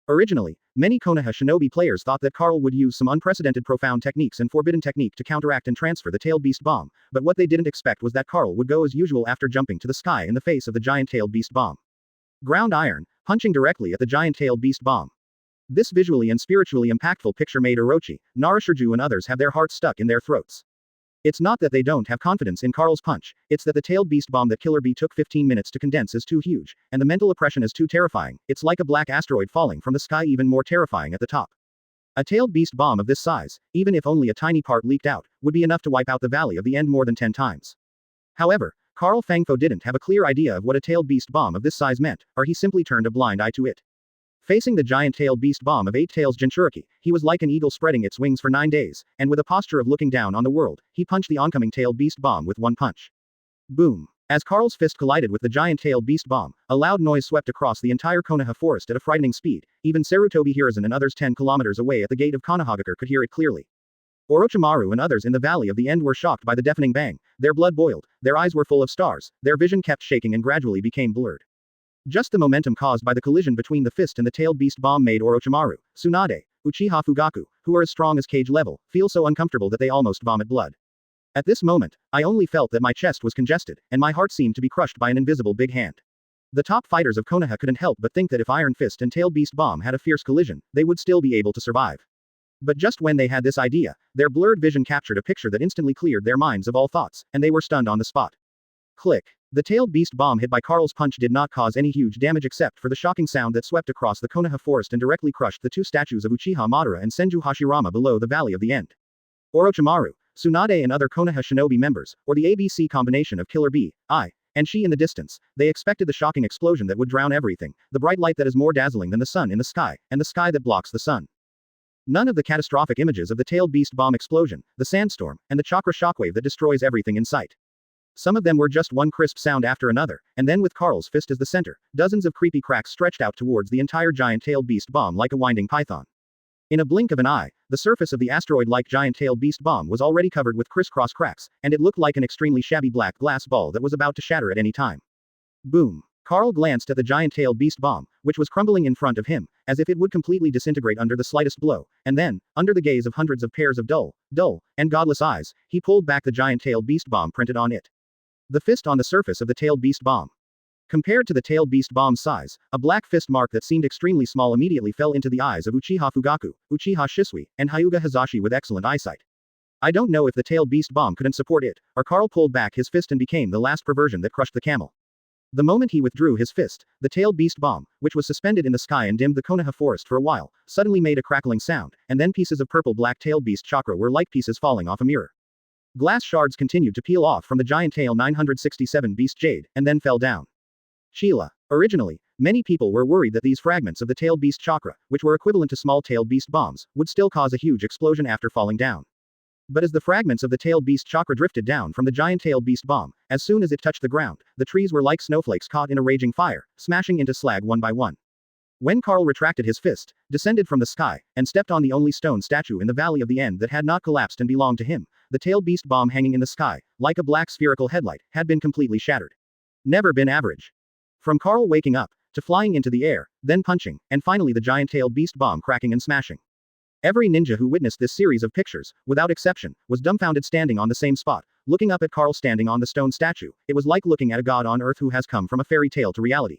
Originally, many Konoha shinobi players thought that Carl would use some unprecedented profound techniques and forbidden technique to counteract and transfer the tailed beast bomb, but what they didn't expect was that Carl would go as usual after jumping to the sky in the face of the giant-tailed beast bomb. Ground iron, punching directly at the giant-tailed beast bomb. This visually and spiritually impactful picture made Orochi, Naruto and others have their hearts stuck in their throats. It's not that they don't have confidence in Carl's punch, it's that the tailed beast bomb that Killer Bee took 15 minutes to condense is too huge, and the mental oppression is too terrifying. It's like a black asteroid falling from the sky, even more terrifying at the top. A tailed beast bomb of this size, even if only a tiny part leaked out, would be enough to wipe out the Valley of the End more than 10 times. However, Carl Fangfo didn't have a clear idea of what a tailed beast bomb of this size meant, or he simply turned a blind eye to it. Facing the giant-tailed beast bomb of 8 Tails Jinchuriki, he was like an eagle spreading its wings for 9 days, and with a posture of looking down on the world, he punched the oncoming tailed beast bomb with one punch. Boom. As Carl's fist collided with the giant-tailed beast bomb, a loud noise swept across the entire Konoha forest at a frightening speed. Even Sarutobi Hiruzen and others 10 kilometers away at the gate of Konoha could hear it clearly. Orochimaru and others in the Valley of the End were shocked by the deafening bang. Their blood boiled, their eyes were full of stars, their vision kept shaking and gradually became blurred. Just the momentum caused by the collision between the fist and the tailed beast bomb made Orochimaru, Tsunade, Uchiha Fugaku, who are as strong as Kage level, feel so uncomfortable that they almost vomit blood. At this moment, I only felt that my chest was congested, and my heart seemed to be crushed by an invisible big hand. The top fighters of Konoha couldn't help but think that if Iron Fist and Tail Beast Bomb had a fierce collision, they would still be able to survive. But just when they had this idea, their blurred vision captured a picture that instantly cleared their minds of all thoughts, and they were stunned on the spot. Click. The Tailed Beast Bomb hit by Karl's punch did not cause any huge damage except for the shocking sound that swept across the Konoha forest and directly crushed the two statues of Uchiha Madara and Senju Hashirama below the Valley of the End. Orochimaru, Tsunade and other Konoha shinobi members, or the ABC combination of Killer B, I, and she in the distance, they expected the shocking explosion that would drown everything, the bright light that is more dazzling than the sun in the sky, and the sky that blocks the sun. None of the catastrophic images of the Tailed Beast Bomb explosion, the sandstorm, and the chakra shockwave that destroys everything in sight. Some of them were just one crisp sound after another, and then with Karl's fist as the center, dozens of creepy cracks stretched out towards the entire giant Tailed Beast Bomb like a winding python. In a blink of an eye, the surface of the asteroid-like giant Tailed Beast Bomb was already covered with crisscross cracks, and it looked like an extremely shabby black glass ball that was about to shatter at any time. Boom. Karl glanced at the giant Tailed Beast Bomb, which was crumbling in front of him, as if it would completely disintegrate under the slightest blow, and then, under the gaze of hundreds of pairs of dull, and godless eyes, he pulled back the giant Tailed Beast Bomb printed on it. The fist on the surface of the Tailed Beast Bomb. Compared to the Tailed Beast Bomb's size, a black fist mark that seemed extremely small immediately fell into the eyes of Uchiha Fugaku, Uchiha Shisui, and Hyuga Hazashi with excellent eyesight. I don't know if the Tailed Beast Bomb couldn't support it, or Karl pulled back his fist and became the last perversion that crushed the camel. The moment he withdrew his fist, the Tailed Beast Bomb, which was suspended in the sky and dimmed the Konoha forest for a while, suddenly made a crackling sound, and then pieces of purple-black Tailed Beast chakra were like pieces falling off a mirror. Glass shards continued to peel off from the giant tail 967 Beast Jade, and then fell down. Sheila. Originally, many people were worried that these fragments of the Tailed Beast chakra, which were equivalent to small Tailed Beast bombs, would still cause a huge explosion after falling down. But as the fragments of the Tailed Beast chakra drifted down from the giant Tailed Beast bomb, as soon as it touched the ground, the trees were like snowflakes caught in a raging fire, smashing into slag one by one. When Karl retracted his fist, descended from the sky, and stepped on the only stone statue in the Valley of the End that had not collapsed and belonged to him, the Tailed Beast bomb hanging in the sky, like a black spherical headlight, had been completely shattered. Never been average. From Karl waking up, to flying into the air, then punching, and finally the giant Tailed Beast bomb cracking and smashing. Every ninja who witnessed this series of pictures, without exception, was dumbfounded standing on the same spot, looking up at Karl standing on the stone statue. It was like looking at a god on earth who has come from a fairy tale to reality.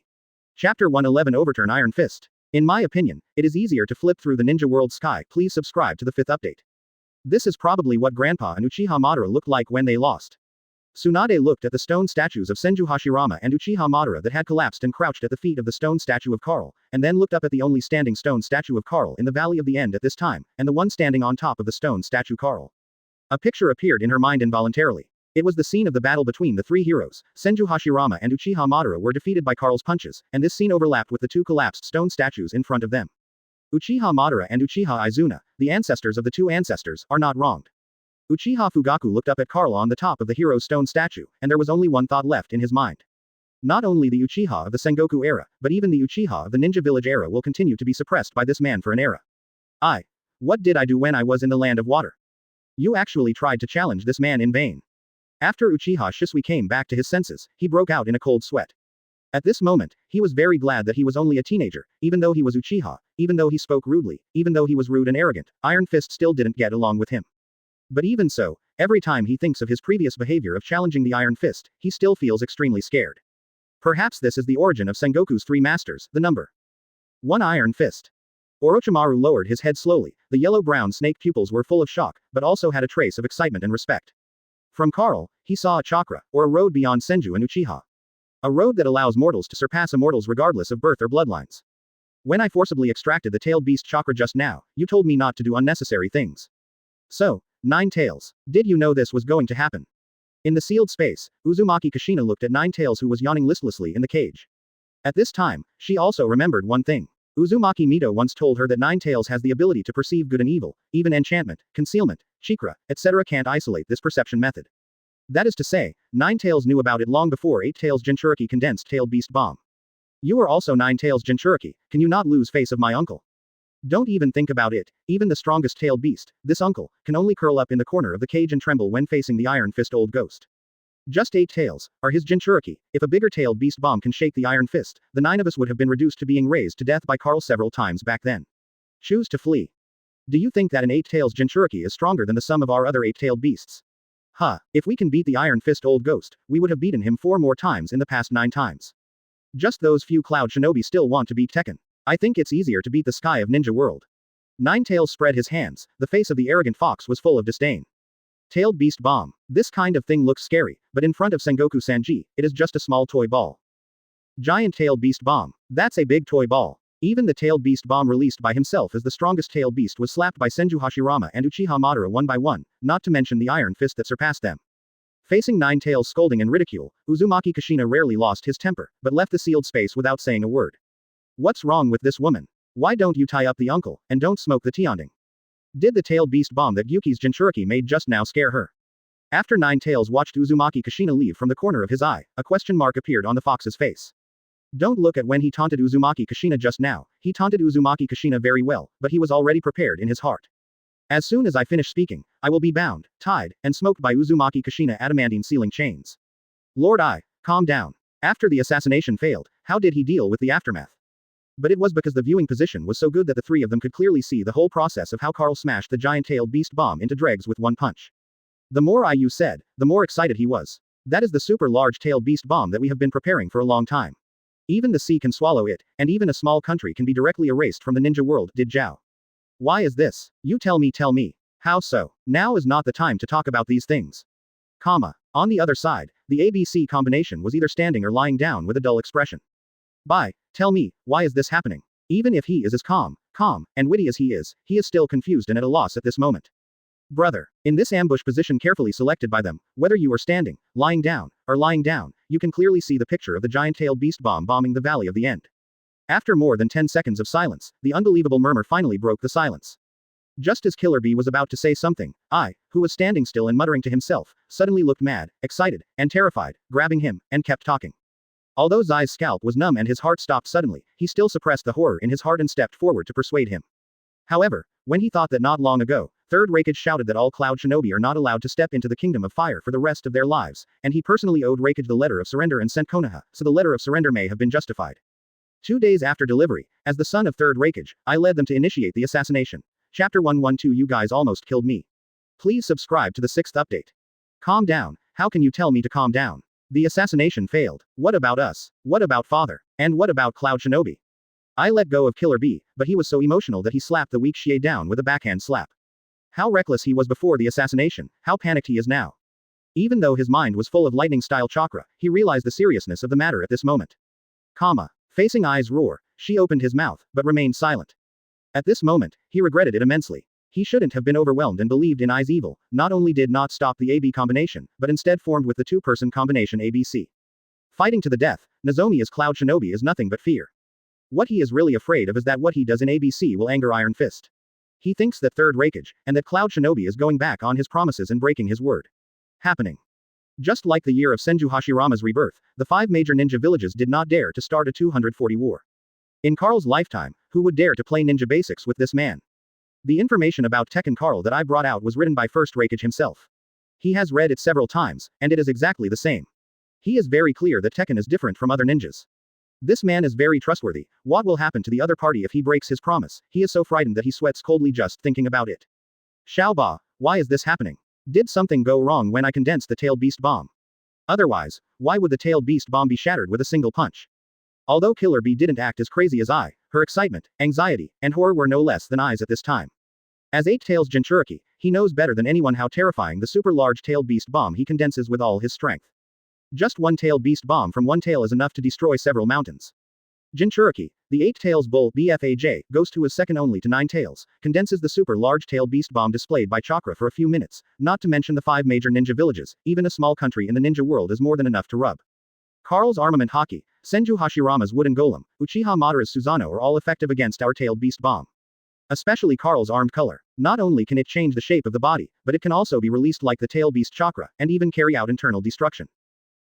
Chapter 111 Overturn Iron Fist. In my opinion, it is easier to flip through the ninja world sky. Please subscribe to the 5th update. This is probably what Grandpa and Uchiha Madara looked like when they lost. Tsunade looked at the stone statues of Senju Hashirama and Uchiha Madara that had collapsed and crouched at the feet of the stone statue of Karl, and then looked up at the only standing stone statue of Karl in the Valley of the End at this time, and the one standing on top of the stone statue Karl. A picture appeared in her mind involuntarily. It was the scene of the battle between the three heroes. Senju Hashirama and Uchiha Madara were defeated by Karl's punches, and this scene overlapped with the two collapsed stone statues in front of them. Uchiha Madara and Uchiha Izuna, the ancestors of the two ancestors, are not wronged. Uchiha Fugaku looked up at Karl on the top of the hero's stone statue, and there was only one thought left in his mind. Not only the Uchiha of the Sengoku era, but even the Uchiha of the Ninja Village era will continue to be suppressed by this man for an era. What did I do when I was in the land of water? You actually tried to challenge this man in vain. After Uchiha Shisui came back to his senses, he broke out in a cold sweat. At this moment, he was very glad that he was only a teenager, even though he was Uchiha, even though he spoke rudely, even though he was rude and arrogant, Iron Fist still didn't get along with him. But even so, every time he thinks of his previous behavior of challenging the Iron Fist, he still feels extremely scared. Perhaps this is the origin of Sengoku's three masters, the number 1 Iron Fist. Orochimaru lowered his head slowly, the yellow-brown snake pupils were full of shock, but also had a trace of excitement and respect. From Karl, he saw a chakra, or a road beyond Senju and Uchiha. A road that allows mortals to surpass immortals regardless of birth or bloodlines. When I forcibly extracted the Tailed Beast chakra just now, you told me not to do unnecessary things. So, 9 Tails. Did you know this was going to happen? In the sealed space, Uzumaki Kushina looked at 9 Tails who was yawning listlessly in the cage. At this time, she also remembered one thing. Uzumaki Mito once told her that 9 Tails has the ability to perceive good and evil, even enchantment, concealment, chakra, etc. can't isolate this perception method. That is to say, 9 Tails knew about it long before 8 Tails Jinchuriki condensed Tailed Beast Bomb. You are also 9 Tails Jinchuriki, can you not lose face of my uncle? Don't even think about it, even the strongest tailed beast, this uncle, can only curl up in the corner of the cage and tremble when facing the Iron Fist old ghost. Just 8 tails, are his Jinchuriki. If a bigger tailed beast bomb can shake the Iron Fist, the 9 of us would have been reduced to being razed to death by Karl several times back then. Choose to flee. Do you think that an 8-tails Jinchuriki is stronger than the sum of our other 8-tailed beasts? Huh, if we can beat the Iron Fist Old Ghost, we would have beaten him 4 more times in the past 9 times. Just those few Cloud Shinobi still want to beat Tekken. I think it's easier to beat the Sky of Ninja World. Ninetales spread his hands, the face of the arrogant fox was full of disdain. Tailed Beast Bomb. This kind of thing looks scary, but in front of Sengoku Sanji, it is just a small toy ball. Giant Tailed Beast Bomb. That's a big toy ball. Even the Tailed Beast Bomb released by himself as the strongest tailed beast was slapped by Senju Hashirama and Uchiha Madara one by one, not to mention the Iron Fist that surpassed them. Facing Ninetales' scolding and ridicule, Uzumaki Kushina rarely lost his temper, but left the sealed space without saying a word. What's wrong with this woman? Why don't you tie up the uncle, and don't smoke the tianding? Did the Tailed Beast Bomb that Gyuki's Jinchuriki made just now scare her? After Ninetales watched Uzumaki Kushina leave from the corner of his eye, a question mark appeared on the fox's face. Don't look at when he taunted Uzumaki Kushina just now, he taunted Uzumaki Kushina very well, but he was already prepared in his heart. As soon as I finish speaking, I will be bound, tied, and smoked by Uzumaki Kushina adamantine sealing chains. Lord I, calm down. After the assassination failed, how did he deal with the aftermath? But it was because the viewing position was so good that the three of them could clearly see the whole process of how Carl smashed the giant-tailed beast bomb into dregs with one punch. The more Ayu said, the more excited he was. That is the super large-tailed beast bomb that we have been preparing for a long time. Even the sea can swallow it, and even a small country can be directly erased from the ninja world, did Zhao. Why is this? You tell me. How so? Now is not the time to talk about these things. On the other side, the ABC combination was either standing or lying down with a dull expression. Tell me, why is this happening? Even if he is as calm, and witty as he is still confused and at a loss at this moment. Brother, in this ambush position carefully selected by them, whether you are standing, lying down, you can clearly see the picture of the giant-tailed beast bomb bombing the Valley of the End. After more than 10 seconds of silence, the unbelievable murmur finally broke the silence. Just as Killer Bee was about to say something, I, who was standing still and muttering to himself, suddenly looked mad, excited, and terrified, grabbing him, and kept talking. Although Zai's scalp was numb and his heart stopped suddenly, he still suppressed the horror in his heart and stepped forward to persuade him. However, when he thought that not long ago, Third Raikage shouted that all Cloud Shinobi are not allowed to step into the Kingdom of Fire for the rest of their lives, and he personally owed Raikage the letter of surrender and sent Konoha, so the letter of surrender may have been justified. 2 days after delivery, as the son of Third Raikage, I led them to initiate the assassination. Chapter 112. You guys almost killed me. Please subscribe to the 6th update. Calm down. How can you tell me to calm down? The assassination failed. What about us? What about father? And what about Cloud Shinobi? I let go of Killer Bee, but he was so emotional that he slapped the weak Xie down with a backhand slap. How reckless he was before the assassination, how panicked he is now. Even though his mind was full of lightning-style chakra, he realized the seriousness of the matter at this moment. Facing Ai's roar, she opened his mouth, but remained silent. At this moment, he regretted it immensely. He shouldn't have been overwhelmed and believed in Ai's evil, not only did not stop the AB combination, but instead formed with the two-person combination ABC. Fighting to the death, Nozomi as Cloud Shinobi is nothing but fear. What he is really afraid of is that what he does in ABC will anger Iron Fist. He thinks that Third Raikage, and that Cloud Shinobi is going back on his promises and breaking his word. Happening. Just like the year of Senju Hashirama's rebirth, the 5 major ninja villages did not dare to start a 240 war. In Carl's lifetime, who would dare to play ninja basics with this man? The information about Tekken Carl that I brought out was written by First Raikage himself. He has read it several times, and it is exactly the same. He is very clear that Tekken is different from other ninjas. This man is very trustworthy. What will happen to the other party if he breaks his promise? He is so frightened that he sweats coldly just thinking about it. Xiaoba, why is this happening? Did something go wrong when I condensed the tailed beast bomb? Otherwise, why would the tailed beast bomb be shattered with a single punch? Although Killer Bee didn't act as crazy as I, her excitement, anxiety, and horror were no less than I's at this time. As 8 Tails Jinchuriki, he knows better than anyone how terrifying the super large tailed beast bomb he condenses with all his strength. Just one tailed beast bomb from one tail is enough to destroy several mountains. Jinchuriki, the 8 Tails Bull BFAJ, Ghost who is second only to 9 Tails, condenses the super large tailed beast bomb displayed by Chakra for a few minutes, not to mention the 5 major ninja villages, even a small country in the ninja world is more than enough to rub. Carl's armament Haki, Senju Hashirama's wooden golem, Uchiha Madara's Susanoo are all effective against our tailed beast bomb. Especially Carl's armed color. Not only can it change the shape of the body, but it can also be released like the tail beast chakra, and even carry out internal destruction.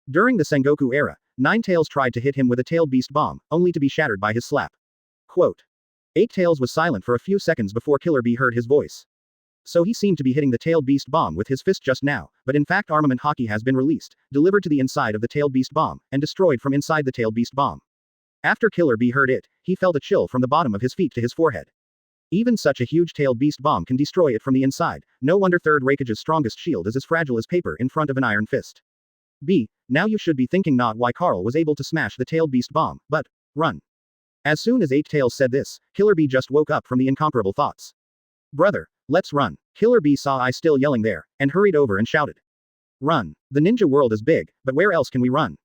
During the Sengoku era, 9 Tails tried to hit him with a tailed beast bomb, only to be shattered by his slap. Quote. 8 Tails was silent for a few seconds before Killer Bee heard his voice. So he seemed to be hitting the tailed beast bomb with his fist just now, but in fact armament Haki has been released, delivered to the inside of the tailed beast bomb, and destroyed from inside the tailed beast bomb. After Killer Bee heard it, he felt a chill from the bottom of his feet to his forehead. Even such a huge-tailed beast bomb can destroy it from the inside, no wonder Third Raikage's strongest shield is as fragile as paper in front of an iron fist. Now you should be thinking not why Carl was able to smash the tailed beast bomb, but, run. As soon as Eight Tails said this, Killer Bee just woke up from the incomparable thoughts. Brother, let's run. Killer Bee saw I still yelling there, and hurried over and shouted. Run. The ninja world is big, but where else can we run?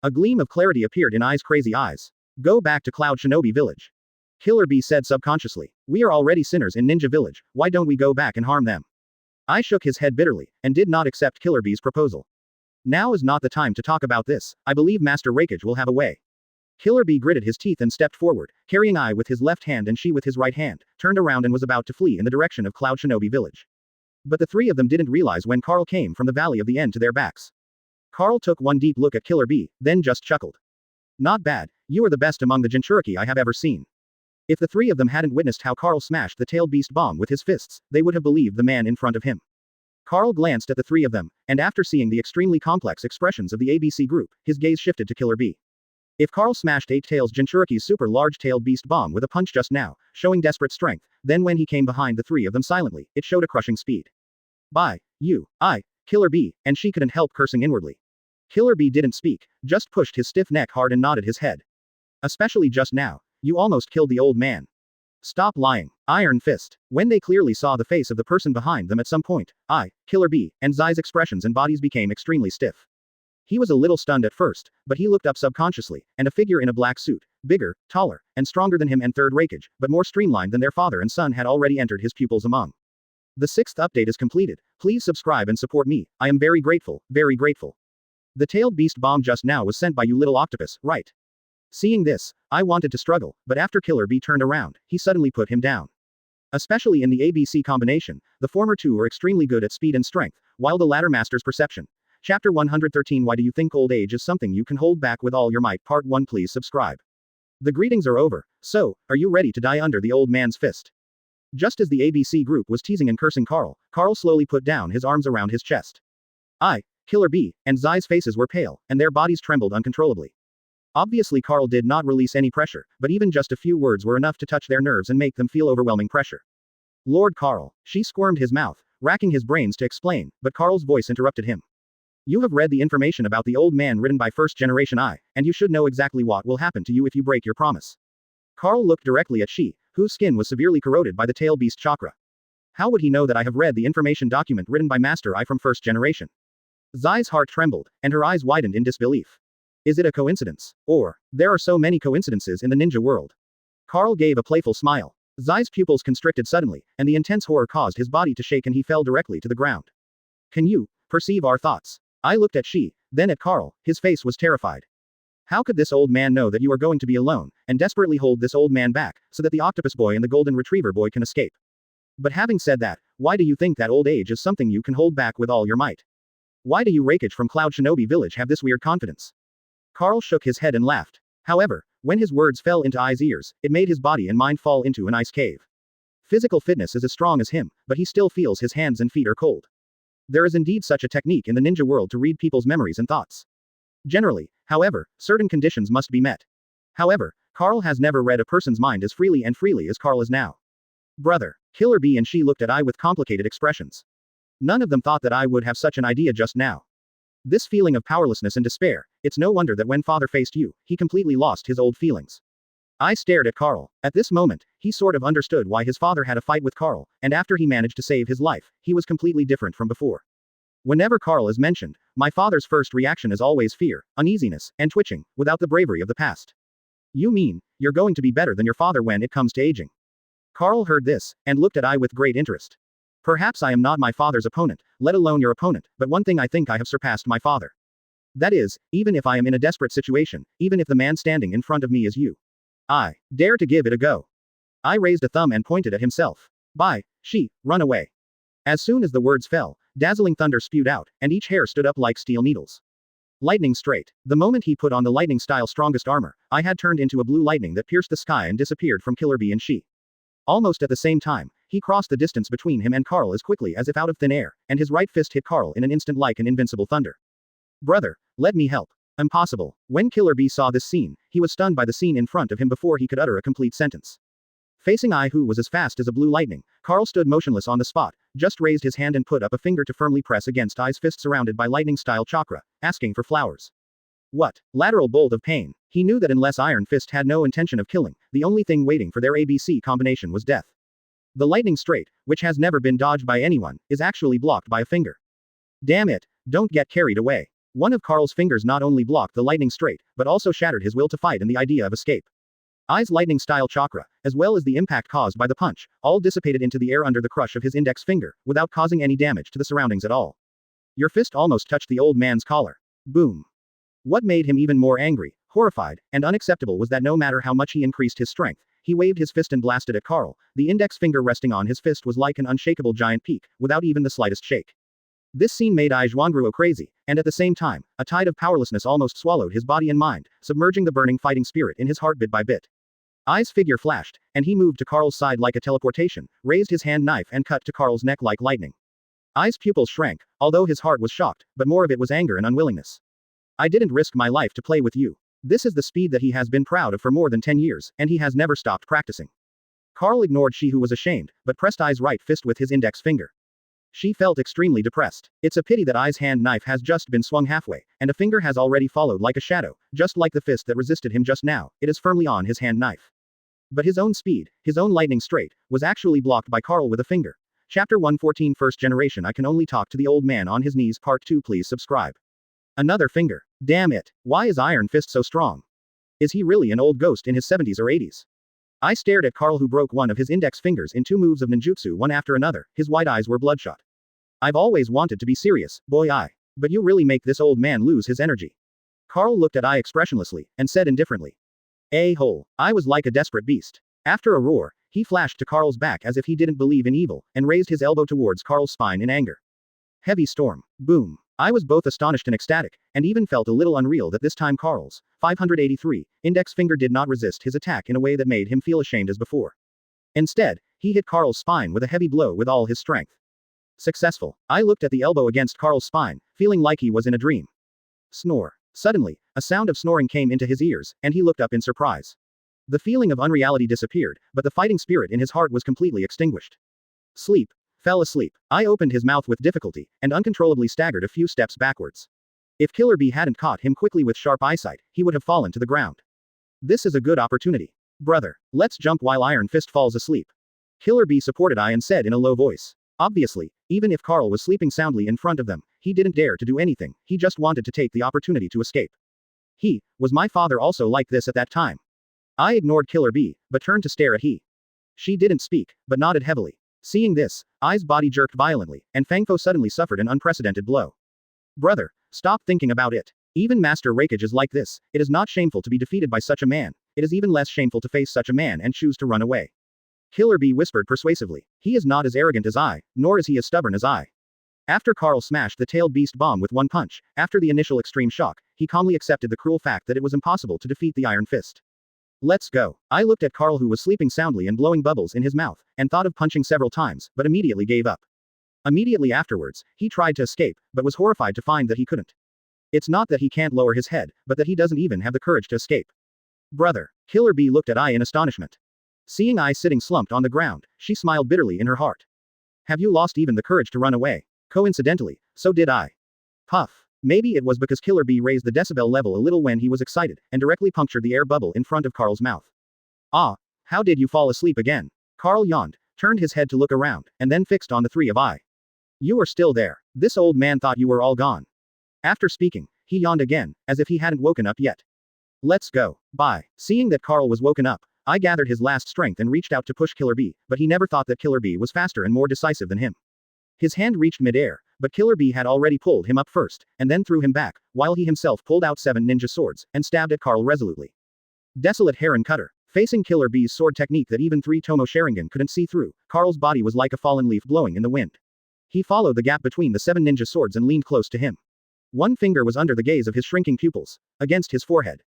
A gleam of clarity appeared in Ai's crazy eyes. Go back to Cloud Shinobi Village. Killer Bee said subconsciously. We are already sinners in Ninja Village, why don't we go back and harm them? Ai shook his head bitterly, and did not accept Killer Bee's proposal. Now is not the time to talk about this, I believe Master Raikage will have a way. Killer Bee gritted his teeth and stepped forward, carrying Ai with his left hand and she with his right hand, turned around and was about to flee in the direction of Cloud Shinobi Village. But the three of them didn't realize when Carl came from the Valley of the End to their backs. Carl took one deep look at Killer Bee, then just chuckled. Not bad, you are the best among the Jinchuriki I have ever seen. If the three of them hadn't witnessed how Carl smashed the tailed beast bomb with his fists, they would have believed the man in front of him. Carl glanced at the three of them, and after seeing the extremely complex expressions of the ABC group, his gaze shifted to Killer Bee. If Carl smashed Eight Tails Jinchuriki's super large-tailed beast bomb with a punch just now, showing desperate strength, then when he came behind the three of them silently, it showed a crushing speed. Killer Bee, and she couldn't help cursing inwardly. Killer Bee didn't speak, just pushed his stiff neck hard and nodded his head. Especially just now, you almost killed the old man. Stop lying. Iron Fist. When they clearly saw the face of the person behind them at some point, Killer Bee, and Zai's expressions and bodies became extremely stiff. He was a little stunned at first, but he looked up subconsciously, and a figure in a black suit, bigger, taller, and stronger than him and Third Raikage, but more streamlined than their father and son had already entered his pupils among. The 6th update is completed. Please subscribe and support me, I am very grateful, very grateful. The tailed beast bomb just now was sent by you little octopus, right? Seeing this, I wanted to struggle, but after Killer Bee turned around, he suddenly put him down. Especially in the ABC combination, the former two are extremely good at speed and strength, while the latter masters perception. Chapter 113 Why do you think old age is something you can hold back with all your might? Part 1 Please subscribe. The greetings are over, so, are you ready to die under the old man's fist? Just as the ABC group was teasing and cursing Carl slowly put down his arms around his chest. Killer Bee, and Zai's faces were pale, and their bodies trembled uncontrollably. Obviously Carl did not release any pressure, but even just a few words were enough to touch their nerves and make them feel overwhelming pressure. Lord Carl. She squirmed his mouth, racking his brains to explain, but Carl's voice interrupted him. You have read the information about the old man written by first generation and you should know exactly what will happen to you if you break your promise. Carl looked directly at she, whose skin was severely corroded by the tail beast chakra. How would he know that I have read the information document written by Master I from first generation? Zai's heart trembled, and her eyes widened in disbelief. Is it a coincidence? Or, there are so many coincidences in the ninja world. Carl gave a playful smile. Zai's pupils constricted suddenly, and the intense horror caused his body to shake and he fell directly to the ground. Can you perceive our thoughts? I looked at she, then at Carl, his face was terrified. How could this old man know that you are going to be alone, and desperately hold this old man back, so that the octopus boy and the golden retriever boy can escape? But having said that, why do you think that old age is something you can hold back with all your might? Why do you Raikage from Cloud Shinobi Village have this weird confidence? Carl shook his head and laughed. However, when his words fell into Ai's ears, it made his body and mind fall into an ice cave. Physical fitness is as strong as him, but he still feels his hands and feet are cold. There is indeed such a technique in the ninja world to read people's memories and thoughts. Generally, however, certain conditions must be met. However, Carl has never read a person's mind as freely as Carl is now. Brother. Killer Bee and she looked at Ai with complicated expressions. None of them thought that I would have such an idea just now. This feeling of powerlessness and despair, it's no wonder that when father faced you, he completely lost his old feelings. I stared at Carl. At this moment, he sort of understood why his father had a fight with Carl, and after he managed to save his life, he was completely different from before. Whenever Carl is mentioned, my father's first reaction is always fear, uneasiness, and twitching, without the bravery of the past. You mean, you're going to be better than your father when it comes to aging? Carl heard this, and looked at I with great interest. Perhaps I am not my father's opponent, let alone your opponent, but one thing I think I have surpassed my father. That is, even if I am in a desperate situation, even if the man standing in front of me is you. I dare to give it a go. I raised a thumb and pointed at himself. Run away. As soon as the words fell, dazzling thunder spewed out, and each hair stood up like steel needles. Lightning straight. The moment he put on the lightning-style strongest armor, I had turned into a blue lightning that pierced the sky and disappeared from Killer Bee and she. Almost at the same time, he crossed the distance between him and Carl as quickly as if out of thin air, and his right fist hit Carl in an instant like an invincible thunder. Brother, let me help. Impossible. When Killer Bee saw this scene, he was stunned by the scene in front of him before he could utter a complete sentence. Facing I who was as fast as a blue lightning, Carl stood motionless on the spot, just raised his hand and put up a finger to firmly press against I's fist surrounded by lightning-style chakra, asking for flowers. What? Lateral bolt of pain. He knew that unless Iron Fist had no intention of killing, the only thing waiting for their ABC combination was death. The lightning straight, which has never been dodged by anyone, is actually blocked by a finger. Damn it, don't get carried away. One of Carl's fingers not only blocked the lightning straight, but also shattered his will to fight and the idea of escape. I's lightning-style chakra, as well as the impact caused by the punch, all dissipated into the air under the crush of his index finger, without causing any damage to the surroundings at all. Your fist almost touched the old man's collar. Boom. What made him even more angry, horrified, and unacceptable was that no matter how much he increased his strength, he waved his fist and blasted at Carl. The index finger resting on his fist was like an unshakable giant peak, without even the slightest shake. This scene made I Zhuangguo crazy, and at the same time, a tide of powerlessness almost swallowed his body and mind, submerging the burning fighting spirit in his heart bit by bit. I's figure flashed, and he moved to Carl's side like a teleportation, raised his hand knife and cut to Carl's neck like lightning. I's pupils shrank, although his heart was shocked, but more of it was anger and unwillingness. I didn't risk my life to play with you. This is the speed that he has been proud of for more than 10 years, and he has never stopped practicing. Carl ignored she who was ashamed, but pressed I's right fist with his index finger. She felt extremely depressed. It's a pity that I's hand knife has just been swung halfway, and a finger has already followed like a shadow, just like the fist that resisted him just now, it is firmly on his hand knife. But his own speed, his own lightning straight, was actually blocked by Carl with a finger. Chapter 114 First Generation I Can Only Talk to the Old Man on His Knees Part 2 Please subscribe. Another finger. Damn it. Why is Iron Fist so strong? Is he really an old ghost in his 70s or 80s? I stared at Carl who broke one of his index fingers in 2 moves of ninjutsu one after another, his wide eyes were bloodshot. I've always wanted to be serious, boy I. But you really make this old man lose his energy. Carl looked at I expressionlessly, and said indifferently. A-hole. I was like a desperate beast. After a roar, he flashed to Carl's back as if he didn't believe in evil, and raised his elbow towards Carl's spine in anger. Heavy storm. Boom. I was both astonished and ecstatic, and even felt a little unreal that this time Carl's 583 index finger did not resist his attack in a way that made him feel ashamed as before. Instead, he hit Carl's spine with a heavy blow with all his strength. Successful. I looked at the elbow against Carl's spine, feeling like he was in a dream. Snore. Suddenly, a sound of snoring came into his ears, and he looked up in surprise. The feeling of unreality disappeared, but the fighting spirit in his heart was completely extinguished. Sleep. Fell asleep. I opened his mouth with difficulty, and uncontrollably staggered a few steps backwards. If Killer Bee hadn't caught him quickly with sharp eyesight, he would have fallen to the ground. This is a good opportunity. Brother, let's jump while Iron Fist falls asleep. Killer Bee supported I and said in a low voice. Obviously, even if Carl was sleeping soundly in front of them, he didn't dare to do anything, he just wanted to take the opportunity to escape. Was my father also like this at that time? I ignored Killer Bee, but turned to stare at he. She didn't speak, but nodded heavily. Seeing this, I's body jerked violently, and Fangfo suddenly suffered an unprecedented blow. Brother, stop thinking about it. Even Master Raikage is like this, it is not shameful to be defeated by such a man, it is even less shameful to face such a man and choose to run away. Killer Bee whispered persuasively. He is not as arrogant as I, nor is he as stubborn as I. After Carl smashed the tailed beast bomb with one punch, after the initial extreme shock, he calmly accepted the cruel fact that it was impossible to defeat the Iron Fist. Let's go. I looked at Carl who was sleeping soundly and blowing bubbles in his mouth, and thought of punching several times, but immediately gave up. Immediately afterwards, he tried to escape, but was horrified to find that he couldn't. It's not that he can't lower his head, but that he doesn't even have the courage to escape. Brother. Killer Bee looked at I in astonishment. Seeing I sitting slumped on the ground, she smiled bitterly in her heart. Have you lost even the courage to run away? Coincidentally, so did I. Puff. Maybe it was because Killer Bee raised the decibel level a little when he was excited, and directly punctured the air bubble in front of Carl's mouth. Ah. How did you fall asleep again? Carl yawned, turned his head to look around, and then fixed on the three of I. You are still there. This old man thought you were all gone. After speaking, he yawned again, as if he hadn't woken up yet. Let's go. Bye. Seeing that Carl was woken up, I gathered his last strength and reached out to push Killer Bee, but he never thought that Killer Bee was faster and more decisive than him. His hand reached midair, but Killer Bee had already pulled him up first, and then threw him back, while he himself pulled out 7 ninja swords, and stabbed at Carl resolutely. Desolate Heron Cutter. Facing Killer Bee's sword technique that even 3 Tomo Sharingan couldn't see through, Carl's body was like a fallen leaf blowing in the wind. He followed the gap between the 7 ninja swords and leaned close to him. One finger was under the gaze of his shrinking pupils, against his forehead.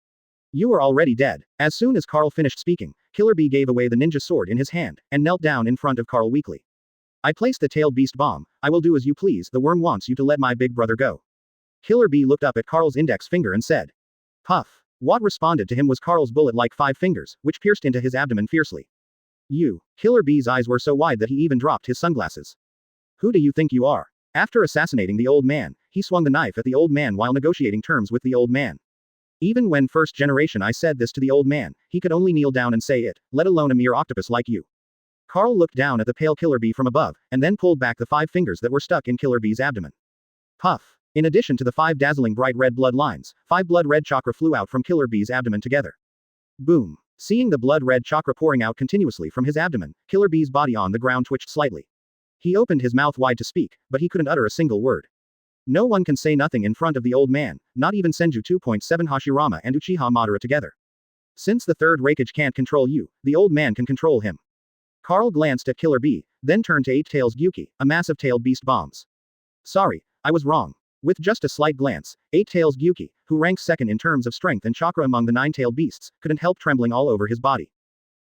You are already dead. As soon as Carl finished speaking, Killer Bee gave away the ninja sword in his hand, and knelt down in front of Carl weakly. I placed the tailed beast bomb. I will do as you please. The worm wants you to let my big brother go. Killer Bee looked up at Carl's index finger and said. Puff. What responded to him was Carl's bullet-like 5 fingers, which pierced into his abdomen fiercely. You. Killer Bee's eyes were so wide that he even dropped his sunglasses. Who do you think you are? After assassinating the old man, he swung the knife at the old man while negotiating terms with the old man. Even when first generation I said this to the old man, he could only kneel down and say it, let alone a mere octopus like you. Carl looked down at the pale Killer Bee from above, and then pulled back the 5 fingers that were stuck in Killer Bee's abdomen. Puff. In addition to the 5 dazzling bright red blood lines, 5 blood red chakra flew out from Killer Bee's abdomen together. Boom. Seeing the blood red chakra pouring out continuously from his abdomen, Killer Bee's body on the ground twitched slightly. He opened his mouth wide to speak, but he couldn't utter a single word. No one can say nothing in front of the old man, not even Senju 2.7 Hashirama and Uchiha Madara together. Since the third Raikage can't control you, the old man can control him. Carl glanced at Killer Bee, then turned to 8 Tails Gyuki, a massive tailed beast bombs. Sorry, I was wrong. With just a slight glance, 8 Tails Gyuki, who ranks second in terms of strength and chakra among the 9-tailed beasts, couldn't help trembling all over his body.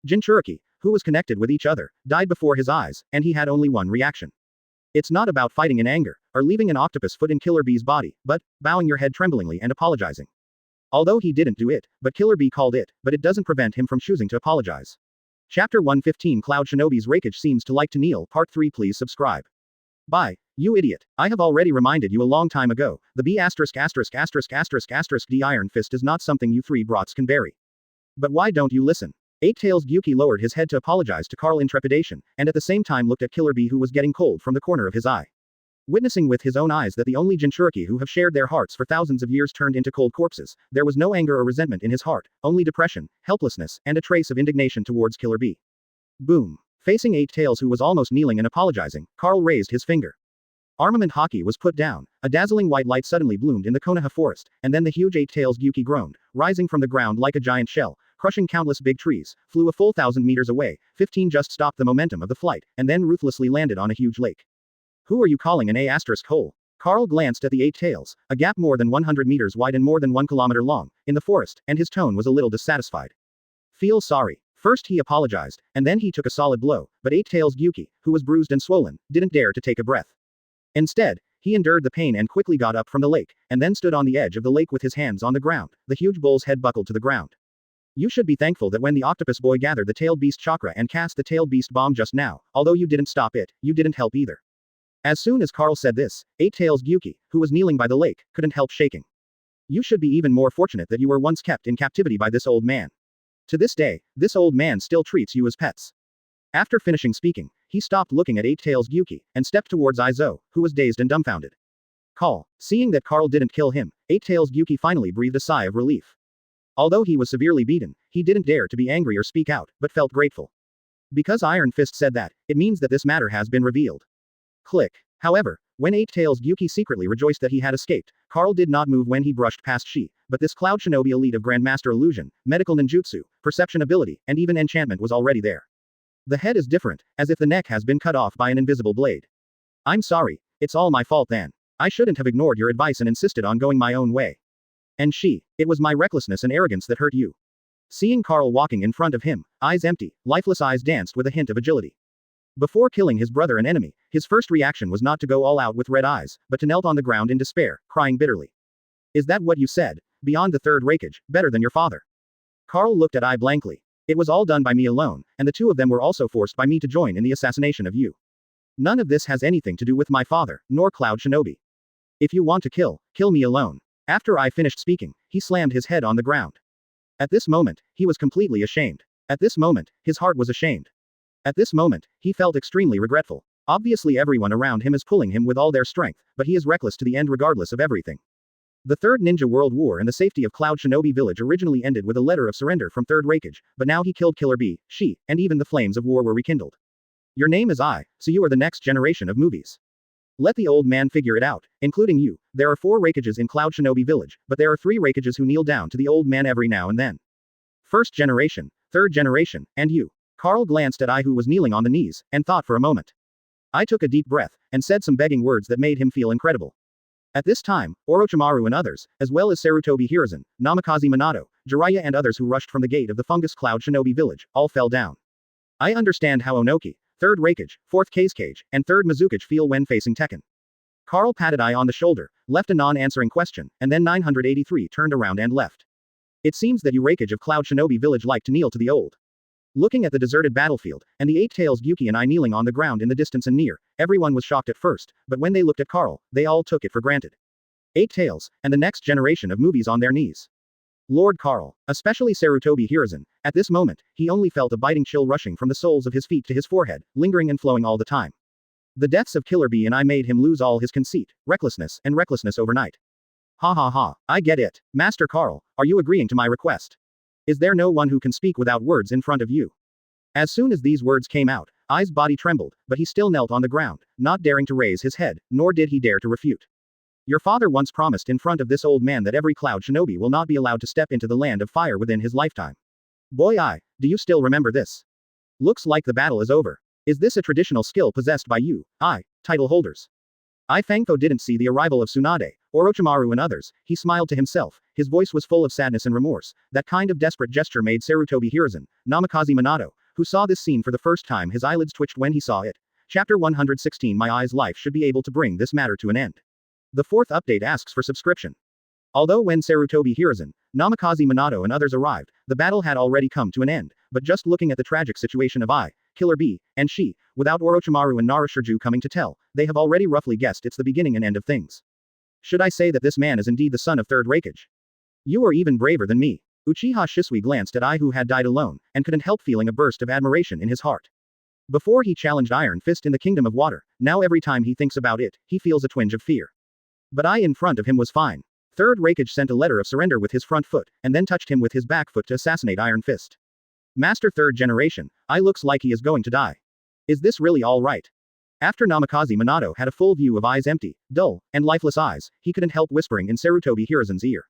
Jinchuriki, who was connected with each other, died before his eyes, and he had only one reaction. It's not about fighting in anger, or leaving an octopus foot in Killer Bee's body, but bowing your head tremblingly and apologizing. Although he didn't do it, but Killer Bee called it, but it doesn't prevent him from choosing to apologize. Chapter 115 Cloud Shinobi's Raikage seems to like to kneel. Part 3 Please subscribe. Bye, you idiot. I have already reminded you a long time ago, the B*********** D Iron Fist is not something you 3 brats can bury. But why don't you listen? 8 Tails Gyuki lowered his head to apologize to Carl in trepidation, and at the same time looked at Killer Bee who was getting cold from the corner of his eye. Witnessing with his own eyes that the only Jinchuriki who have shared their hearts for thousands of years turned into cold corpses, there was no anger or resentment in his heart, only depression, helplessness, and a trace of indignation towards Killer Bee. Boom. Facing 8 Tails who was almost kneeling and apologizing, Carl raised his finger. Armament Haki was put down, a dazzling white light suddenly bloomed in the Konoha forest, and then the huge 8 Tails Gyuki groaned, rising from the ground like a giant shell, crushing countless big trees, flew a full 1,000 meters away, 15 just stopped the momentum of the flight, and then ruthlessly landed on a huge lake. Who are you calling an A** hole? Carl glanced at the 8 Tails, a gap more than 100 meters wide and more than 1 kilometer long, in the forest, and his tone was a little dissatisfied. Feel sorry. First he apologized, and then he took a solid blow, but 8 Tails Gyuki, who was bruised and swollen, didn't dare to take a breath. Instead, he endured the pain and quickly got up from the lake, and then stood on the edge of the lake with his hands on the ground, the huge bull's head buckled to the ground. You should be thankful that when the octopus boy gathered the tailed beast chakra and cast the tailed beast bomb just now, although you didn't stop it, you didn't help either. As soon as Carl said this, 8 Tails Gyuki, who was kneeling by the lake, couldn't help shaking. You should be even more fortunate that you were once kept in captivity by this old man. To this day, this old man still treats you as pets. After finishing speaking, he stopped looking at 8 Tails Gyuki, and stepped towards Izo, who was dazed and dumbfounded. Seeing that Carl didn't kill him, 8 Tails Gyuki finally breathed a sigh of relief. Although he was severely beaten, he didn't dare to be angry or speak out, but felt grateful. Because Iron Fist said that, it means that this matter has been revealed. Click. However, when 8 Tails Gyuki secretly rejoiced that he had escaped, Carl did not move when he brushed past Shi, but this Cloud Shinobi elite of Grandmaster Illusion, Medical Ninjutsu, Perception ability, and even enchantment was already there. The head is different, as if the neck has been cut off by an invisible blade. I'm sorry, it's all my fault then. I shouldn't have ignored your advice and insisted on going my own way. And Shi, it was my recklessness and arrogance that hurt you. Seeing Carl walking in front of him, eyes empty, lifeless eyes danced with a hint of agility. Before killing his brother and enemy, his first reaction was not to go all out with red eyes, but to knelt on the ground in despair, crying bitterly. Is that what you said? Beyond the third Raikage, better than your father. Carl looked at I blankly. It was all done by me alone, and the two of them were also forced by me to join in the assassination of you. None of this has anything to do with my father, nor Cloud Shinobi. If you want to kill me alone. After I finished speaking, he slammed his head on the ground. At this moment, he was completely ashamed. At this moment, his heart was ashamed. At this moment, he felt extremely regretful. Obviously everyone around him is pulling him with all their strength, but he is reckless to the end regardless of everything. The Third Ninja World War and the safety of Cloud Shinobi Village originally ended with a letter of surrender from Third Raikage, but now he killed Killer Bee, Shi, and even the flames of war were rekindled. Your name is I, so you are the next generation of movies. Let the old man figure it out, including you. There are 4 Raikages in Cloud Shinobi Village, but there are 3 Raikages who kneel down to the old man every now and then. First generation, third generation, and you. Carl glanced at I who was kneeling on the knees, and thought for a moment. I took a deep breath, and said some begging words that made him feel incredible. At this time, Orochimaru and others, as well as Sarutobi Hiruzen, Namikaze Minato, Jiraiya and others who rushed from the gate of the Fungus Cloud Shinobi Village, all fell down. I understand how Onoki, 3rd Raikage, 4th Kazekage, and 3rd Mizukage feel when facing Tekken. Carl patted I on the shoulder, left a non-answering question, and then 983 turned around and left. It seems that you Raikage of Cloud Shinobi Village like to kneel to the old Looking at the deserted battlefield, and the eight-tails Gyuki and I kneeling on the ground in the distance and near, everyone was shocked at first, but when they looked at Carl, they all took it for granted. Eight tails, and the next generation of movies on their knees. Lord Carl, especially Sarutobi Hiruzen, at this moment, he only felt a biting chill rushing from the soles of his feet to his forehead, lingering and flowing all the time. The deaths of Killer Bee and I made him lose all his conceit, recklessness overnight. Ha ha ha, I get it. Master Carl, are you agreeing to my request? Is there no one who can speak without words in front of you? As soon as these words came out, Ai's body trembled, but he still knelt on the ground, not daring to raise his head, nor did he dare to refute. Your father once promised in front of this old man that every cloud shinobi will not be allowed to step into the land of fire within his lifetime. Boy Ai, do you still remember this? Looks like the battle is over. Is this a traditional skill possessed by you, Ai, title holders? Ai Fangfo didn't see the arrival of Tsunade, Orochimaru and others, he smiled to himself, his voice was full of sadness and remorse. That kind of desperate gesture made Sarutobi Hiruzen, Namikaze Minato, who saw this scene for the first time, his eyelids twitched when he saw it. Chapter 116 My Ai's life should be able to bring this matter to an end. The fourth update asks for subscription. Although when Sarutobi Hiruzen, Namikaze Minato and others arrived, the battle had already come to an end, but just looking at the tragic situation of Ai, Killer Bee, and she, without Orochimaru and Naruto coming to tell, they have already roughly guessed it's the beginning and end of things. Should I say that this man is indeed the son of third Raikage? You are even braver than me. Uchiha Shisui glanced at Ai, who had died alone, and couldn't help feeling a burst of admiration in his heart. Before he challenged Iron Fist in the Kingdom of Water, now every time he thinks about it, he feels a twinge of fear. But Ai in front of him was fine. Third Raikage sent a letter of surrender with his front foot, and then touched him with his back foot to assassinate Iron Fist. Master third generation, Ai looks like he is going to die. Is this really all right? After Namikaze Minato had a full view of Ai's empty, dull, and lifeless eyes, he couldn't help whispering in Sarutobi Hiruzen's ear.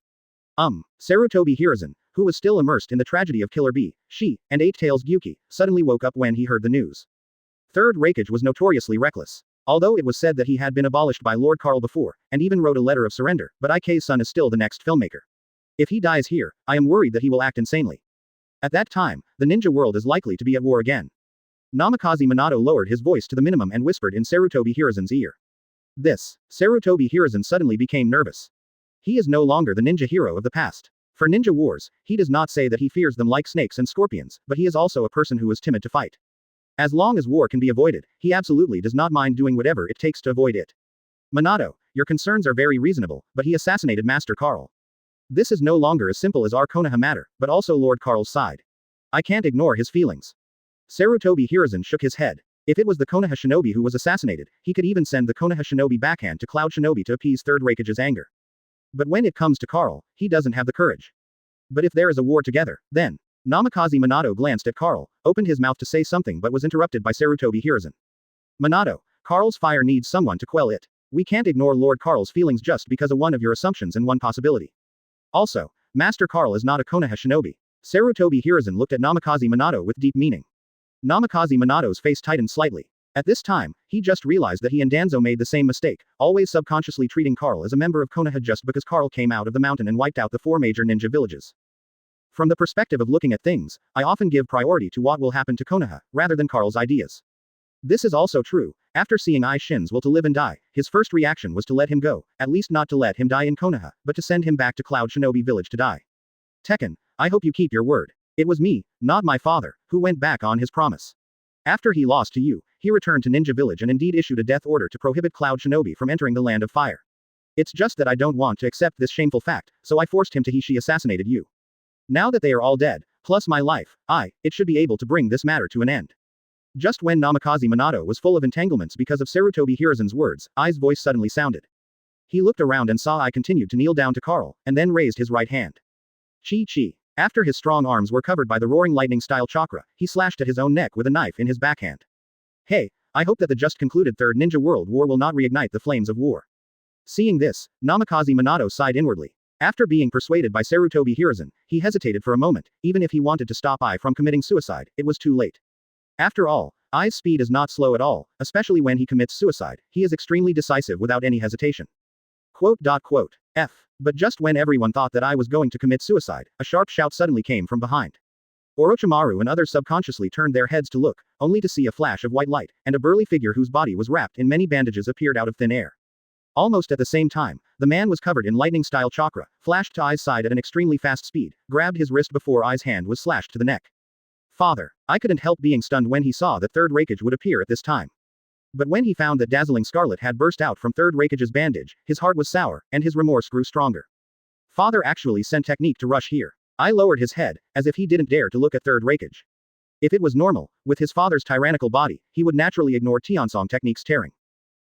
Sarutobi Hiruzen, who was still immersed in the tragedy of Killer Bee, she, and Eight-Tails Gyuki, suddenly woke up when he heard the news. Third Raikage was notoriously reckless. Although it was said that he had been abolished by Lord Carl before, and even wrote a letter of surrender, but IK's son is still the next filmmaker. If he dies here, I am worried that he will act insanely. At that time, the ninja world is likely to be at war again. Namikaze Minato lowered his voice to the minimum and whispered in Sarutobi Hiruzen's ear. Sarutobi Hiruzen suddenly became nervous. He is no longer the ninja hero of the past. For ninja wars, he does not say that he fears them like snakes and scorpions, but he is also a person who is timid to fight. As long as war can be avoided, he absolutely does not mind doing whatever it takes to avoid it. Minato, your concerns are very reasonable, but he assassinated Master Carl. This is no longer as simple as our Konoha matter, but also Lord Carl's side. I can't ignore his feelings. Sarutobi Hiruzen shook his head. If it was the Konoha shinobi who was assassinated, he could even send the Konoha shinobi backhand to Cloud Shinobi to appease Third Raikage's anger. But when it comes to Carl, he doesn't have the courage. But if there is a war together, then. Namikaze Minato glanced at Carl, opened his mouth to say something but was interrupted by Sarutobi Hiruzen. Minato, Carl's fire needs someone to quell it. We can't ignore Lord Carl's feelings just because of one of your assumptions and one possibility. Also, Master Carl is not a Konoha shinobi. Sarutobi Hiruzen looked at Namikaze Minato with deep meaning. Namikaze Minato's face tightened slightly. At this time, he just realized that he and Danzo made the same mistake, always subconsciously treating Carl as a member of Konoha just because Carl came out of the mountain and wiped out the 4 major ninja villages. From the perspective of looking at things, I often give priority to what will happen to Konoha, rather than Carl's ideas. This is also true. After seeing Ai Shin's will to live and die, his first reaction was to let him go, at least not to let him die in Konoha, but to send him back to Cloud Shinobi Village to die. Tekken, I hope you keep your word. It was me, not my father, who went back on his promise. After he lost to you, he returned to Ninja Village and indeed issued a death order to prohibit Cloud Shinobi from entering the Land of Fire. It's just that I don't want to accept this shameful fact, so I forced him to he assassinated you. Now that they are all dead, plus my life, it should be able to bring this matter to an end. Just when Namikaze Minato was full of entanglements because of Sarutobi Hiruzen's words, Ai's voice suddenly sounded. He looked around and saw Ai continued to kneel down to Carl, and then raised his right hand. Chi. After his strong arms were covered by the roaring lightning-style chakra, he slashed at his own neck with a knife in his backhand. Hey, I hope that the just concluded Third Ninja World War will not reignite the flames of war. Seeing this, Namikaze Minato sighed inwardly. After being persuaded by Sarutobi Hiruzen, he hesitated for a moment. Even if he wanted to stop Ai from committing suicide, it was too late. After all, Ai's speed is not slow at all, especially when he commits suicide. He is extremely decisive without any hesitation. But just when everyone thought that Ai was going to commit suicide, a sharp shout suddenly came from behind. Orochimaru and others subconsciously turned their heads to look, only to see a flash of white light, and a burly figure whose body was wrapped in many bandages appeared out of thin air. Almost at the same time, the man was covered in lightning-style chakra, flashed to Ai's side at an extremely fast speed, grabbed his wrist before Ai's hand was slashed to the neck. Father. I couldn't help being stunned when he saw that Third Raikage would appear at this time. But when he found that dazzling scarlet had burst out from Third Raikage's bandage, his heart was sour, and his remorse grew stronger. Father actually sent technique to rush here. I lowered his head, as if he didn't dare to look at Third Raikage. If it was normal, with his father's tyrannical body, he would naturally ignore Tiansong technique's tearing.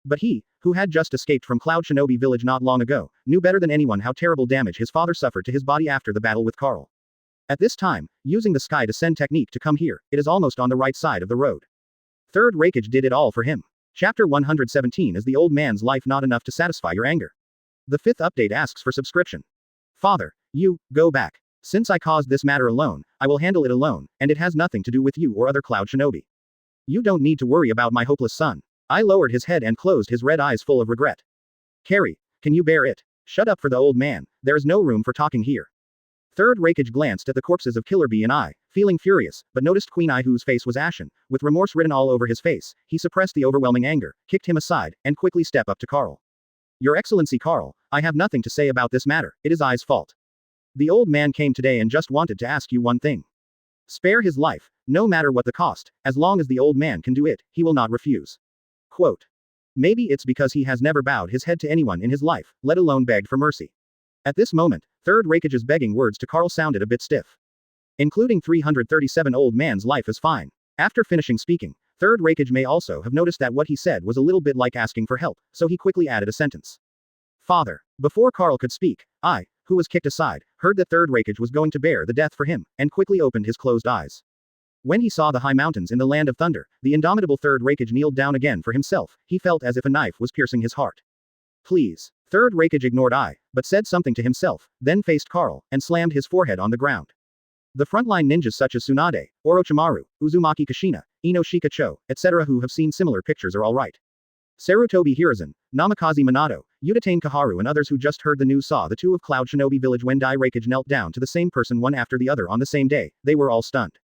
But he, who had just escaped from Cloud Shinobi village not long ago, knew better than anyone how terrible damage his father suffered to his body after the battle with Carl. At this time, using the sky descend technique to come here, it is almost on the right side of the road. Third Raikage did it all for him. Chapter 117 Is the old man's life not enough to satisfy your anger? The fifth update asks for subscription. Father, you, go back. Since I caused this matter alone, I will handle it alone, and it has nothing to do with you or other Cloud Shinobi. You don't need to worry about my hopeless son. I lowered his head and closed his red eyes full of regret. Carrie, can you bear it? Shut up for the old man, there is no room for talking here. Third Raikage glanced at the corpses of Killer Bee and I, feeling furious, but noticed Queen Ai whose face was ashen, with remorse written all over his face. He suppressed the overwhelming anger, kicked him aside, and quickly stepped up to Carl. Your Excellency Carl, I have nothing to say about this matter, it is Ai's fault. The old man came today and just wanted to ask you one thing. Spare his life, no matter what the cost, as long as the old man can do it, he will not refuse. Quote. Maybe it's because he has never bowed his head to anyone in his life, let alone begged for mercy. At this moment, Third Raikage's begging words to Carl sounded a bit stiff. Including 337 old man's life is fine. After finishing speaking, Third Raikage may also have noticed that what he said was a little bit like asking for help, so he quickly added a sentence. Father. Before Carl could speak, I, who was kicked aside, heard that Third Raikage was going to bear the death for him, and quickly opened his closed eyes. When he saw the high mountains in the land of thunder, the indomitable Third Raikage kneeled down again for himself. He felt as if a knife was piercing his heart. Please. Third Raikage ignored I, but said something to himself, then faced Carl, and slammed his forehead on the ground. The frontline ninjas such as Tsunade, Orochimaru, Uzumaki Kushina, Ino Shikacho, etc. who have seen similar pictures are alright. Sarutobi Hiruzen, Namikaze Minato, Udatane Kaharu and others who just heard the news saw the two of Cloud Shinobi village when Dai Raikage knelt down to the same person one after the other on the same day, they were all stunned.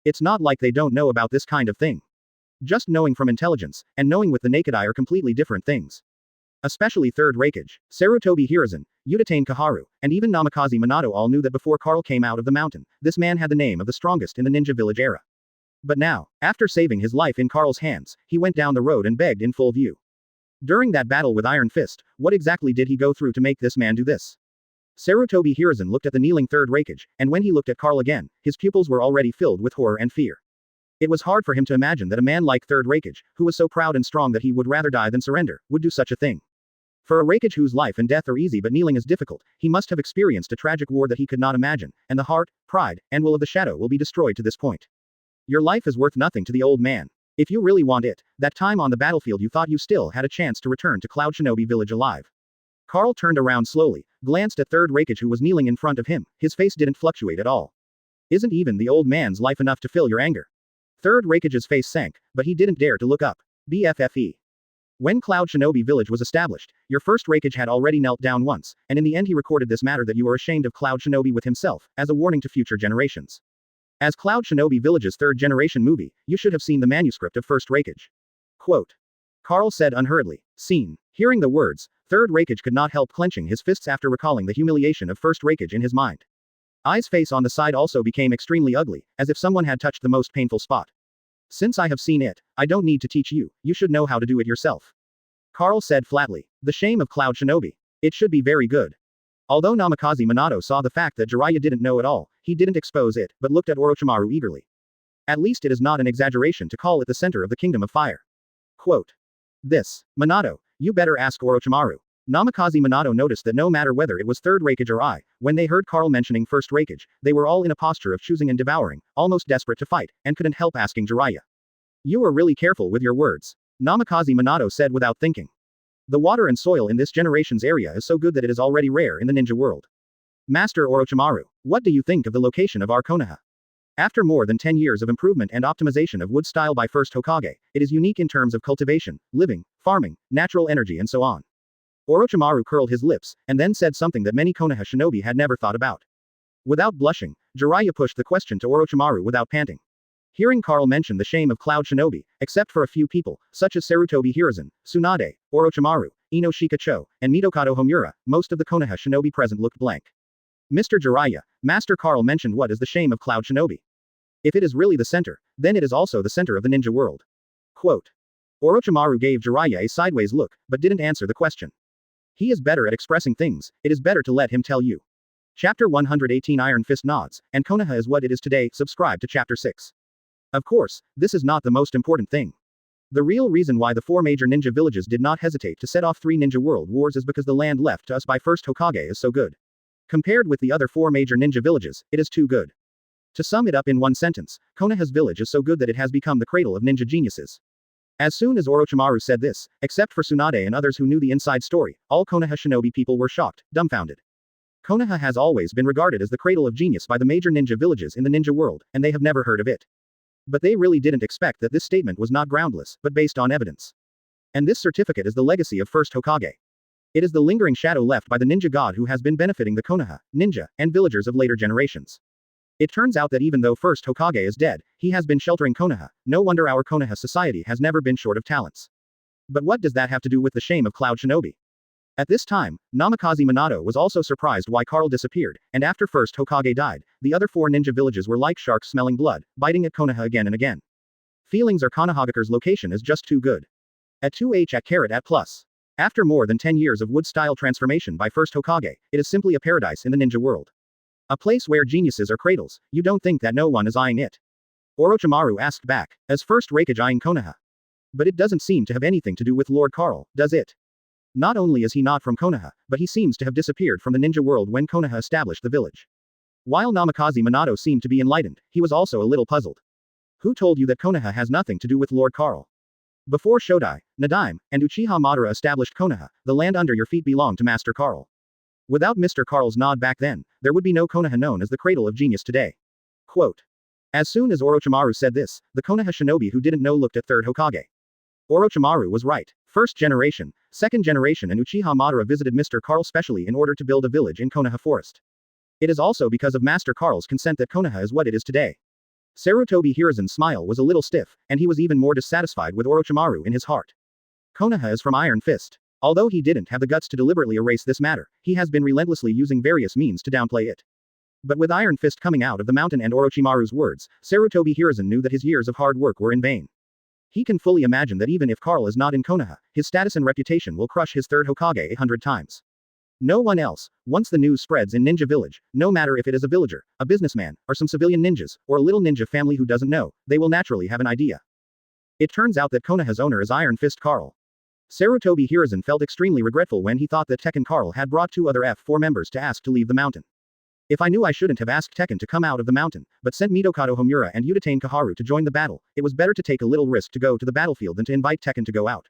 It's not like they don't know about this kind of thing. Just knowing from intelligence, and knowing with the naked eye are completely different things. Especially Third Raikage, Sarutobi Hiruzen, Udatane Kaharu, and even Namikaze Minato all knew that before Carl came out of the mountain, this man had the name of the strongest in the ninja village era. But now, after saving his life in Carl's hands, he went down the road and begged in full view. During that battle with Iron Fist, what exactly did he go through to make this man do this? Sarutobi Hiruzen looked at the kneeling Third Raikage, and when he looked at Carl again, his pupils were already filled with horror and fear. It was hard for him to imagine that a man like Third Raikage, who was so proud and strong that he would rather die than surrender, would do such a thing. For a Raikage whose life and death are easy but kneeling is difficult, he must have experienced a tragic war that he could not imagine, and the heart, pride, and will of the shadow will be destroyed to this point. Your life is worth nothing to the old man. If you really want it, that time on the battlefield you thought you still had a chance to return to Cloud Shinobi village alive. Carl turned around slowly, glanced at Third Raikage who was kneeling in front of him, his face didn't fluctuate at all. Isn't even the old man's life enough to fill your anger? Third Raikage's face sank, but he didn't dare to look up. BFFE. When Cloud Shinobi village was established, your first Raikage had already knelt down once, and in the end he recorded this matter that you are ashamed of Cloud Shinobi with himself, as a warning to future generations. As Cloud Shinobi village's third generation movie, you should have seen the manuscript of First Raikage. Quote. Carl said unhurriedly. Scene. Hearing the words, Third Raikage could not help clenching his fists after recalling the humiliation of First Raikage in his mind. Ai's face on the side also became extremely ugly, as if someone had touched the most painful spot. Since I have seen it, I don't need to teach you, you should know how to do it yourself. Carl said flatly. The shame of Cloud Shinobi. It should be very good. Although Namikaze Minato saw the fact that Jiraiya didn't know at all, he didn't expose it, but looked at Orochimaru eagerly. At least it is not an exaggeration to call it the center of the Kingdom of Fire. Quote. This, Minato, you better ask Orochimaru. Namikaze Minato noticed that no matter whether it was Third Raikage or I, when they heard Carl mentioning First Raikage, they were all in a posture of choosing and devouring, almost desperate to fight, and couldn't help asking Jiraiya. You are really careful with your words. Namikaze Minato said without thinking. The water and soil in this generation's area is so good that it is already rare in the ninja world. Master Orochimaru, what do you think of the location of our Konoha? After more than 10 years of improvement and optimization of wood style by first Hokage, it is unique in terms of cultivation, living, farming, natural energy and so on. Orochimaru curled his lips, and then said something that many Konoha shinobi had never thought about. Without blushing, Jiraiya pushed the question to Orochimaru without panting. Hearing Carl mention the shame of Cloud Shinobi, except for a few people, such as Sarutobi Hiruzen, Tsunade, Orochimaru, Ino Shikacho, and Mitokado Homura, most of the Konoha shinobi present looked blank. Mr. Jiraiya, Master Carl mentioned what is the shame of Cloud Shinobi. If it is really the center, then it is also the center of the ninja world. Quote. Orochimaru gave Jiraiya a sideways look, but didn't answer the question. He is better at expressing things, it is better to let him tell you. Chapter 118 Iron Fist nods, and Konoha is what it is today. Subscribe to Chapter 6. Of course, this is not the most important thing. The real reason why the 4 major ninja villages did not hesitate to set off 3 ninja world wars is because the land left to us by first Hokage is so good. Compared with the other 4 major ninja villages, it is too good. To sum it up in one sentence, Konoha's village is so good that it has become the cradle of ninja geniuses. As soon as Orochimaru said this, except for Tsunade and others who knew the inside story, all Konoha shinobi people were shocked, dumbfounded. Konoha has always been regarded as the cradle of genius by the major ninja villages in the ninja world, and they have never heard of it. But they really didn't expect that this statement was not groundless, but based on evidence. And this certificate is the legacy of first Hokage. It is the lingering shadow left by the ninja god who has been benefiting the Konoha, ninja, and villagers of later generations. It turns out that even though first Hokage is dead, he has been sheltering Konoha. No wonder our Konoha society has never been short of talents. But what does that have to do with the shame of Cloud Shinobi? At this time, Namikaze Minato was also surprised why Karl disappeared, and after first Hokage died, the other 4 ninja villages were like sharks smelling blood, biting at Konoha again and again. Feelings are Konohagakure's location is just too good. At 2h at carat at plus. After more than 10 years of wood-style transformation by first Hokage, it is simply a paradise in the ninja world. A place where geniuses are cradles, you don't think that no one is eyeing it? Orochimaru asked back, as first Raikage eyeing Konoha. But it doesn't seem to have anything to do with Lord Karl, does it? Not only is he not from Konoha, but he seems to have disappeared from the ninja world when Konoha established the village. While Namikaze Minato seemed to be enlightened, he was also a little puzzled. Who told you that Konoha has nothing to do with Lord Karl? Before Shodai, Nadaime, and Uchiha Madara established Konoha, the land under your feet belonged to Master Karl. Without Mr. Karl's nod back then, there would be no Konoha known as the cradle of genius today. Quote. As soon as Orochimaru said this, the Konoha shinobi who didn't know looked at third Hokage. Orochimaru was right. First generation, second generation and Uchiha Madara visited Mr. Karl specially in order to build a village in Konoha Forest. It is also because of Master Karl's consent that Konoha is what it is today. Sarutobi Hiruzen's smile was a little stiff, and he was even more dissatisfied with Orochimaru in his heart. Konoha is from Iron Fist. Although he didn't have the guts to deliberately erase this matter, he has been relentlessly using various means to downplay it. But with Iron Fist coming out of the mountain and Orochimaru's words, Sarutobi Hiruzen knew that his years of hard work were in vain. He can fully imagine that even if Karl is not in Konoha, his status and reputation will crush his third Hokage 100 times. No one else, once the news spreads in Ninja Village, no matter if it is a villager, a businessman, or some civilian ninjas, or a little ninja family who doesn't know, they will naturally have an idea. It turns out that Konoha's owner is Iron Fist Karl. Sarutobi Hiruzen felt extremely regretful when he thought that Tekken Karl had brought 2 other F4 members to ask to leave the mountain. If I knew I shouldn't have asked Tekken to come out of the mountain, but sent Midokado Homura and Udatane Kaharu to join the battle, it was better to take a little risk to go to the battlefield than to invite Tekken to go out.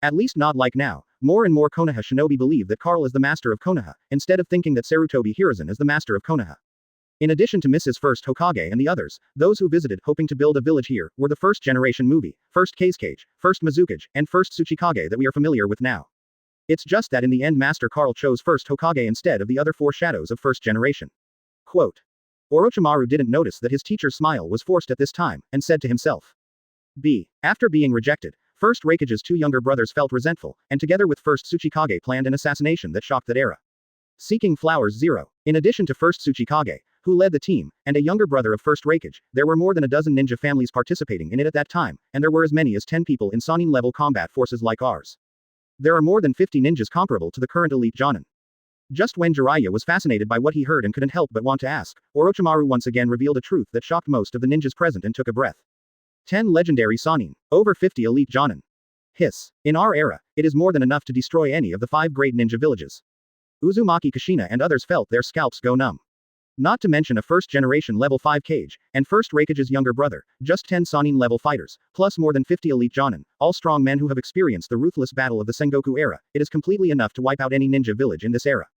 At least not like now. More and more Konoha shinobi believe that Karl is the master of Konoha, instead of thinking that Sarutobi Hiruzen is the master of Konoha. In addition to Mrs. First Hokage and the others, those who visited hoping to build a village here, were the first generation movie, first Kazekage, first Mizukage, and first Tsuchikage that we are familiar with now. It's just that in the end Master Karl chose first Hokage instead of the other 4 shadows of first generation. Quote. Orochimaru didn't notice that his teacher's smile was forced at this time, and said to himself. After being rejected, first Raikage's 2 younger brothers felt resentful, and together with first Tsuchikage planned an assassination that shocked that era. Seeking Flowers 0. In addition to first Tsuchikage, who led the team, and a younger brother of first Raikage, there were more than a dozen ninja families participating in it at that time, and there were as many as 10 people in Sannin-level combat forces like ours. There are more than 50 ninjas comparable to the current elite Jonin. Just when Jiraiya was fascinated by what he heard and couldn't help but want to ask, Orochimaru once again revealed a truth that shocked most of the ninjas present and took a breath. 10 legendary Sannin. Over 50 elite Jonin. Hiss. In our era, it is more than enough to destroy any of the 5 great ninja villages. Uzumaki Kushina and others felt their scalps go numb. Not to mention a first-generation level 5 Kage, and first Raikage's younger brother, just 10 Sannin-level fighters, plus more than 50 elite Jonin, all strong men who have experienced the ruthless battle of the Sengoku era. It is completely enough to wipe out any ninja village in this era.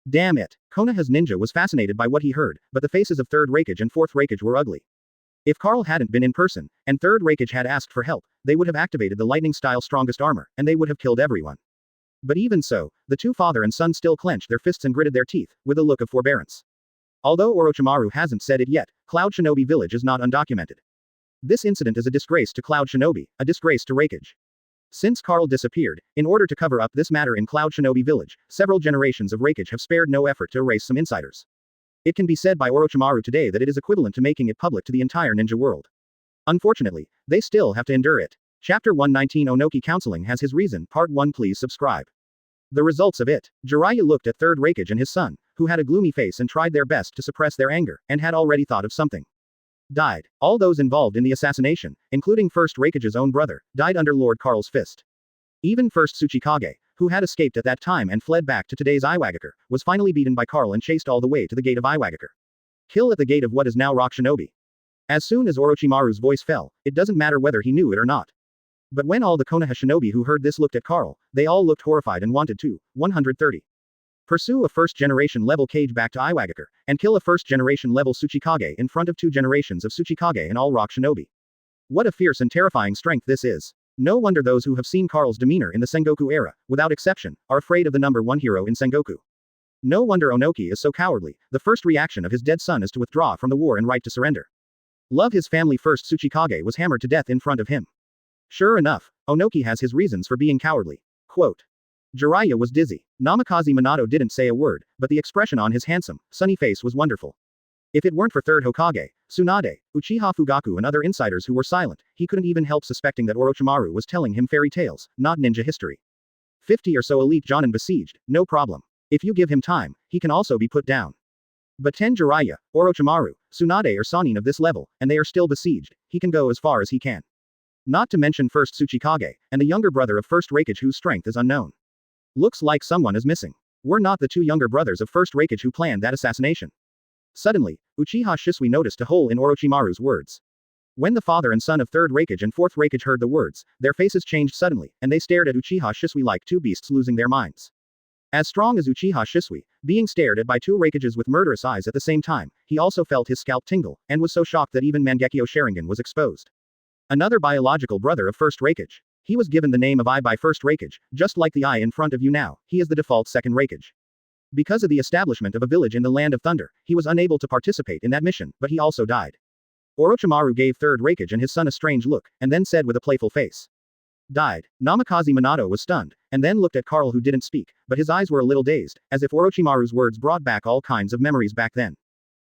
Damn it. Konoha's ninja was fascinated by what he heard, but the faces of 3rd Raikage and 4th Raikage were ugly. If Karl hadn't been in person, and 3rd Raikage had asked for help, they would have activated the lightning-style strongest armor, and they would have killed everyone. But even so, the 2 father and son still clenched their fists and gritted their teeth, with a look of forbearance. Although Orochimaru hasn't said it yet, Cloud Shinobi Village is not undocumented. This incident is a disgrace to Cloud Shinobi, a disgrace to Raikage. Since Karl disappeared, in order to cover up this matter in Cloud Shinobi Village, several generations of Raikage have spared no effort to erase some insiders. It can be said by Orochimaru today that it is equivalent to making it public to the entire ninja world. Unfortunately, they still have to endure it. Chapter 119 Onoki Counseling has his reason. Part 1 Please subscribe. The results of it. Jiraiya looked at Third Raikage and his son, who had a gloomy face and tried their best to suppress their anger, and had already thought of something. Died. All those involved in the assassination, including First Raikage's own brother, died under Lord Karl's fist. Even First Tsuchikage, who had escaped at that time and fled back to today's Iwagakure, was finally beaten by Karl and chased all the way to the gate of Iwagakure. Kill at the gate of what is now Rock Shinobi. As soon as Orochimaru's voice fell, it doesn't matter whether he knew it or not. But when all the Konoha shinobi who heard this looked at Karl, they all looked horrified and wanted to. 130. Pursue a first-generation level Kage back to Iwagakure, and kill a first-generation level Tsuchikage in front of 2 generations of Tsuchikage and all rock shinobi. What a fierce and terrifying strength this is. No wonder those who have seen Karl's demeanor in the Sengoku era, without exception, are afraid of the number 1 hero in Sengoku. No wonder Onoki is so cowardly. The first reaction of his dead son is to withdraw from the war and right to surrender. Love his family first Tsuchikage was hammered to death in front of him. Sure enough, Onoki has his reasons for being cowardly. Quote. Jiraiya was dizzy. Namikaze Minato didn't say a word, but the expression on his handsome, sunny face was wonderful. If it weren't for Third Hokage, Tsunade, Uchiha Fugaku and other insiders who were silent, he couldn't even help suspecting that Orochimaru was telling him fairy tales, not ninja history. 50 or so elite Jonin besieged, no problem. If you give him time, he can also be put down. But 10 Jiraiya, Orochimaru, Tsunade or Sannin of this level, and they are still besieged, he can go as far as he can. Not to mention First Tsuchikage, and the younger brother of First Raikage whose strength is unknown. Looks like someone is missing. Were not the 2 younger brothers of First Raikage who planned that assassination? Suddenly, Uchiha Shisui noticed a hole in Orochimaru's words. When the father and son of Third Raikage and Fourth Raikage heard the words, their faces changed suddenly, and they stared at Uchiha Shisui like 2 beasts losing their minds. As strong as Uchiha Shisui, being stared at by 2 Raikages with murderous eyes at the same time, he also felt his scalp tingle, and was so shocked that even Mangekyo Sharingan was exposed. Another biological brother of First Raikage. He was given the name of I by First Raikage, just like the I in front of you now, he is the default Second Raikage. Because of the establishment of a village in the Land of Thunder, he was unable to participate in that mission, but he also died. Orochimaru gave Third Raikage and his son a strange look, and then said with a playful face. Died. Namikaze Minato was stunned, and then looked at Karl who didn't speak, but his eyes were a little dazed, as if Orochimaru's words brought back all kinds of memories back then.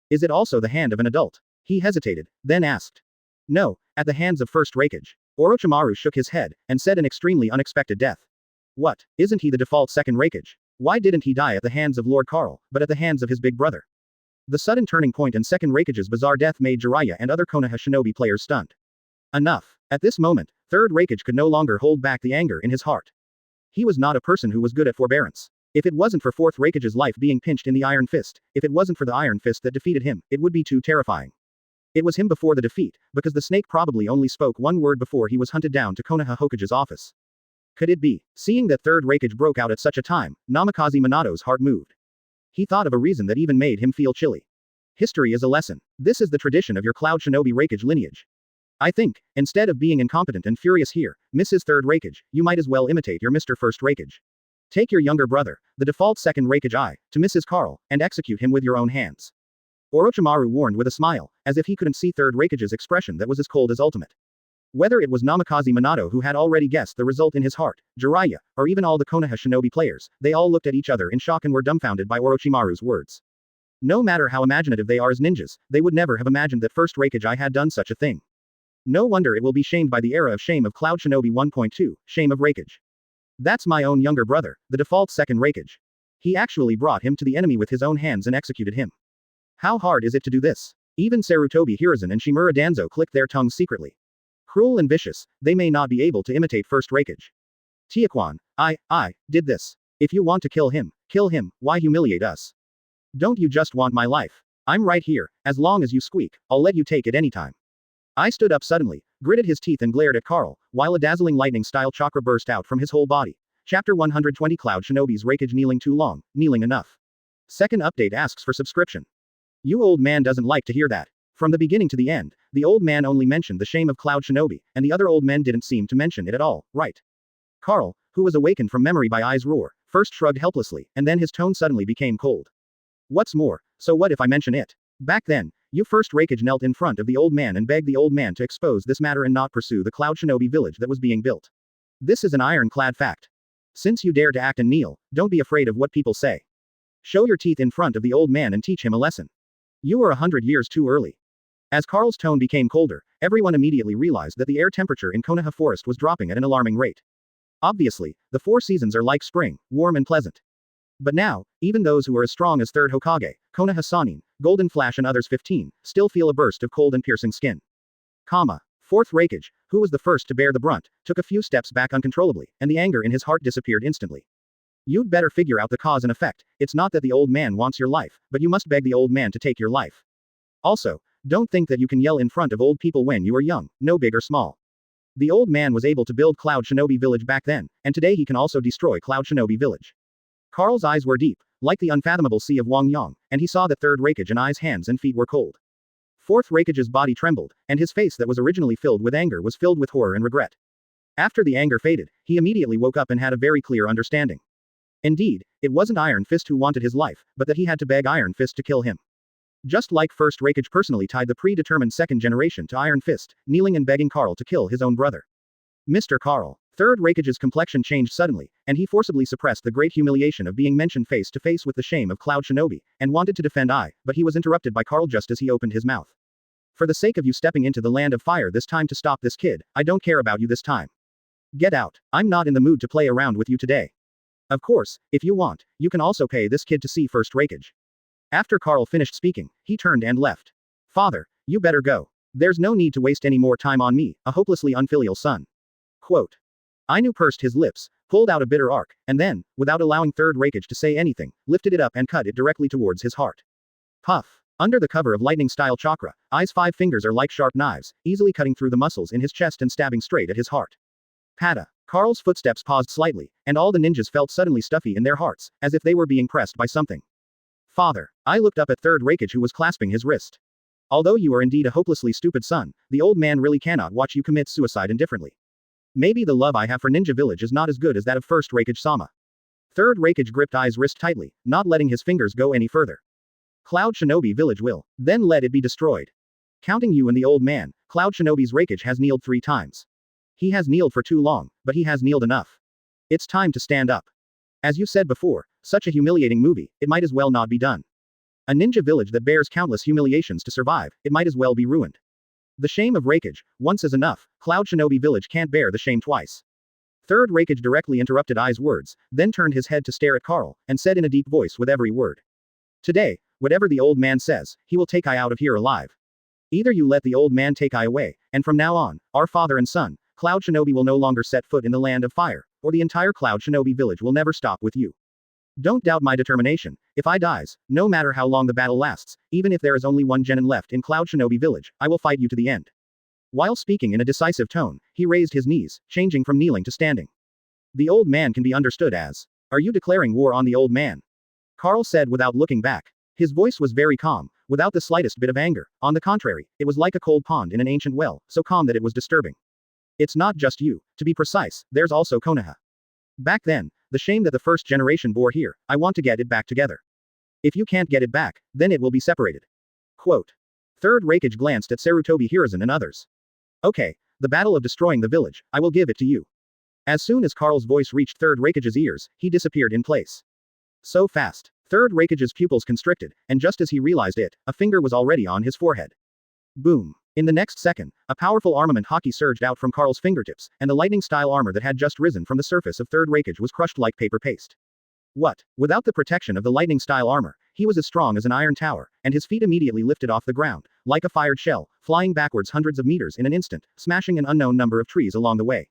Is it also the hand of an adult? He hesitated, then asked. No, at the hands of First Raikage. Orochimaru shook his head, and said an extremely unexpected death. What, isn't he the default Second Raikage? Why didn't he die at the hands of Lord Karl, but at the hands of his big brother? The sudden turning point and Second Raikage's bizarre death made Jiraiya and other Konoha shinobi players stunned. Enough. At this moment, Third Raikage could no longer hold back the anger in his heart. He was not a person who was good at forbearance. If it wasn't for Fourth Raikage's life being pinched in the Iron Fist, if it wasn't for the Iron Fist that defeated him, it would be too terrifying. It was him before the defeat, because the snake probably only spoke one word before he was hunted down to Konoha Hokage's office. Could it be? Seeing that Third Raikage broke out at such a time, Namikaze Minato's heart moved. He thought of a reason that even made him feel chilly. History is a lesson. This is the tradition of your Cloud Shinobi Raikage lineage. I think, instead of being incompetent and furious here, Mrs. Third Raikage, you might as well imitate your Mr. First Raikage. Take your younger brother, the default Second Raikage I, to Mrs. Karl, and execute him with your own hands. Orochimaru warned with a smile, as if he couldn't see Third Raikage's expression that was as cold as ultimate. Whether it was Namikaze Minato who had already guessed the result in his heart, Jiraiya, or even all the Konoha shinobi players, they all looked at each other in shock and were dumbfounded by Orochimaru's words. No matter how imaginative they are as ninjas, they would never have imagined that First Raikage I had done such a thing. No wonder it will be shamed by the era of shame of Cloud Shinobi 1.2, shame of Raikage. That's my own younger brother, the default Second Raikage. He actually brought him to the enemy with his own hands and executed him. How hard is it to do this? Even Sarutobi Hiruzen and Shimura Danzo clicked their tongues secretly. Cruel and vicious, they may not be able to imitate First Raikage. Tiequan, I did this. If you want to kill him, why humiliate us? Don't you just want my life? I'm right here, as long as you squeak, I'll let you take it anytime. I stood up suddenly, gritted his teeth and glared at Karl, while a dazzling lightning-style chakra burst out from his whole body. Chapter 120 Cloud Shinobi's Raikage kneeling too long, kneeling enough. Second update asks for subscription. You old man doesn't like to hear that. From the beginning to the end, the old man only mentioned the shame of Cloud Shinobi, and the other old men didn't seem to mention it at all, right? Karl, who was awakened from memory by Ai's roar, first shrugged helplessly, and then his tone suddenly became cold. What's more, so what if I mention it? Back then, you First Raikage knelt in front of the old man and begged the old man to expose this matter and not pursue the Cloud Shinobi village that was being built. This is an ironclad fact. Since you dare to act and kneel, don't be afraid of what people say. Show your teeth in front of the old man and teach him a lesson. You are 100 years too early. As Carl's tone became colder, everyone immediately realized that the air temperature in Konoha Forest was dropping at an alarming rate. Obviously, the 4 seasons are like spring, warm and pleasant. But now, even those who are as strong as 3rd Hokage, Konoha Sannin, Golden Flash and others 15, still feel a burst of cold and piercing skin. 4th Raikage, who was the first to bear the brunt, took a few steps back uncontrollably, and the anger in his heart disappeared instantly. You'd better figure out the cause and effect. It's not that the old man wants your life, but you must beg the old man to take your life. Also, don't think that you can yell in front of old people when you are young, no big or small. The old man was able to build Cloud Shinobi Village back then, and today he can also destroy Cloud Shinobi Village. Carl's eyes were deep, like the unfathomable sea of Wangyang, and he saw that 3rd Raikage and Ai's hands and feet were cold. 4th Raikage's body trembled, and his face that was originally filled with anger was filled with horror and regret. After the anger faded, he immediately woke up and had a very clear understanding. Indeed, it wasn't Iron Fist who wanted his life, but that he had to beg Iron Fist to kill him. Just like 1st Raikage personally tied the predetermined 2nd generation to Iron Fist, kneeling and begging Carl to kill his own brother. Mr. Carl. 3rd Raikage's complexion changed suddenly, and he forcibly suppressed the great humiliation of being mentioned face to face with the shame of Cloud Shinobi, and wanted to defend I, but he was interrupted by Carl just as he opened his mouth. For the sake of you stepping into the land of fire this time to stop this kid, I don't care about you this time. Get out. I'm not in the mood to play around with you today. Of course, if you want, you can also pay this kid to see 1st Raikage. After Carl finished speaking, he turned and left. Father, you better go. There's no need to waste any more time on me, a hopelessly unfilial son. Quote. Ainu pursed his lips, pulled out a bitter arc, and then, without allowing 3rd Raikage to say anything, lifted it up and cut it directly towards his heart. Puff. Under the cover of lightning-style chakra, Ai's 5 fingers are like sharp knives, easily cutting through the muscles in his chest and stabbing straight at his heart. Pada. Carl's footsteps paused slightly, and all the ninjas felt suddenly stuffy in their hearts, as if they were being pressed by something. Father. I looked up at 3rd Raikage who was clasping his wrist. Although you are indeed a hopelessly stupid son, the old man really cannot watch you commit suicide indifferently. Maybe the love I have for Ninja Village is not as good as that of 1st Raikage-sama. 3rd Raikage gripped Ai's wrist tightly, not letting his fingers go any further. Cloud Shinobi Village will. Then let it be destroyed. Counting you and the old man, Cloud Shinobi's Raikage has kneeled 3 times. He has kneeled for too long, but he has kneeled enough. It's time to stand up. As you said before, such a humiliating movie, it might as well not be done. A ninja village that bears countless humiliations to survive, it might as well be ruined. The shame of Raikage, once is enough, Cloud Shinobi Village can't bear the shame twice. 3rd Raikage directly interrupted Ai's words, then turned his head to stare at Carl, and said in a deep voice with every word. Today, whatever the old man says, he will take I out of here alive. Either you let the old man take I away, and from now on, our father and son, Cloud Shinobi will no longer set foot in the land of fire, or the entire Cloud Shinobi Village will never stop with you. Don't doubt my determination. If I dies, no matter how long the battle lasts, even if there is only 1 genin left in Cloud Shinobi Village, I will fight you to the end. While speaking in a decisive tone, he raised his knees, changing from kneeling to standing. The old man can be understood as, are you declaring war on the old man? Carl said without looking back. His voice was very calm, without the slightest bit of anger. On the contrary, it was like a cold pond in an ancient well, so calm that it was disturbing. It's not just you. To be precise, there's also Konoha. Back then, the shame that the 1st generation bore here, I want to get it back together. If you can't get it back, then it will be separated. Quote. 3rd Raikage glanced at Sarutobi Hiruzen and others. Okay, the battle of destroying the village, I will give it to you. As soon as Carl's voice reached 3rd Raikage's ears, he disappeared in place. So fast. 3rd Raikage's pupils constricted, and just as he realized it, a finger was already on his forehead. Boom. In the next second, a powerful armament haki surged out from Carl's fingertips, and the lightning-style armor that had just risen from the surface of 3rd Raikage was crushed like paper paste. What? Without the protection of the lightning-style armor, he was as strong as an iron tower, and his feet immediately lifted off the ground, like a fired shell, flying backwards hundreds of meters in an instant, smashing an unknown number of trees along the way.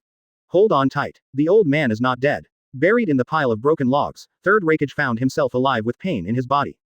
Hold on tight. The old man is not dead. Buried in the pile of broken logs, 3rd Raikage found himself alive with pain in his body.